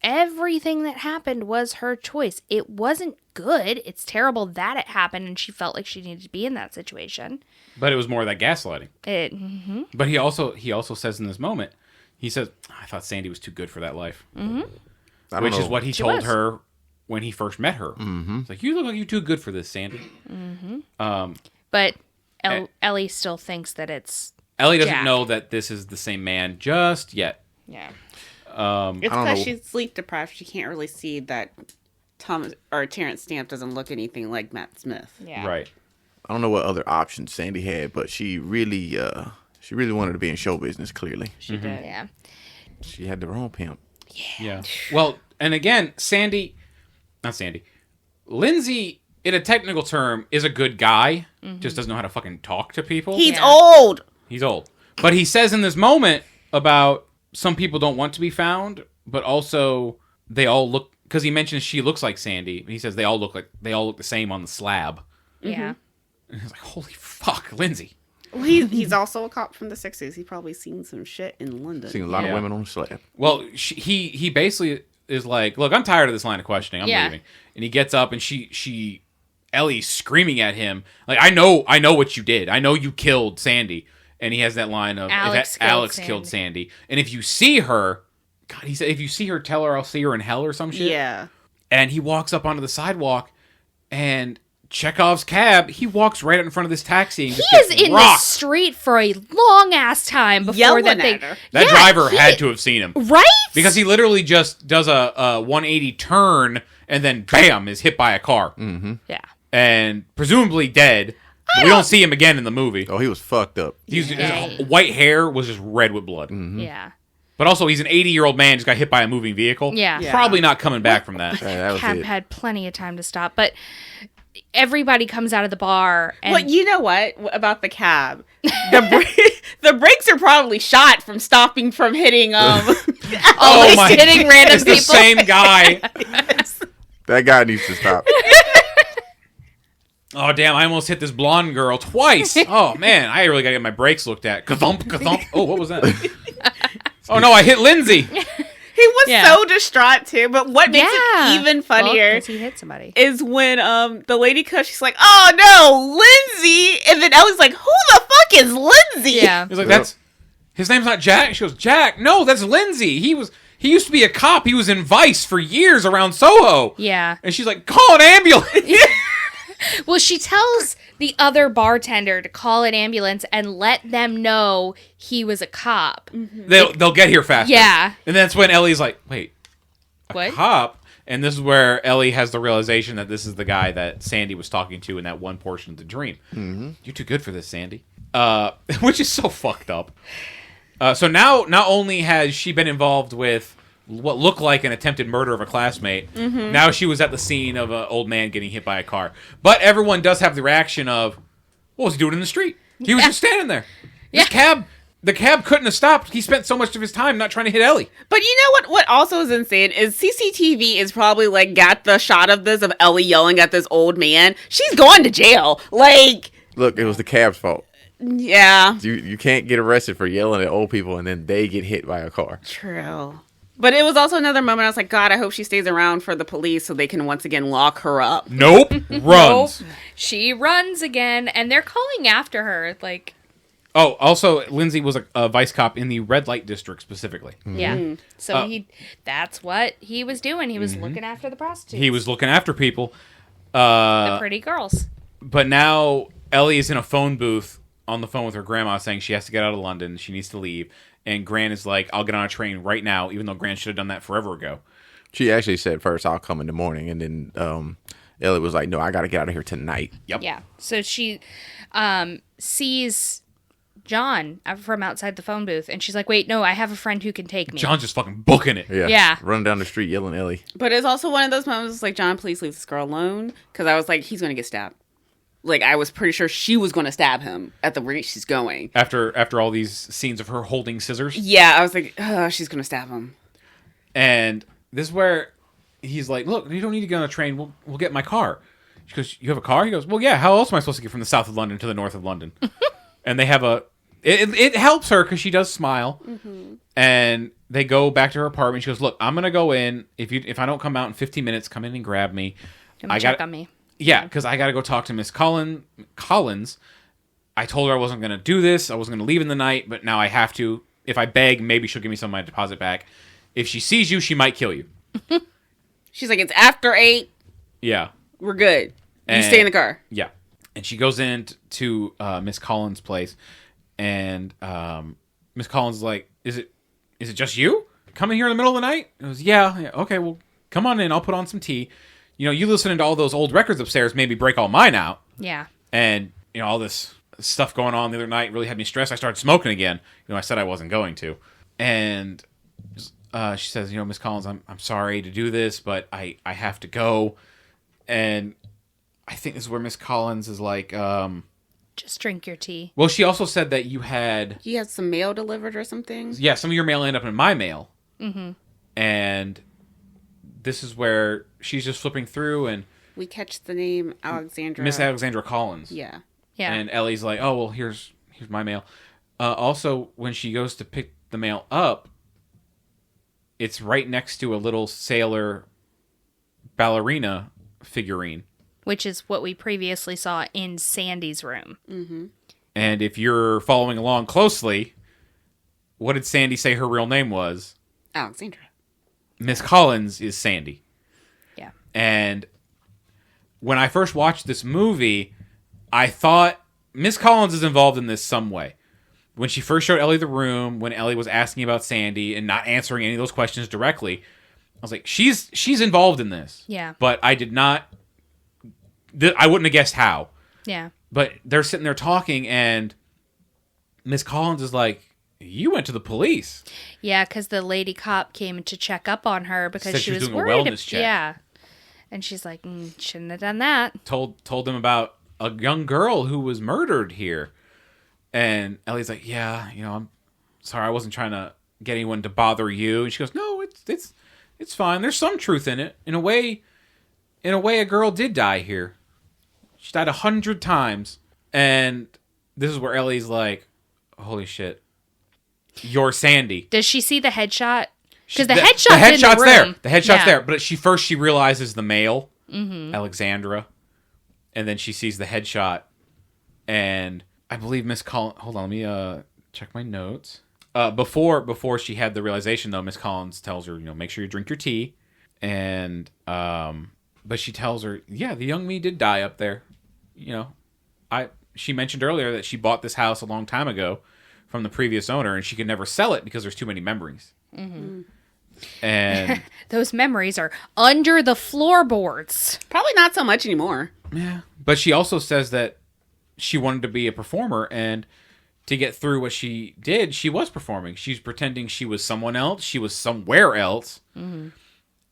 everything that happened was her choice. It wasn't good. It's terrible that it happened and she felt like she needed to be in that situation. But it was more of that gaslighting. Mm-hmm. But he also says in this moment, he says, I thought Sandy was too good for that life. Mm-hmm. Which is what he told her when he first met her. Mm-hmm. It's like, you look like you're too good for this, Sandy. Mm-hmm. But Ellie still thinks that it's Ellie doesn't Jack. know that this is the same man just yet. Yeah. It's because she's sleep deprived. She can't really see that Terrence Stamp doesn't look anything like Matt Smith. Yeah. Right. I don't know what other options Sandy had, but she really wanted to be in show business, clearly. She did. Yeah. She had the wrong pimp. Yeah. Well, and again, Lindsay, in a technical term, is a good guy. Just doesn't know how to fucking talk to people. He's old. He's old. But he says in this moment about some people don't want to be found, but also they all look, because he mentions she looks like Sandy. He says they all look the same on the slab. Yeah. And he's like, holy fuck, Lindsay. Well, he's also a cop from the 60s. He's probably seen some shit in London. Seen a lot of women on the slab. Well, he basically is like, look, I'm tired of this line of questioning. I'm leaving. And he gets up and Ellie's screaming at him like, I know what you did. I know you killed Sandy. And he has that line of Alex killed Sandy. And if you see her, God, he said, if you see her, tell her I'll see her in hell or some shit. Yeah. And he walks up onto the sidewalk, and Chekhov's cab, he walks right out in front of this taxi. And He is in the street for a long ass time before Yelling that at her. That driver had to have seen him. Right? Because he literally just does a 180 turn and then bam, is hit by a car. Mm-hmm. Yeah. And presumably dead. But we don't see him again in the movie. Oh, he was fucked up. His white hair was just red with blood. Mm-hmm. Yeah. But also, he's an 80-year-old man just got hit by a moving vehicle. Yeah. Probably not coming back from that. That was Cab it. had plenty of time to stop, but everybody comes out of the bar. And Well, you know what about the cab? The brakes are probably shot from stopping from hitting always hitting random It's people. the same guy. Yes. That guy needs to stop. Oh, damn, I almost hit this blonde girl twice. Oh, man, I really got to get my brakes looked at. Ka-thump, ka-thump. Oh, what was that? Oh, no, I hit Lindsay. He was so distraught too. But what makes it even funnier 'cause he hit somebody. is when the lady comes, she's like, "Oh no, Lindsay!" And then Ellie's like, "Who the fuck is Lindsay?" Yeah. He's like, his name's not Jack. She goes, Jack, no, that's Lindsay. He used to be a cop. He was in Vice for years around Soho. Yeah. And she's like, call an ambulance. Well, she tells the other bartender to call an ambulance and let them know he was a cop. Mm-hmm. They'll get here faster. Yeah. And that's when Ellie's like, wait, a What? cop? And this is where Ellie has the realization that this is the guy that Sandy was talking to in that one portion of the dream. Mm-hmm. You're too good for this, Sandy. Which is so fucked up. So now, not only has she been involved with what looked like an attempted murder of a classmate, now she was at the scene of an old man getting hit by a car. But everyone does have the reaction of, what was he doing in the street? He was just standing there. The cab couldn't have stopped. He spent so much of his time not trying to hit Ellie. But you know what also is insane is CCTV is probably like got the shot of this of Ellie yelling at this old man. She's going to jail. Like, Look, it was the cab's fault. yeah. You can't get arrested for yelling at old people and then they get hit by a car. True. But it was also another moment I was like, God, I hope she stays around for the police so they can once again lock her up. Nope. Runs. Nope. She runs again, and they're calling after her. Like, Oh, also, Lindsay was a vice cop in the red light district specifically. yeah. So that's what he was doing. He was looking after the prostitutes. He was looking after people. the pretty girls. But now Ellie is in a phone booth on the phone with her grandma saying she has to get out of London. She needs to leave. And Grant is like, I'll get on a train right now, even though Grant should have done that forever ago. She actually said first, I'll come in the morning. And then Ellie was like, no, I got to get out of here tonight. Yep. Yeah. So she sees John from outside the phone booth, and she's like, wait, no, I have a friend who can take me. John's just fucking booking it. Yeah. Running down the street yelling Ellie. But it's also one of those moments like, John, please leave this girl alone. Because I was like, he's going to get stabbed. Like, I was pretty sure she was going to stab him at the rate she's going. After all these scenes of her holding scissors. Yeah, I was like, she's going to stab him. And this is where he's like, look, you don't need to get on a train. We'll get my car. She goes, you have a car? He goes, well, yeah, how else am I supposed to get from the south of London to the north of London? And they have it helps her because she does smile. Mm-hmm. And they go back to her apartment. She goes, look, I'm going to go in. If I don't come out in 15 minutes, come in and grab me. Come check on me. Yeah, because I got to go talk to Miss Collins. I told her I wasn't going to do this. I wasn't going to leave in the night, but now I have to. If I beg, maybe she'll give me some of my deposit back. If she sees you, she might kill you. She's like, it's after 8. Yeah. We're good. You And- stay in the car. Yeah. And she goes in to Miss Collins' place, and Miss Collins is like, is it just you? Coming here in the middle of the night? It was, yeah. Okay, well, come on in. I'll put on some tea. You know, you listening to all those old records upstairs made me break all mine out. Yeah. And, you know, all this stuff going on the other night really had me stressed. I started smoking again. You know, I said I wasn't going to. And she says, you know, Miss Collins, I'm sorry to do this, but I have to go. And I think this is where Miss Collins is like, Just drink your tea. well, she also said that you had, He had some mail delivered or something. yeah, some of your mail ended up in my mail. Mm-hmm. And this is where she's just flipping through, and We catch the name Alexandra. Miss Alexandra Collins. Yeah. Yeah. And Ellie's like, oh, well, here's my mail. Also, when she goes to pick the mail up, it's right next to a little sailor ballerina figurine. Which is what we previously saw in Sandy's room. And if you're following along closely, what did Sandy say her real name was? Alexandra. Miss Collins is Sandy. Yeah. And when I first watched this movie, I thought Miss Collins is involved in this some way. When she first showed Ellie the room, when Ellie was asking about Sandy and not answering any of those questions directly, I was like, she's involved in this. Yeah. But I did not... I wouldn't have guessed how. Yeah. But they're sitting there talking, and Miss Collins is like, you went to the police. Yeah, because the lady cop came to check up on her because Said she she was was doing a worried. wellness check. Yeah. And she's like, shouldn't have done that. Told them about a young girl who was murdered here. And Ellie's like, yeah, you know, I'm sorry, I wasn't trying to get anyone to bother you. And she goes, no, it's fine. There's some truth in it. In a way, a girl did die here. She died 100 times. And this is where Ellie's like, holy shit, you're Sandy. Does she see the headshot? Because the The headshot's in the room. there. The headshot's Yeah. there. But she realizes the male, Alexandra, and then she sees the headshot, and I believe Miss Collins. Hold on, let me check my notes. Before she had the realization, though, Miss Collins tells her, you know, make sure you drink your tea, and but she tells her, yeah, the young me did die up there. she mentioned earlier that she bought this house a long time ago from the previous owner, and she could never sell it because there's too many memories. Mm-hmm. And those memories are under the floorboards. Probably not so much anymore. Yeah. But she also says that she wanted to be a performer, and to get through what she did, she was performing. She's pretending she was someone else. She was somewhere else. Mm-hmm.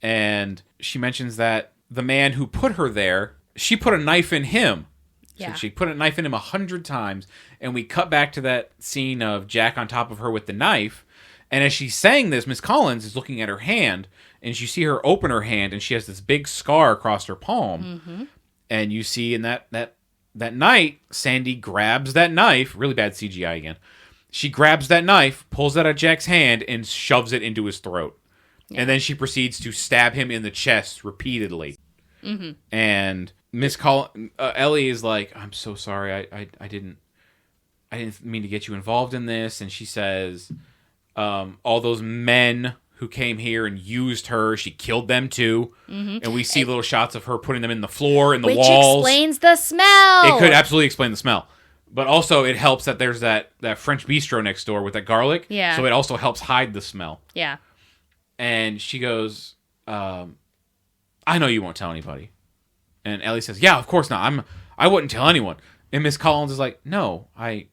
And she mentions that the man who put her there, she put a knife in him. Yeah. So she put a knife in him 100 times. And we cut back to that scene of Jack on top of her with the knife. And as she's saying this, Miss Collins is looking at her hand, and you see her open her hand, and she has this big scar across her palm. Mm-hmm. And you see in that night, Sandy grabs that knife. Really bad CGI again. She grabs that knife, pulls it out of Jack's hand, and shoves it into his throat. Yeah. And then she proceeds to stab him in the chest repeatedly. Mm-hmm. And Miss Ellie is like, "I'm so sorry. I didn't mean to get you involved in this." And she says, all those men who came here and used her, she killed them too. Mm-hmm. And we see little shots of her putting them in the floor, in the walls. Which explains the smell. It could absolutely explain the smell. But also it helps that there's that French bistro next door with that garlic. Yeah. So it also helps hide the smell. Yeah. And she goes, I know you won't tell anybody. And Ellie says, yeah, of course not. I wouldn't tell anyone. And Miss Collins is like, no, I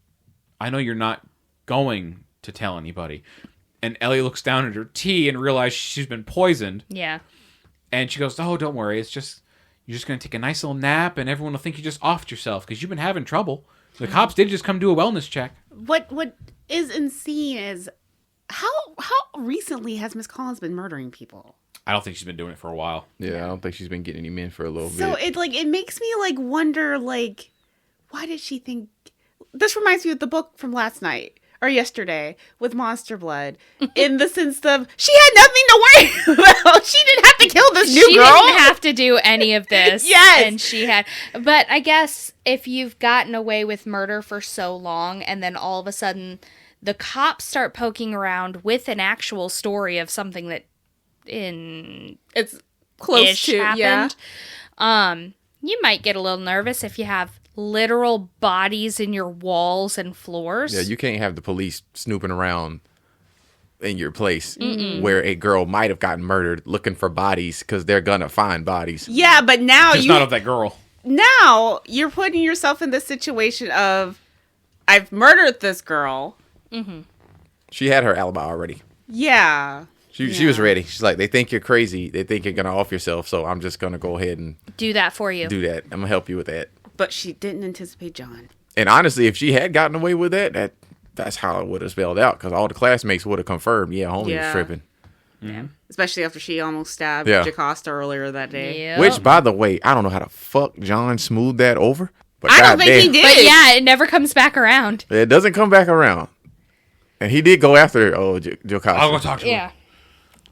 know you're not going to tell anybody. And Ellie looks down at her tea and realizes she's been poisoned. Yeah. And she goes, oh, don't worry. It's just, you're just going to take a nice little nap and everyone will think you just offed yourself because you've been having trouble. The cops did just come do a wellness check. What is insane is how recently has Miss Collins been murdering people? I don't think she's been doing it for a while. Yeah, I don't think she's been getting him in for a little bit. So it makes me wonder why did she think? This reminds me of the book from last night. Or yesterday with Monster Blood, in the sense of she had nothing to worry about. She didn't have to kill this new girl. She didn't have to do any of this. Yes. And she had. But I guess if you've gotten away with murder for so long, and then all of a sudden the cops start poking around with an actual story of something that it's close to happened, you might get a little nervous if you have literal bodies in your walls and floors. Yeah, you can't have the police snooping around in your place where a girl might have gotten murdered looking for bodies because they're gonna find bodies. Yeah, but now just not of that girl. Now you're putting yourself in this situation of I've murdered this girl. Mm-hmm. She had her alibi already. Yeah. She was ready. She's like, they think you're crazy. They think you're gonna off yourself. So I'm just gonna go ahead and do that for you. Do that. I'm gonna help you with that. But she didn't anticipate John. And honestly, if she had gotten away with that's how it would have spelled out. Because all the classmates would have confirmed, homie was tripping. Yeah. Especially after she almost stabbed Jocasta earlier that day. Yep. Which, by the way, I don't know how the fuck John smoothed that over. But I don't think he did. But yeah, it never comes back around. It doesn't come back around. And he did go after Jocasta. I'll go talk to him. Yeah.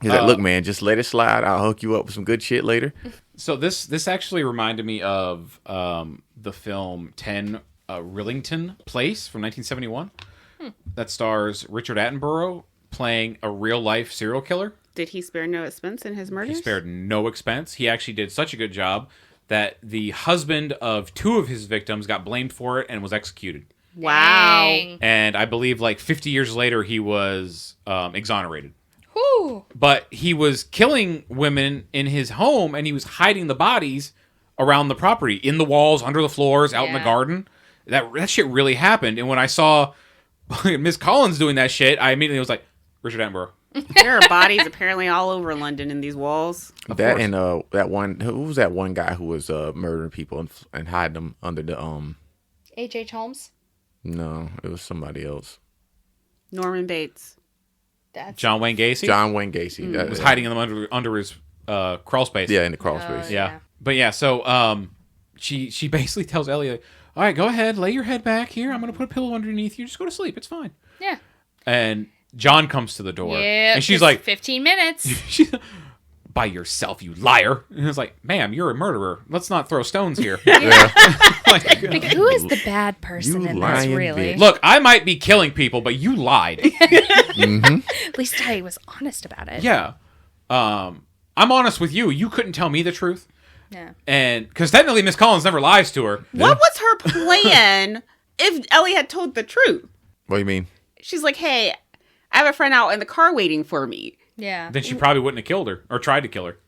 He's like, look, man, just let it slide. I'll hook you up with some good shit later. So this actually reminded me of the film 10 Rillington Place from 1971 that stars Richard Attenborough playing a real-life serial killer. Did he spare no expense in his murders? He spared no expense. He actually did such a good job that the husband of 2 of his victims got blamed for it and was executed. Wow. Dang. And I believe 50 years later he was exonerated. Whew. But he was killing women in his home, and he was hiding the bodies around the property, in the walls, under the floors, out in the garden. That shit really happened. And when I saw Miss Collins doing that shit, I immediately was like, Richard Attenborough. There are bodies apparently all over London in these walls. That and that one, who was that one guy who was murdering people and hiding them under the H.H. Holmes? No, it was somebody else. Norman Bates. John Wayne Gacy? John Wayne Gacy. Was hiding them under his crawl space. Yeah, in the crawl space. Yeah. But yeah, so she basically tells Elliot, all right, go ahead, lay your head back here. I'm going to put a pillow underneath you. Just go to sleep. It's fine. Yeah. And John comes to the door. Yeah. And she's like, 15 minutes. She's by yourself, you liar. And it's like, ma'am, you're a murderer. Let's not throw stones here. Like, who is the bad person in this, really? Bitch. Look, I might be killing people, but you lied. At least I was honest about it. Yeah. I'm honest with you. You couldn't tell me the truth. Yeah. And because technically Miss Collins never lies to her. What was her plan if Ellie had told the truth? What do you mean? She's like, hey, I have a friend out in the car waiting for me. Yeah. Then she probably wouldn't have killed her or tried to kill her.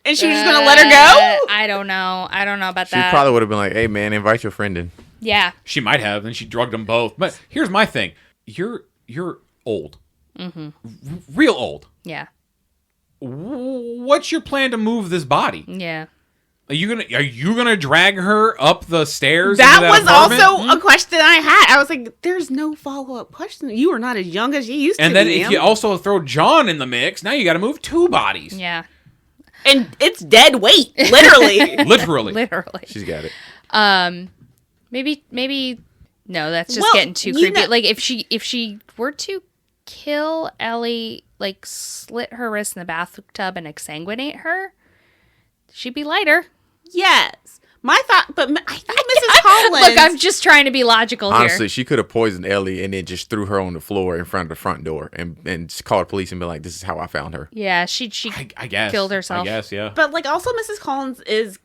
And she was just going to let her go? I don't know. I don't know about She that. probably would have been like, "Hey, man, invite your friend in." Yeah. She might have. Then she drugged them both. But here's my thing: you're old, real old. Yeah. What's your plan to move this body? Yeah. Are you gonna drag her up the stairs? That into was apartment? also a question I had. I was like, there's no follow-up question. You are not as young as you used to And then be, if you ma'am. also throw John in the mix, now you got to move 2 bodies. Yeah. And it's dead weight, literally. Literally. Literally. She's got it. Maybe no, that's just Well, getting too you creepy. know- Like if she were to kill Ellie, like slit her wrist in the bathtub and exsanguinate her, she'd be lighter. Yes. My thought, but I think Mrs. Collins... Look, I'm just trying to be logical Honestly, here. she could have poisoned Ellie and then just threw her on the floor in front of the front door and just called the police and be like, "This is how I found her." Yeah, she I guess. killed herself. I guess, yeah. But, like, also Mrs. Collins is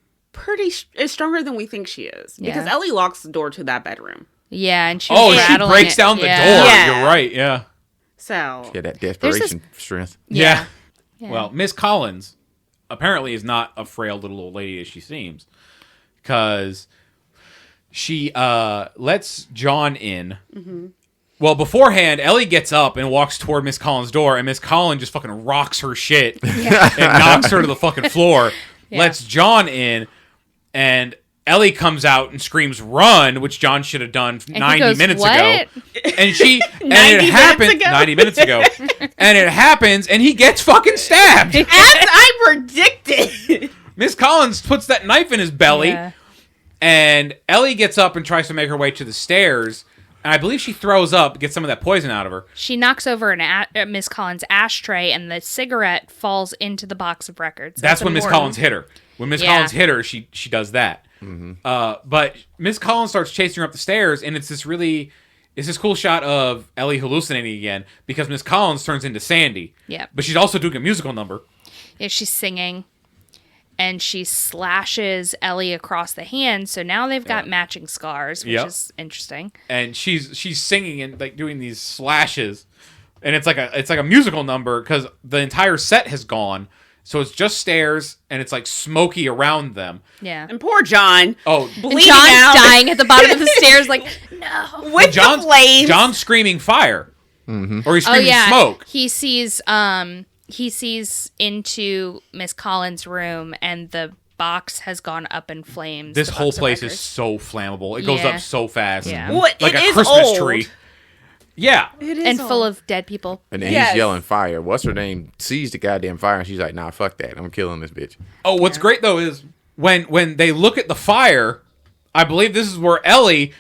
is stronger than we think she is. Because Yeah. Ellie locks the door to that bedroom. Yeah, and she was She rattling breaks it. down the Yeah. door. Yeah. You're right, yeah. So... Yeah, that desperation strength. Yeah. Well, Miss Collins apparently is not a frail little old lady as she seems. Because she lets John in. Mm-hmm. Well, beforehand, Ellie gets up and walks toward Miss Collins' door, and Miss Collins just fucking rocks her shit and knocks her to the fucking floor. Yeah. Lets John in, and Ellie comes out and screams, "Run!" which John should have done And he 90 goes, minutes "What?" ago. And she, and 90 it minutes happens ago? 90 minutes ago, and it happens, and he gets fucking stabbed. As I predicted! Miss Collins puts that knife in his belly, Yeah. and Ellie gets up and tries to make her way to the stairs. And I believe she throws up, gets some of that poison out of her. She knocks over Miss Collins' ashtray, and the cigarette falls into the box of records. That's when Miss important. Collins hit her. When Miss Yeah. Collins hit her, she does that. But Miss Collins starts chasing her up the stairs, and it's this cool shot of Ellie hallucinating again because Miss Collins turns into Sandy. Yeah. But she's also doing a musical number. Yeah, she's singing, and she slashes Ellie across the hand. So now they've got matching scars, which Yep. is interesting. And she's singing and like doing these slashes, and it's like a musical number because the entire set has gone, so it's just stairs and it's like smoky around them. Yeah. And poor John. Oh, And Bleeding John's out. dying at the bottom of the stairs, like, no. With the flames. John's screaming fire, or he's Oh screaming yeah, smoke. he sees into Miss Collins' room, and the box has gone up in flames. This the whole box of place is records. so flammable. It goes Yeah. up so fast, Yeah. Well, like it a is Christmas old. tree. Yeah, It is and full old. of dead people. And then Yes. he's yelling fire. What's her name? Sees the goddamn fire, and she's like, "Nah, fuck that. I'm killing this bitch." Oh, what's great though is when they look at the fire, I believe this is where Ellie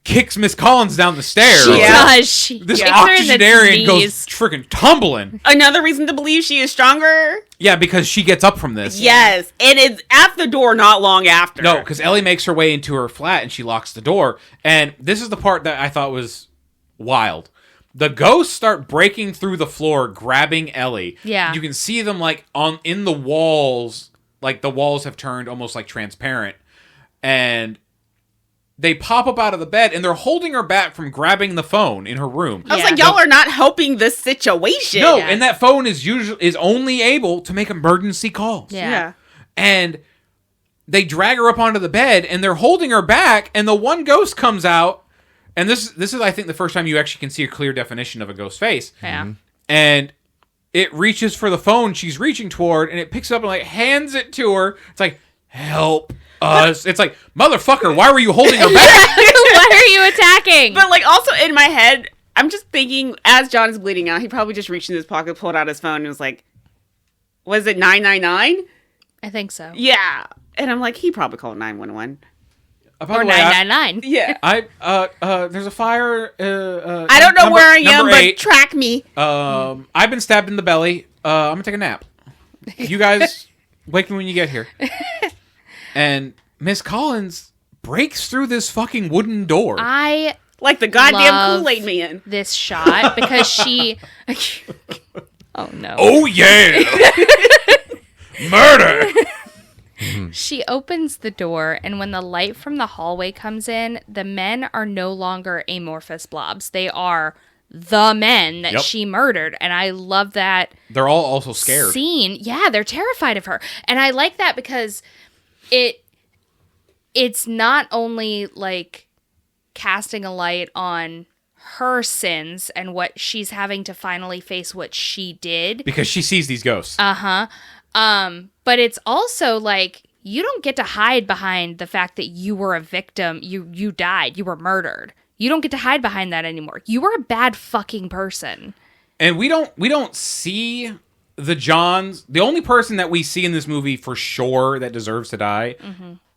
kicks Miss Collins down the stairs. She Yeah. does. She This kicks her in the octogenarian goes knees. freaking tumbling. Another reason to believe she is stronger. Yeah, because she gets up from this. Yes, and it's at the door not long after. No, because Ellie makes her way into her flat and she locks the door. And this is the part that I thought was wild. The ghosts start breaking through the floor, grabbing Ellie. Yeah. You can see them like in the walls, like the walls have turned almost like transparent. And they pop up out of the bed and they're holding her back from grabbing the phone in her room. I was Yeah. like, y'all are not helping this situation. No, Yeah. and that phone is only able to make emergency calls. Yeah. And they drag her up onto the bed and they're holding her back and the one ghost comes out, and this is I think the first time you actually can see a clear definition of a ghost face. Yeah. And it reaches for the phone she's reaching toward and it picks up and like hands it to her. It's like, "Help us." It's like, "Motherfucker, why were you holding her back?" What are you attacking? But like also in my head, I'm just thinking as John is bleeding out, he probably just reached in his pocket, pulled out his phone, and was like, "Was it 999?" I think so. Yeah, and I'm like, he probably called 911. By Or the way, I- 999. Yeah, there's a fire. I don't know where I am, but track me. I've been stabbed in the belly. I'm gonna take a nap. You guys wake me when you get here. And Miss Collins breaks through this fucking wooden door. I Like the goddamn Love- Kool-Aid man. this shot because she. Oh no. Oh yeah, murder. She opens the door, and when the light from the hallway comes in, the men are no longer amorphous blobs. They are the men that she murdered. And I love that. They're all also scared. Scene. Yeah, they're terrified of her. And I like that because it's not only like casting a light on her sins and what she's having to finally face what she did. Because she sees these ghosts. But it's also like, you don't get to hide behind the fact that you were a victim. You died. You were murdered. You don't get to hide behind that anymore. You were a bad fucking person. And we don't see the Johns. The only person that we see in this movie for sure that deserves to die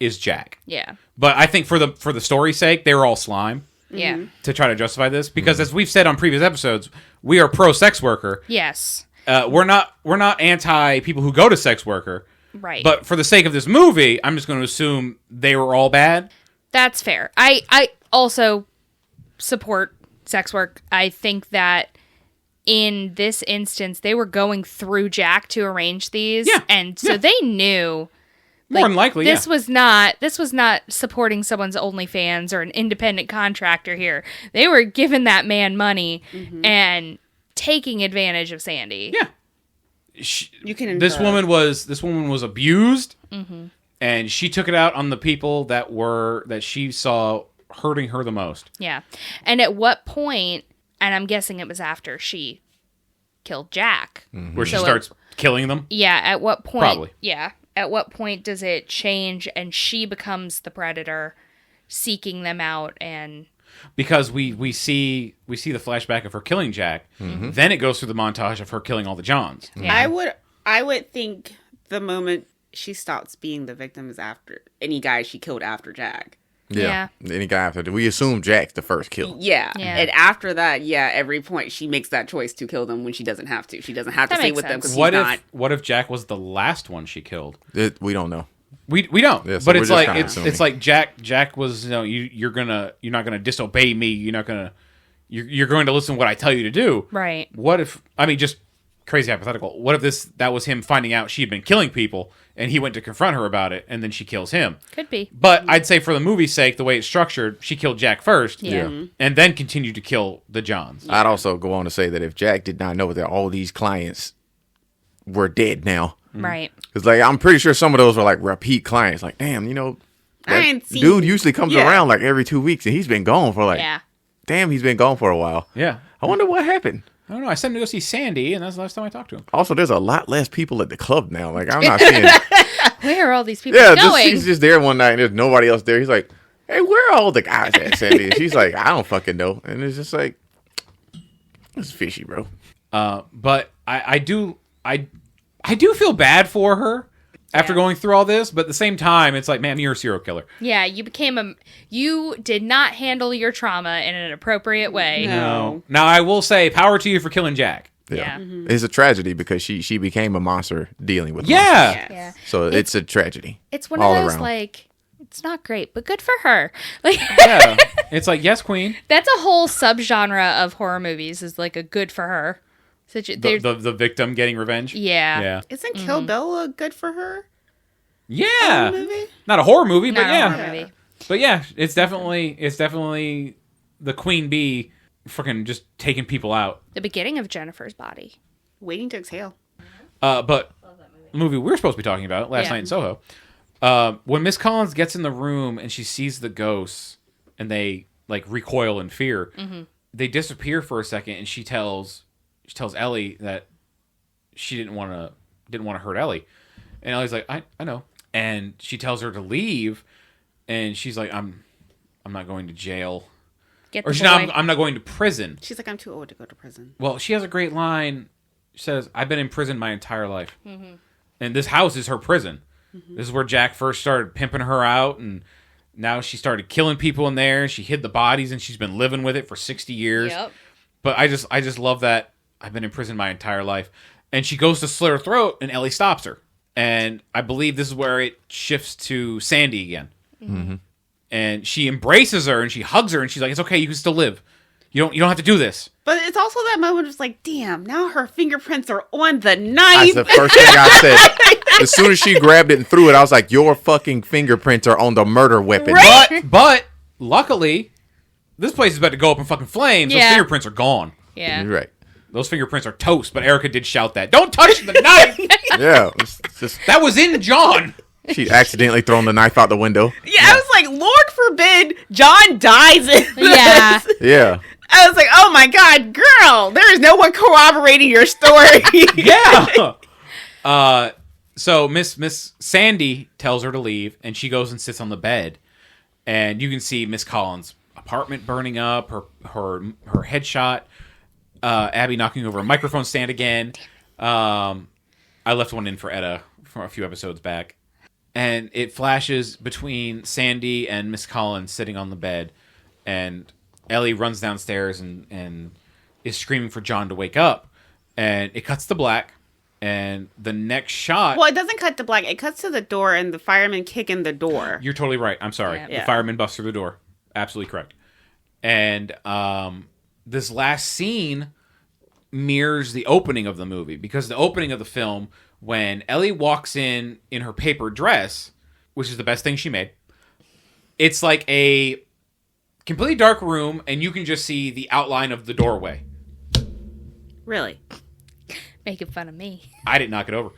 is Jack. Yeah. But I think for the story's sake, they were all slime. Yeah. To try to justify this, because as we've said on previous episodes, we are pro sex worker. Yes. We're not anti people who go to sex worker. Right. But for the sake of this movie, I'm just going to assume they were all bad. That's fair. I also support sex work. I think that in this instance, they were going through Jack to arrange these. Yeah. And so they knew. More than likely, this was not supporting someone's OnlyFans or an independent contractor here. They were giving that man money and taking advantage of Sandy. Yeah. You can infer. This woman was abused, and she took it out on the people that she saw hurting her the most. Yeah. And at what point, and I'm guessing it was after she killed Jack. Where she starts killing them? Yeah, at what point? Probably. Yeah. At what point does it change and she becomes the predator seeking them out? And because we see the flashback of her killing Jack, then it goes through the montage of her killing all the Johns. yeah. I would think the moment she stops being the victim is after any guy she killed after Jack. Yeah. Any guy after. We assume Jack's the first kill. Yeah. Yeah. And after that, every point she makes that choice to kill them when she doesn't have to. She doesn't have to That stay makes with them sense. because What if Jack was the last one she killed? We don't know. We don't. Yeah, so but we're it's just like kinda it's assuming. like Jack was, you're not gonna disobey me. You're going to listen to what I tell you to do. Right. What if, I mean, just crazy hypothetical. What if that was him finding out she had been killing people and he went to confront her about it and then she kills him? Could be. But I'd say for the movie's sake, the way it's structured, she killed Jack first. Yeah. And then continued to kill the Johns. I'd also go on to say that if Jack did not know that all these clients were dead now, Right. because like I'm pretty sure some of those were like repeat clients. Like, damn, I that ain't seen- dude usually comes Yeah. around like every 2 weeks, and he's been gone for like, Yeah. damn, he's been gone for a while. Yeah. I wonder what happened. I don't know. I sent him to go see Sandy, and that's the last time I talked to him. Also, there's a lot less people at the club now. Like, I'm not seeing. Where are all these people He's going? just there one night, and there's nobody else there. He's like, "Hey, where are all the guys at, Sandy?" And she's like, "I don't fucking know." And it's just like, it's fishy, bro. But I do feel bad for her after going through all this, but at the same time, it's like, man, you're a serial killer. Yeah, you did not handle your trauma in an appropriate way. No. Now, I will say, power to you for killing Jack. Yeah. It's a tragedy because she became a monster dealing with Yeah. monsters. Yeah. So it's a tragedy. It's one all of those around. like, it's not great, but good for her. Like Yeah. It's like, yes, queen. that's a whole subgenre of horror movies is like a good for her. The victim getting revenge. Yeah. Yeah. Isn't Kill Bill good for her? Yeah. Movie? Not a horror movie, but Not a yeah. horror movie. But yeah, it's definitely the queen bee fucking just taking people out. The beginning of Jennifer's Body. Waiting to Exhale. But the movie we were supposed to be talking about last Yeah. night in Soho. When Miss Collins gets in the room and she sees the ghosts and they like recoil in fear, they disappear for a second, and she tells Ellie that she didn't want to hurt Ellie, and Ellie's like, I know, and she tells her to leave, and she's like, I'm not going to jail, Get or the she's boy. I'm not going to prison. She's like, I'm too old to go to prison. Well, she has a great line. She says, I've been in prison my entire life. And this house is her prison. This is where Jack first started pimping her out, and now she started killing people in there. She hid the bodies, and she's been living with it for 60 years. Yep. But I just love that I've been in prison my entire life. And she goes to slit her throat, and Ellie stops her. And I believe this is where it shifts to Sandy again. And she embraces her, and she hugs her, and she's like, it's okay, you can still live. You don't have to do this. But it's also that moment of like, damn, now her fingerprints are on the That's knife. the first thing I said. As soon as she grabbed it and threw it, I was like, your fucking fingerprints are on the murder weapon. Right? But luckily, this place is about to go up in fucking flames. Yeah. Those fingerprints are gone. Yeah. You're right. Those fingerprints are toast. But Erica did shout that. Don't touch the knife. Yeah. It's just, That was in John. she'd accidentally thrown the knife out the window. Yeah, I was like, Lord forbid John dies in Yeah. this. Yeah. I was like, oh my God, girl, there is no one corroborating your story. Yeah. So Miss Sandy tells her to leave, and she goes and sits on the bed, and you can see Miss Collins' apartment burning up, her headshot, Abby knocking over a microphone stand again. I left one in for Etta from a few episodes back, and it flashes between Sandy and Miss Collins sitting on the bed, and Ellie runs downstairs and is screaming for John to wake up, and it cuts to black, and the next shot... Well, it doesn't cut to black. It cuts to the door, and the firemen kick in the door. You're totally right. I'm sorry. Yeah. The fireman busts through the door. Absolutely correct. And this last scene mirrors the opening of the movie, because the opening of the film, when Ellie walks in her paper dress, which is the best thing she made, it's like a completely dark room, and you can just see the outline of the doorway. Really? Making fun of me. I didn't knock it over.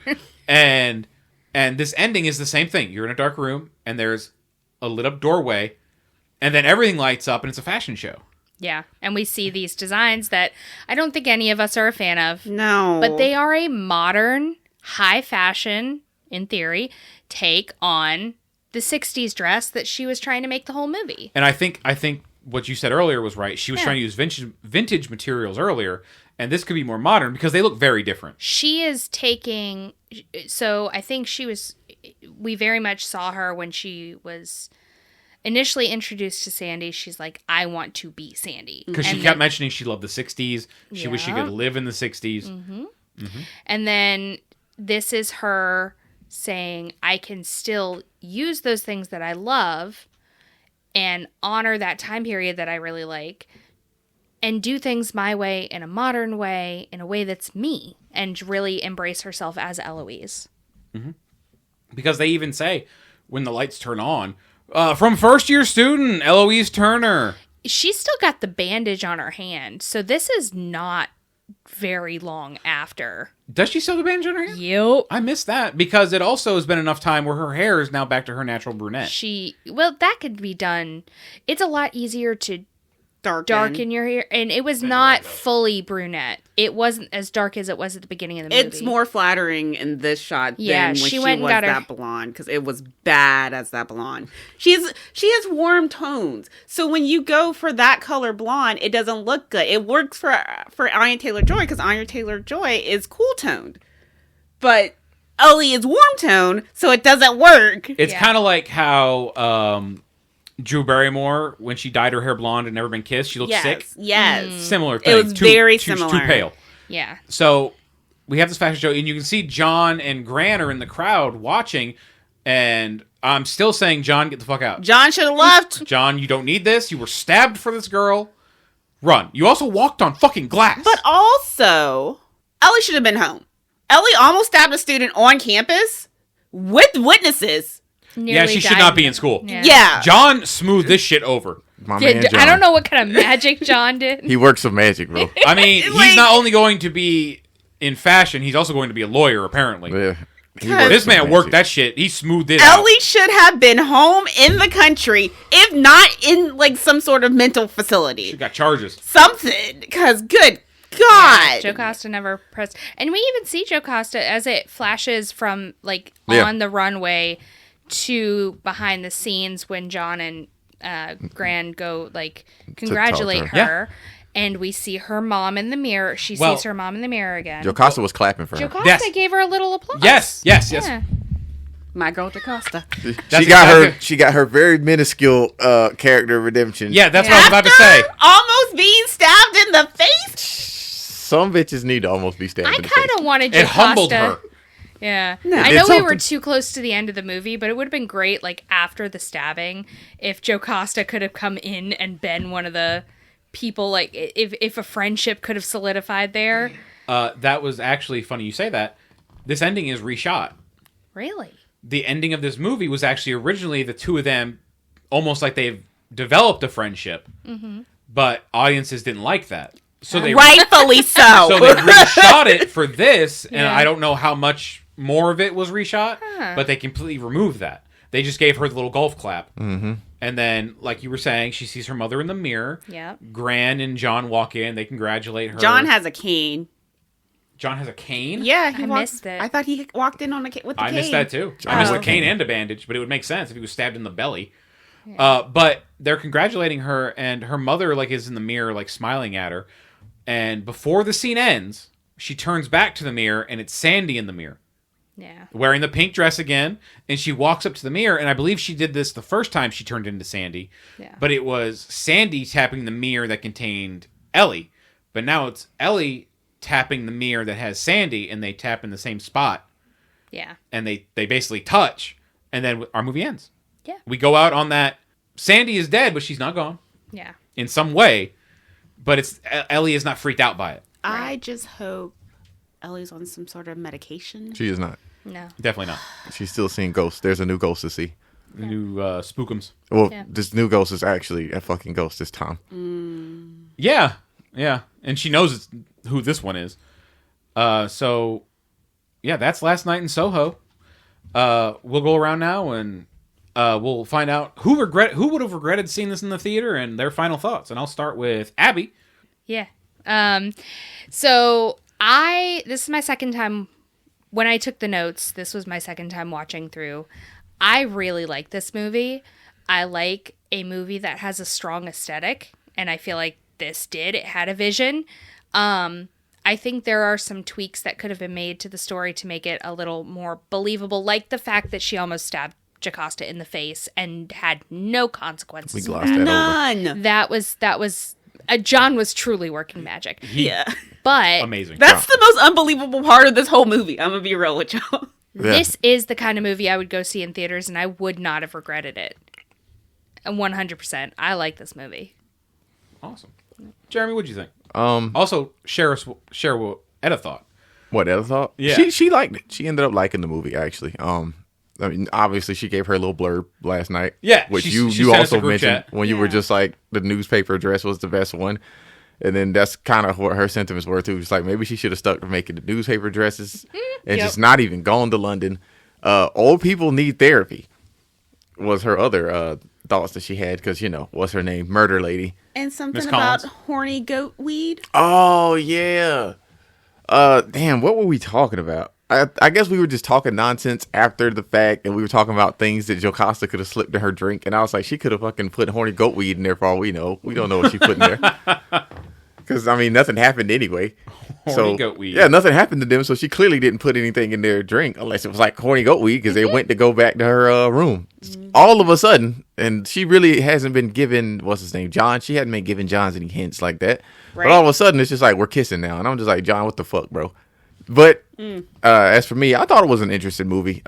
And this ending is the same thing. You're in a dark room, and there's a lit up doorway, and then everything lights up, and it's a fashion show. Yeah. And we see these designs that I don't think any of us are a fan of. No. But they are a modern, high fashion, in theory, take on the 60s dress that she was trying to make the whole movie. And I think what you said earlier was right. She was trying to use vintage materials earlier, and this could be more modern because they look very different. She is taking... So I think we very much saw her when she was initially introduced to Sandy. She's like, I want to be Sandy. Because she kept mentioning she loved the 60s. She wished she could live in the 60s. Mm-hmm. Mm-hmm. And then this is her saying, I can still use those things that I love and honor that time period that I really like and do things my way, in a modern way, in a way that's me, and really embrace herself as Eloise. Mm-hmm. Because they even say, when the lights turn on, from first-year student, Eloise Turner. She's still got the bandage on her hand, so this is not very long after. Does she still have the bandage on her hand? Yep. I missed that, because it also has been enough time where her hair is now back to her natural brunette. Well, that could be done. It's a lot easier to darken your hair, and it was not fully brunette. It wasn't as dark as it was at the beginning of the movie. It's more flattering in this shot than when she went and was got that blonde, because it was bad as that blonde. She has warm tones, so when you go for that color blonde, it doesn't look good. It works for Anya Taylor-Joy, because Anya Taylor-Joy is cool toned, but Ellie is warm toned, so it doesn't work. It's kind of like how Drew Barrymore, when she dyed her hair blonde and never been kissed, she looked sick. Yes. Similar thing. It was very similar. Too pale. Yeah. So we have this fashion show, and you can see John and Gran are in the crowd watching, and I'm still saying, John, get the fuck out. John should have left. John, you don't need this. You were stabbed for this girl. Run. You also walked on fucking glass. But also, Ellie should have been home. Ellie almost stabbed a student on campus with witnesses. Nearly she died should not be in school. Yeah. John smoothed this shit over. My man John. I don't know what kind of magic John did. He works some magic, bro. I mean, he's not only going to be in fashion, he's also going to be a lawyer, apparently. Yeah. This man worked that shit. He smoothed it out. Ellie should have been home in the country, if not in like some sort of mental facility. She got charges. Something, because good God. Joe Costa never pressed. And we even see Joe Costa as it flashes from like Yeah. on the runway to behind the scenes when John and Gran go like congratulate to her. And we see her mom in the mirror. She sees her mom in the mirror again. Joe Costa was clapping for her. Joe Costa gave her a little applause. Yes. Yeah. My girl DaCosta. She got her very minuscule character redemption. Yeah, that's what I was about to say. Almost being stabbed in the face. Some bitches need to almost be stabbed I in the face. kind of wanted Joe It humbled Costa. her. Yeah. No. I It know did we were something. too close to the end of the movie, but it would have been great, like, after the stabbing, if Joe Costa could have come in and been one of the people, like, if a friendship could have solidified there. That was actually funny you say that. This ending is reshot. Really? The ending of this movie was actually originally the two of them, almost like they've developed a friendship, but audiences didn't like that. So they Rightfully so. So they reshot it for this, and Yeah. I don't know how much more of it was reshot, but they completely removed that. They just gave her the little golf clap. Mm-hmm. And then, like you were saying, she sees her mother in the mirror. Yeah. Gran and John walk in. They congratulate her. John has a cane. John has a cane? Yeah, I missed it. I thought he walked in on a with the cane. I missed that too. I missed the cane and a bandage, but it would make sense if he was stabbed in the belly. But they're congratulating her, and her mother like is in the mirror, like smiling at her. And before the scene ends, she turns back to the mirror, and it's Sandy in the mirror. Yeah. Wearing the pink dress again, and she walks up to the mirror, and I believe she did this the first time she turned into Sandy. Yeah. But it was Sandy tapping the mirror that contained Ellie. But now it's Ellie tapping the mirror that has Sandy, and they tap in the same spot. Yeah. And they basically touch, and then our movie ends. Yeah. We go out on that. Sandy is dead, but she's not gone. Yeah. In some way. But it's Ellie is not freaked out by it. I just hope Ellie's on some sort of medication. She is not. No. Definitely not. She's still seeing ghosts. There's a new ghost to see. The new Spookums. Well, Yeah. this new ghost is actually a fucking ghost this time. Yeah. Yeah. And she knows it's who this one is. So, yeah, that's Last Night in Soho. We'll go around now and we'll find out who would have regretted seeing this in the theater and their final thoughts. And I'll start with Abby. Yeah. So this is my second time. When I took the notes, this was my second time watching through. I really like this movie. I like a movie that has a strong aesthetic, and I feel like this did. It had a vision. I think there are some tweaks that could have been made to the story to make it a little more believable, like the fact that she almost stabbed Jocasta in the face and had no consequences. We for glossed that. that over. None. That was John was truly working magic. Yeah. But Amazing. That's the most unbelievable part of this whole movie. I'm going to be real with y'all. this is the kind of movie I would go see in theaters, and I would not have regretted it. 100%. I like this movie. Awesome. Jeremy, what'd you think? Um, Also, share what Etta thought. What Ella thought? Yeah. She liked it. She ended up liking the movie actually. I mean, obviously she gave her a little blurb last night. Yeah, which she you sent us a also group mentioned chat. when you were just like the newspaper address was the best one, and then that's kind of what her sentiments were too. Just like maybe she should have stuck to making the newspaper addresses and Yep. just not even gone to London. Old people need therapy was her other thoughts that she had because what's her name, Murder Lady. And something Miss about Collins. horny goat weed. Oh yeah. Damn, what were we talking about? I guess we were just talking nonsense after the fact, and we were talking about things that Jocasta could have slipped in her drink, and I was like, she could have fucking put horny goat weed in there for all we know. We don't know what she put in there. Because, I mean, nothing happened anyway. Horny goat weed. Yeah, nothing happened to them, so she clearly didn't put anything in their drink, unless it was like horny goat weed, because they went to go back to her room. All of a sudden, and she really hasn't been given, what's his name, John? She hadn't been giving John any hints like that. Right. But all of a sudden, it's just like, we're kissing now. And I'm just like, John, what the fuck, bro? But as for me, I thought it was an interesting movie.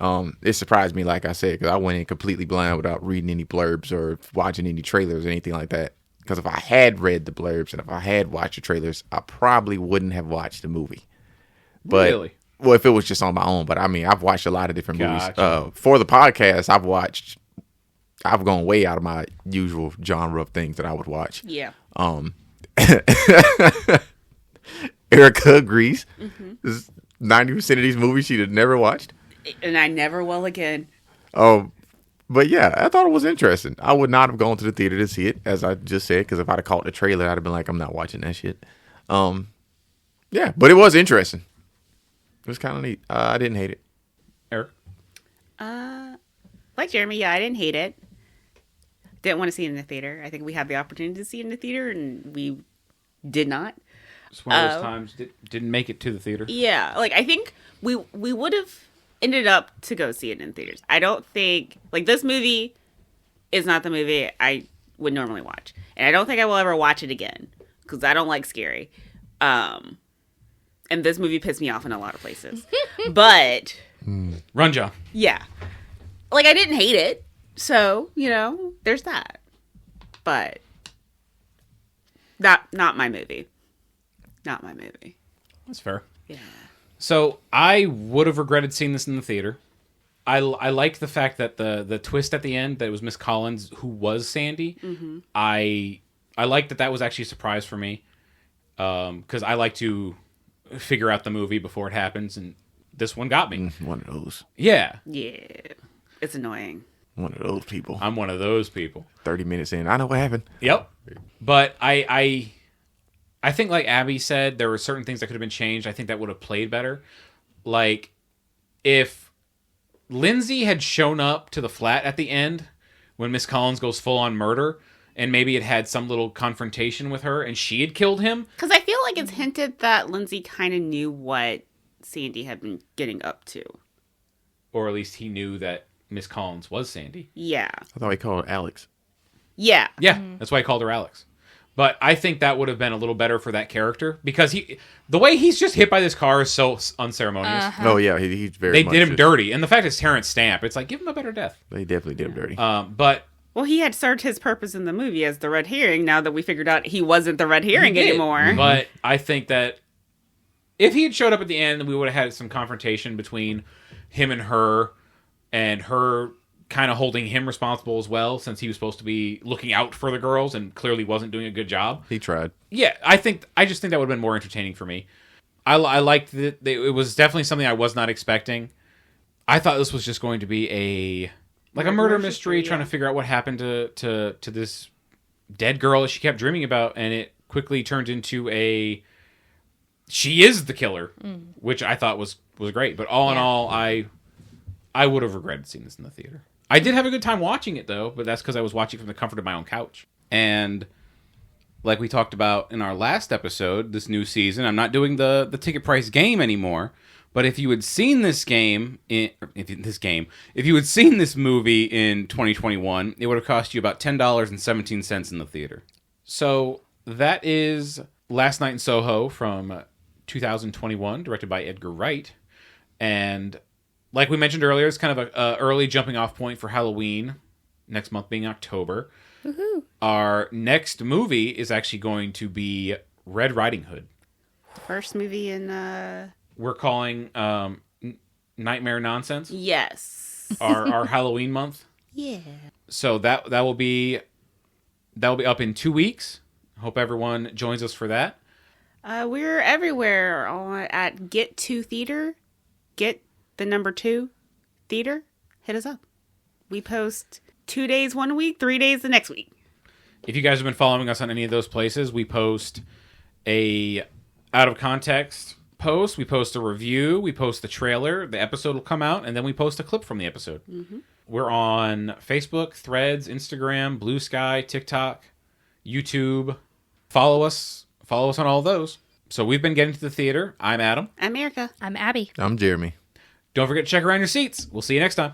It surprised me, like I said, because I went in completely blind without reading any blurbs or watching any trailers or anything like that. Because if I had read the blurbs and if I had watched the trailers, I probably wouldn't have watched the movie. But, Really? well, if it was just on my own. But I mean, I've watched a lot of different movies. Gotcha. For the podcast, I've gone way out of my usual genre of things that I would watch. Yeah. Erica agrees. This is 90% of these movies she'd have never watched. And I never will again. But yeah, I thought it was interesting. I would not have gone to the theater to see it, as I just said, because if I'd have caught the trailer, I'd have been like, I'm not watching that shit. Yeah, but it was interesting. It was kind of neat. I didn't hate it. Eric? Like Jeremy, yeah, I didn't hate it. Didn't want to see it in the theater. I think we had the opportunity to see it in the theater, and we did not. It's one of those times didn't make it to the theater. Yeah, like I think we would have ended up to go see it in theaters. I don't think like this movie is not the movie I would normally watch, and I don't think I will ever watch it again because I don't like scary. And this movie pissed me off in a lot of places, but Run, John. yeah, like I didn't hate it, so there's that. But Not my movie. Not my movie. That's fair. Yeah. So I would have regretted seeing this in the theater. I like the fact that the twist at the end that it was Miss Collins who was Sandy. Mm-hmm. I like that was actually a surprise for me, because I like to figure out the movie before it happens, and this one got me. One of those. Yeah. Yeah. It's annoying. One of those people. I'm one of those people. 30 minutes in, I know what happened. Yep. But I think, like Abby said, there were certain things that could have been changed. I think that would have played better. Like, if Lindsay had shown up to the flat at the end when Miss Collins goes full on murder, and maybe it had some little confrontation with her and she had killed him. Because I feel like it's hinted that Lindsay kind of knew what Sandy had been getting up to. Or at least he knew that Miss Collins was Sandy. Yeah. I thought he called her Alex. Yeah. Yeah, that's why I called her Alex. But I think that would have been a little better for that character, because the way he's just hit by this car is so unceremonious. Oh, yeah, he's very They much did him just- dirty. And the fact it's Terrence Stamp, it's like, give him a better death. They definitely did him dirty. But Well, he had served his purpose in the movie as the red herring, now that we figured out he wasn't the red herring he did. anymore. But I think that if he had showed up at the end, we would have had some confrontation between him and her kind of holding him responsible as well, since he was supposed to be looking out for the girls and clearly wasn't doing a good job. He tried. Yeah, I just think that would have been more entertaining for me. I liked that it was definitely something I was not expecting. I thought this was just going to be a murder mystery, trying to figure out what happened to this dead girl that she kept dreaming about, and it quickly turned into she is the killer, which I thought was great. But all in all, I would have regretted seeing this in the theater. I did have a good time watching it, though, but that's because I was watching from the comfort of my own couch. And like we talked about in our last episode, this new season, I'm not doing the ticket price game anymore. But if you had seen this if you had seen this movie in 2021, it would have cost you about $10.17 in the theater. So that is Last Night in Soho from 2021, directed by Edgar Wright. And like we mentioned earlier, it's kind of a early jumping off point for Halloween, next month being October. Woohoo. Our next movie is actually going to be Red Riding Hood. First movie in, We're calling Nightmare Nonsense yes. our Halloween month. Yeah. So that will be up in 2 weeks. Hope everyone joins us for that. We're everywhere at Get 2 Theater. Get the number 2 Theater. Hit us up. We post 2 days 1 week, 3 days the next week. If you guys have been following us on any of those places, we post a out of context post, we post a review, we post the trailer, the episode will come out, and then we post a clip from the episode. Mm-hmm. We're on Facebook, Threads, Instagram, Blue Sky, TikTok, YouTube. Follow us on all of those. So we've been getting to the theater. I'm Adam. I'm Erica. I'm Abby. I'm Jeremy. Don't forget to check around your seats. We'll see you next time.